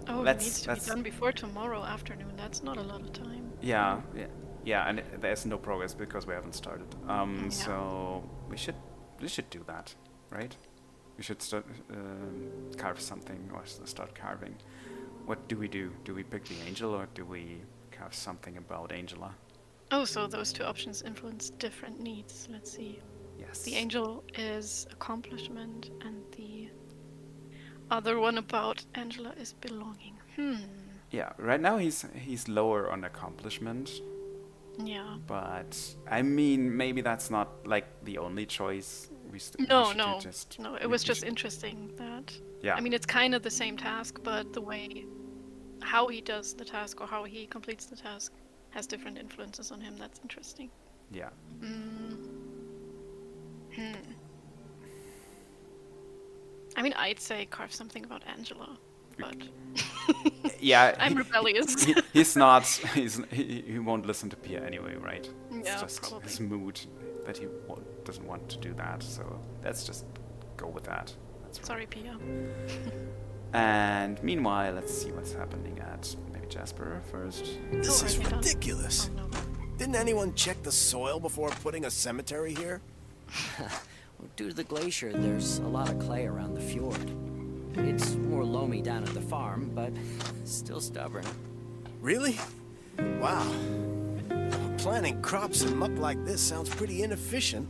Oh, it needs to be done before tomorrow afternoon. That's not a lot of time. Yeah, and there's no progress because we haven't started. So we should do that, right? We should start carve something, or start carving. What do we do? Do we pick the angel, or do we carve something about Angela? Oh, so those two options influence different needs. Let's see. Yes. The angel is accomplishment, and the other one about Angela is belonging. Yeah, right now he's lower on accomplishment. Yeah. But I mean, maybe that's not like the only choice. No. It was just interesting that. Yeah. I mean, it's kind of the same task, but the way how he does the task or how he completes the task has different influences on him. That's interesting. Yeah. I mean, I'd say carve something about Angela, but yeah, I'm rebellious. He won't listen to Pia anyway, right? Yeah, it's just probably. his mood that he doesn't want to do that. So let's just go with that. That's Sorry, Pia. And meanwhile, let's see what's happening at maybe Jasper first. This is ridiculous. Oh, no. Didn't anyone check the soil before putting a cemetery here? Well, due to the glacier, there's a lot of clay around the fjord. It's more loamy down at the farm, but still stubborn. Really? Wow. Planting crops in muck like this sounds pretty inefficient.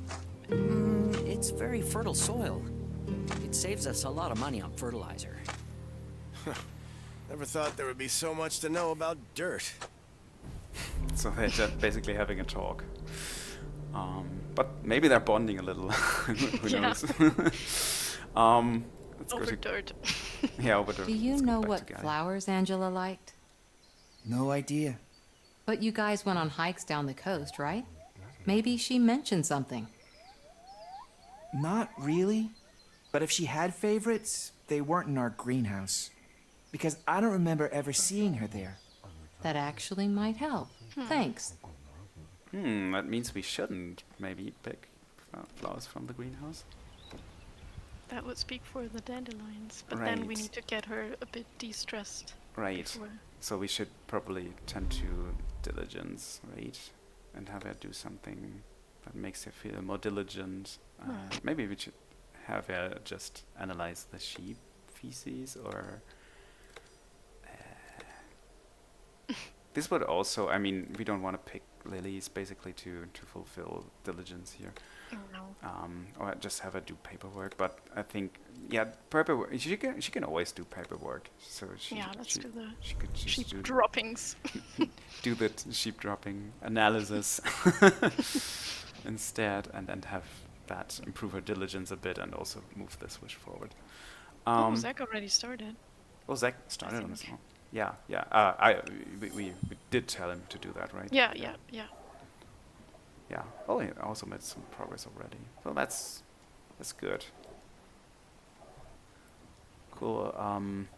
It's very fertile soil. It saves us a lot of money on fertilizer. Never thought there would be so much to know about dirt. So they're just basically having a talk. But maybe they're bonding a little. Who knows? Let's over dirt. Yeah, over dirt. Do you know what flowers Angela liked? No idea. But you guys went on hikes down the coast, right? Maybe she mentioned something. Not really. But if she had favorites, they weren't in our greenhouse. Because I don't remember ever seeing her there. That actually might help. Thanks. That means we shouldn't maybe pick flowers from the greenhouse. That would speak for the dandelions, but Right. then we need to get her a bit de-stressed. Right. before. So we should probably tend to diligence, right? And have her do something that makes her feel more diligent. Maybe we should have her just analyze the sheep feces, or This would also, I mean, we don't want to pick lilies basically to fulfill diligence here. No. Or just have her do paperwork, but I think, yeah, paperwork, she can always do paperwork. So let's do the she could just sheep droppings. do the sheep dropping analysis instead, and have that improve her diligence a bit and also move this wish forward. Zach already started. Oh, Zach started on his own. Yeah. We did tell him to do that, right? Yeah. Yeah. Oh, he also made some progress already. So that's good. Cool.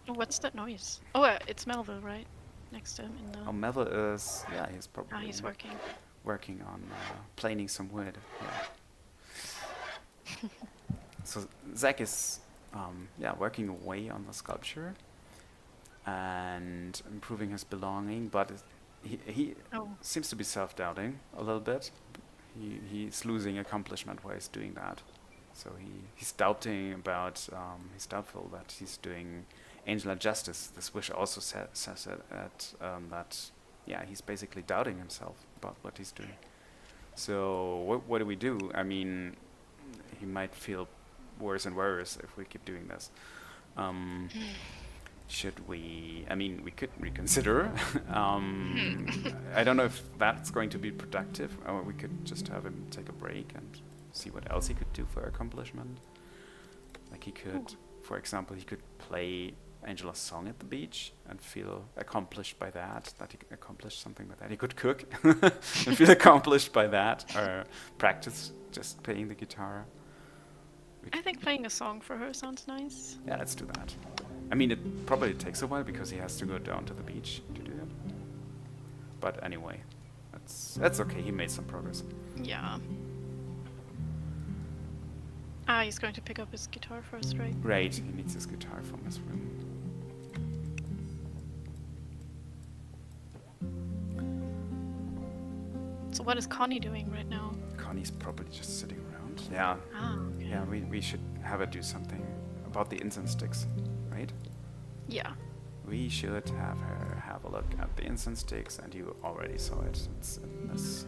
What's that noise? Oh, it's Melville, right? Next to him in the... Oh, Melville is... Yeah, he's probably... he's working. Working on planing some wood. Yeah. So Zach is, working away on the sculpture and improving his belonging, but he seems to be self-doubting a little bit. He's losing accomplishment while he's doing that. So he's doubting about, he's doubtful that he's doing Angela justice. This wish also says that, he's basically doubting himself about what he's doing. So what do we do? I mean, he might feel worse and worse if we keep doing this. Should we? I mean, we could reconsider. I don't know if that's going to be productive, or we could just have him take a break and see what else he could do for accomplishment. Like he could, for example, he could play Angela's song at the beach and feel accomplished by that he accomplished something with that. He could cook and feel accomplished by that, or practice just playing the guitar. I think playing a song for her sounds nice. Yeah, let's do that. I mean, it probably takes a while because he has to go down to the beach to do it. But anyway, that's okay. He made some progress. Yeah. He's going to pick up his guitar first, right? Right, he needs his guitar from his room. So what is Connie doing right now? Connie's probably just sitting around. Yeah. Okay. Yeah, we should have her do something about the incense sticks, right? Yeah. We should have her have a look at the incense sticks, and you already saw it. It's in this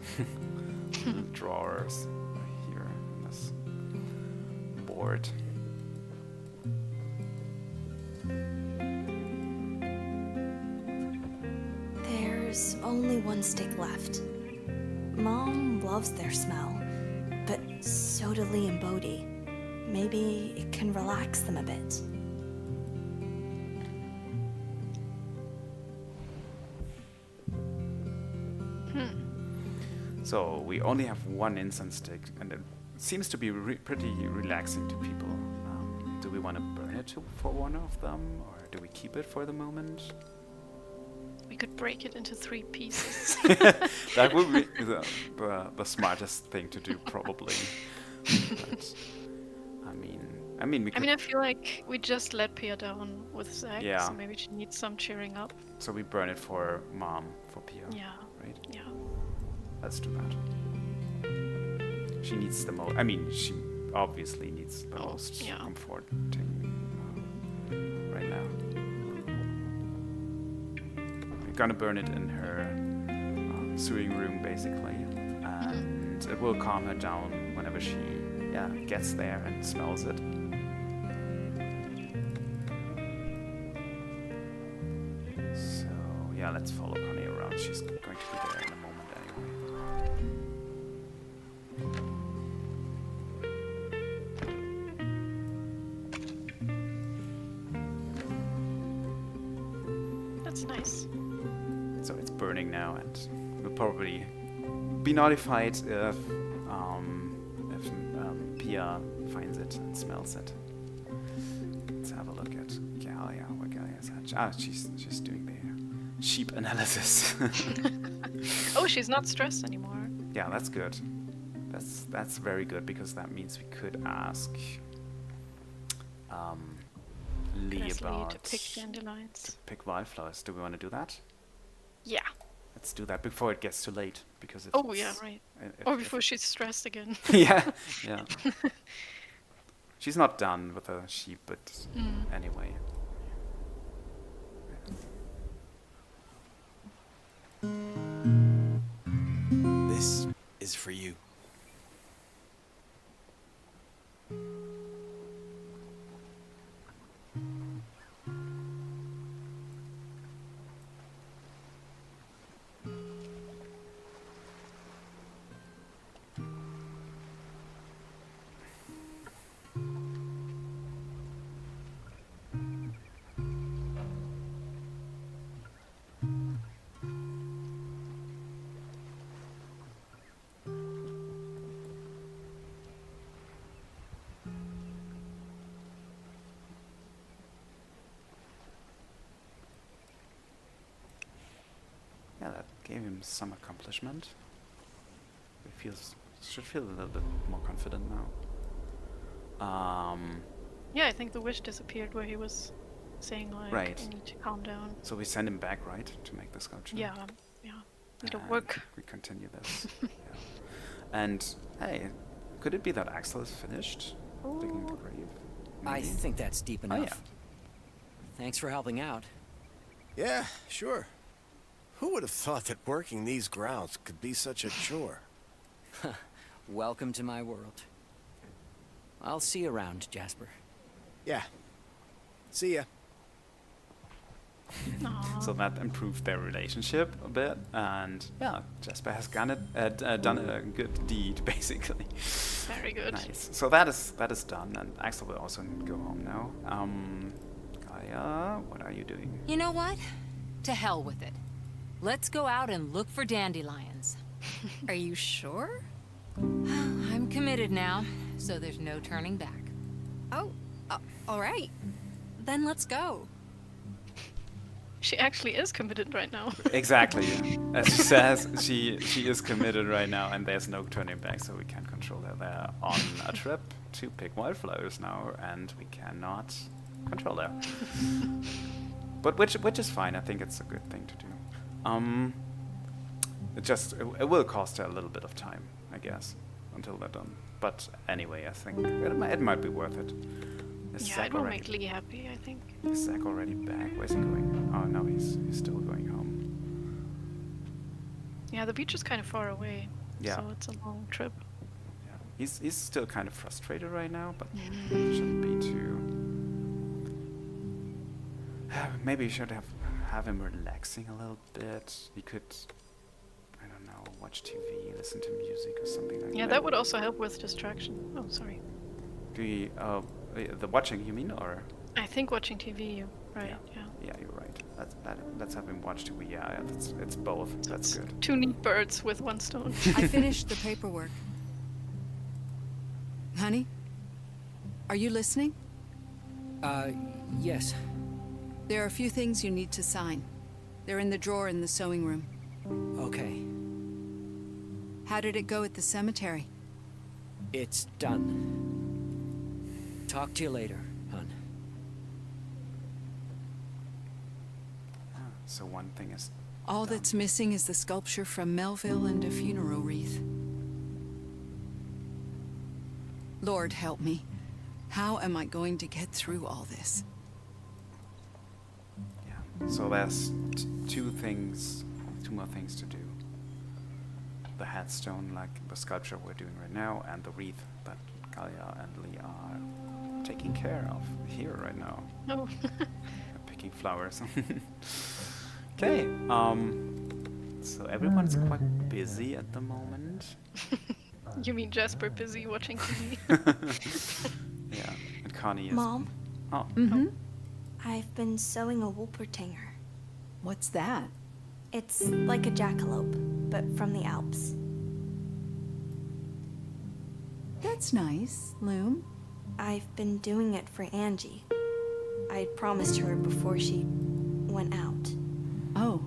drawers here, in this board. There's only one stick left. Mom loves their smell, but so do Lee and Bodhi. Maybe it can relax them a bit. So we only have one incense stick, and it seems to be pretty relaxing to people. Do we want to burn it for one of them, or do we keep it for the moment? We could break it into 3 pieces. That would be the smartest thing to do, probably. But, I mean, we could... I feel like we just let Pia down with Zach, yeah. So maybe she needs some cheering up. So we burn it for Mom, for Pia. Yeah. Right? Yeah. Let's do that. She needs the most... she obviously needs the most comforting right now. We're gonna burn it in her sewing room, basically. And it will calm her down whenever she gets there and smells it. So, let's follow Connie around. She's going to be there in a moment anyway. That's nice. So it's burning now, and we'll probably be notified if Pia finds it and smells it. Let's have a look at Galia. Where Galia is at? She's doing the sheep analysis. Oh, she's not stressed anymore. Yeah, that's good. That's very good, because that means we could ask Lee about to pick dandelions. to pick wildflowers. Do we want to do that? Yeah. Let's do that before it gets too late, because it's... Oh yeah, right. Or before she's stressed again. yeah. She's not done with her sheep, but anyway. This is for you. Yeah, that gave him some accomplishment. He should feel a little bit more confident now. Yeah, I think the wish disappeared where he was saying like, Right. I need to calm down. So we send him back, right, to make the sculpture? Yeah, need to work. We continue this. Yeah. And hey, could it be that Axel is finished digging the grave? I Maybe? think that's deep enough. Oh, yeah. Thanks for helping out. Yeah, sure. Who would have thought that working these grounds could be such a chore? Welcome to my world. I'll see you around, Jasper. Yeah. See ya. So that improved their relationship a bit, and yeah, Jasper has done a good deed, basically. Very good. Nice. So that is done, and Axel will also go home now. Gaia, what are you doing? You know what? To hell with it. Let's go out and look for dandelions. Are you sure? I'm committed now, so there's no turning back. Oh, all right. Then let's go. She actually is committed right now. Exactly. As she says, she is committed right now, and there's no turning back, so we can't control her. They're on a trip to pick wildflowers now, and we cannot control her. But which is fine. I think it's a good thing to do. It will cost her a little bit of time, I guess, until they're done. But anyway, I think it might be worth it. Is Yeah, Zach it will already- make Lee happy, I think. Is Zach already back? Where's he going? Oh no, he's still going home. Yeah, the beach is kind of far away. Yeah. So it's a long trip. Yeah, he's still kind of frustrated right now, but shouldn't be too. Maybe you should have him relaxing a little bit. He could, I don't know, watch TV, listen to music or something like that. Yeah, that would also help with distraction. Oh, sorry. The watching, you mean, or? I think watching TV, right? Yeah. Yeah, you're right. Let's have him watch TV. Yeah, it's both. That's good. Two neat birds with one stone. I finished the paperwork. Honey? Are you listening? Yes. There are a few things you need to sign. They're in the drawer in the sewing room. Okay. How did it go at the cemetery? It's done. Talk to you later, hon. So one thing is. All that's missing is the sculpture from Melville and a funeral wreath. Lord help me. How am I going to get through all this? So there's two more things to do. The headstone, like the sculpture we're doing right now, and the wreath that Gaia and Lee are taking care of here right now. Oh. Picking flowers. Okay. So everyone's quite busy at the moment. You mean Jasper busy watching TV? Yeah, and Connie is. Mom? Oh. Mm-hmm. I've been sewing a Wolpertinger. What's that? It's like a jackalope, but from the Alps. That's nice, Loom. I've been doing it for Angie. I promised her before she went out. Oh.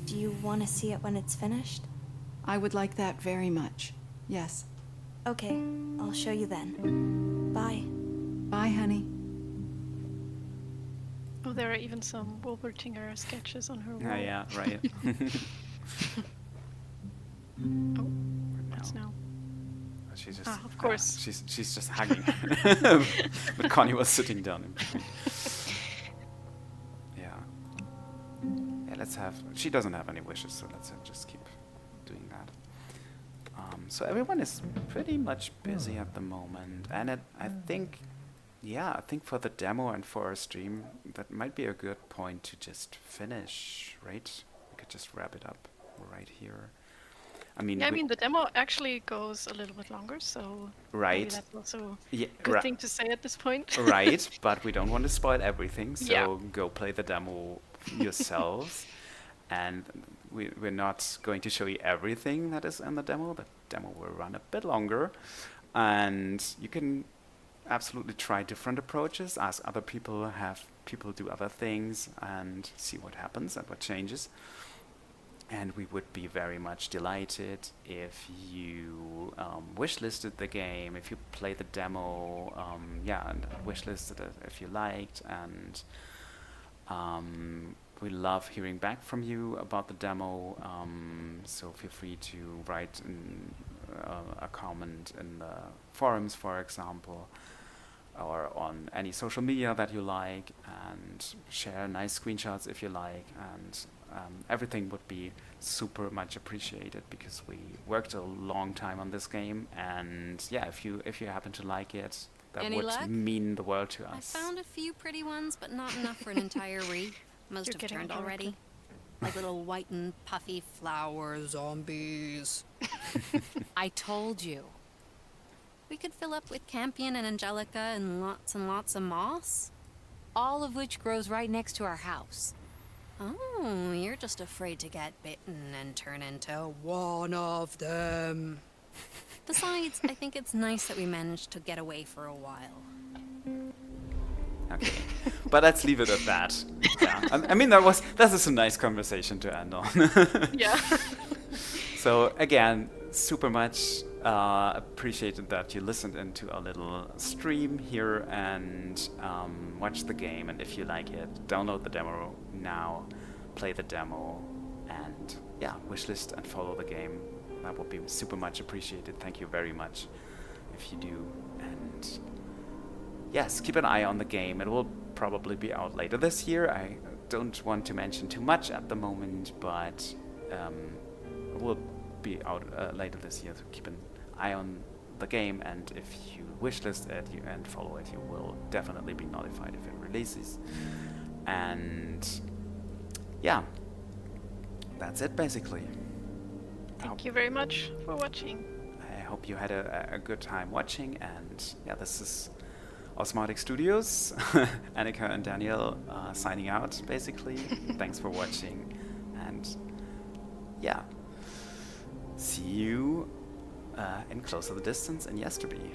Do you want to see it when it's finished? I would like that very much. Yes. Okay, I'll show you then. Bye. Bye, honey. Oh, there are even some Wolpertinger sketches on her wall. Yeah, right. Oh, what's now? She's just. Of course. She's just hanging. But Connie was sitting down in between. Yeah. Yeah. Let's have. She doesn't have any wishes, so let's just keep doing that. So everyone is pretty much busy at the moment, and I think for the demo and for our stream, that might be a good point to just finish, right? We could just wrap it up right here. I mean, the demo actually goes a little bit longer, so right. maybe that's also a good thing to say at this point. Right, but we don't want to spoil everything, so go play the demo yourselves. And we're not going to show you everything that is in the demo. The demo will run a bit longer, and you can absolutely try different approaches, ask other people, have people do other things, and see what happens and what changes. And we would be very much delighted if you wishlisted the game, if you play the demo, and wishlisted it if you liked. And we love hearing back from you about the demo. So feel free to write a comment in the forums, for example, or on any social media that you like, and share nice screenshots if you like. And everything would be super much appreciated, because we worked a long time on this game, and if you happen to like it, that Any would luck? mean the world to us. I found a few pretty ones, but not enough for an entire wreath. Most have turned already. Like little white and puffy flower zombies. I told you. We could fill up with campion and angelica and lots of moss. All of which grows right next to our house. Oh, you're just afraid to get bitten and turn into one of them. Besides, I think it's nice that we managed to get away for a while. Okay, but let's leave it at that. Yeah, I mean that is a nice conversation to end on. Yeah. So again, super much appreciated that you listened into our little stream here and watch the game. And if you like it, download the demo now, play the demo, and wishlist and follow the game. That would be super much appreciated. Thank you very much if you do. And yes, keep an eye on the game. It will probably be out later this year. I don't want to mention too much at the moment, but it will be out later this year, so keep an eye on the game, and if you wishlist it and follow it, you will definitely be notified if it releases. And that's it basically. Thank you very much for watching. I hope you had a good time watching, and this is Osmotic Studios, Annika and Daniel signing out basically. Thanks for watching, and see you in Closer the Distance and Yesterby.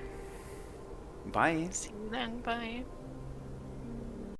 Bye. See you then. Bye.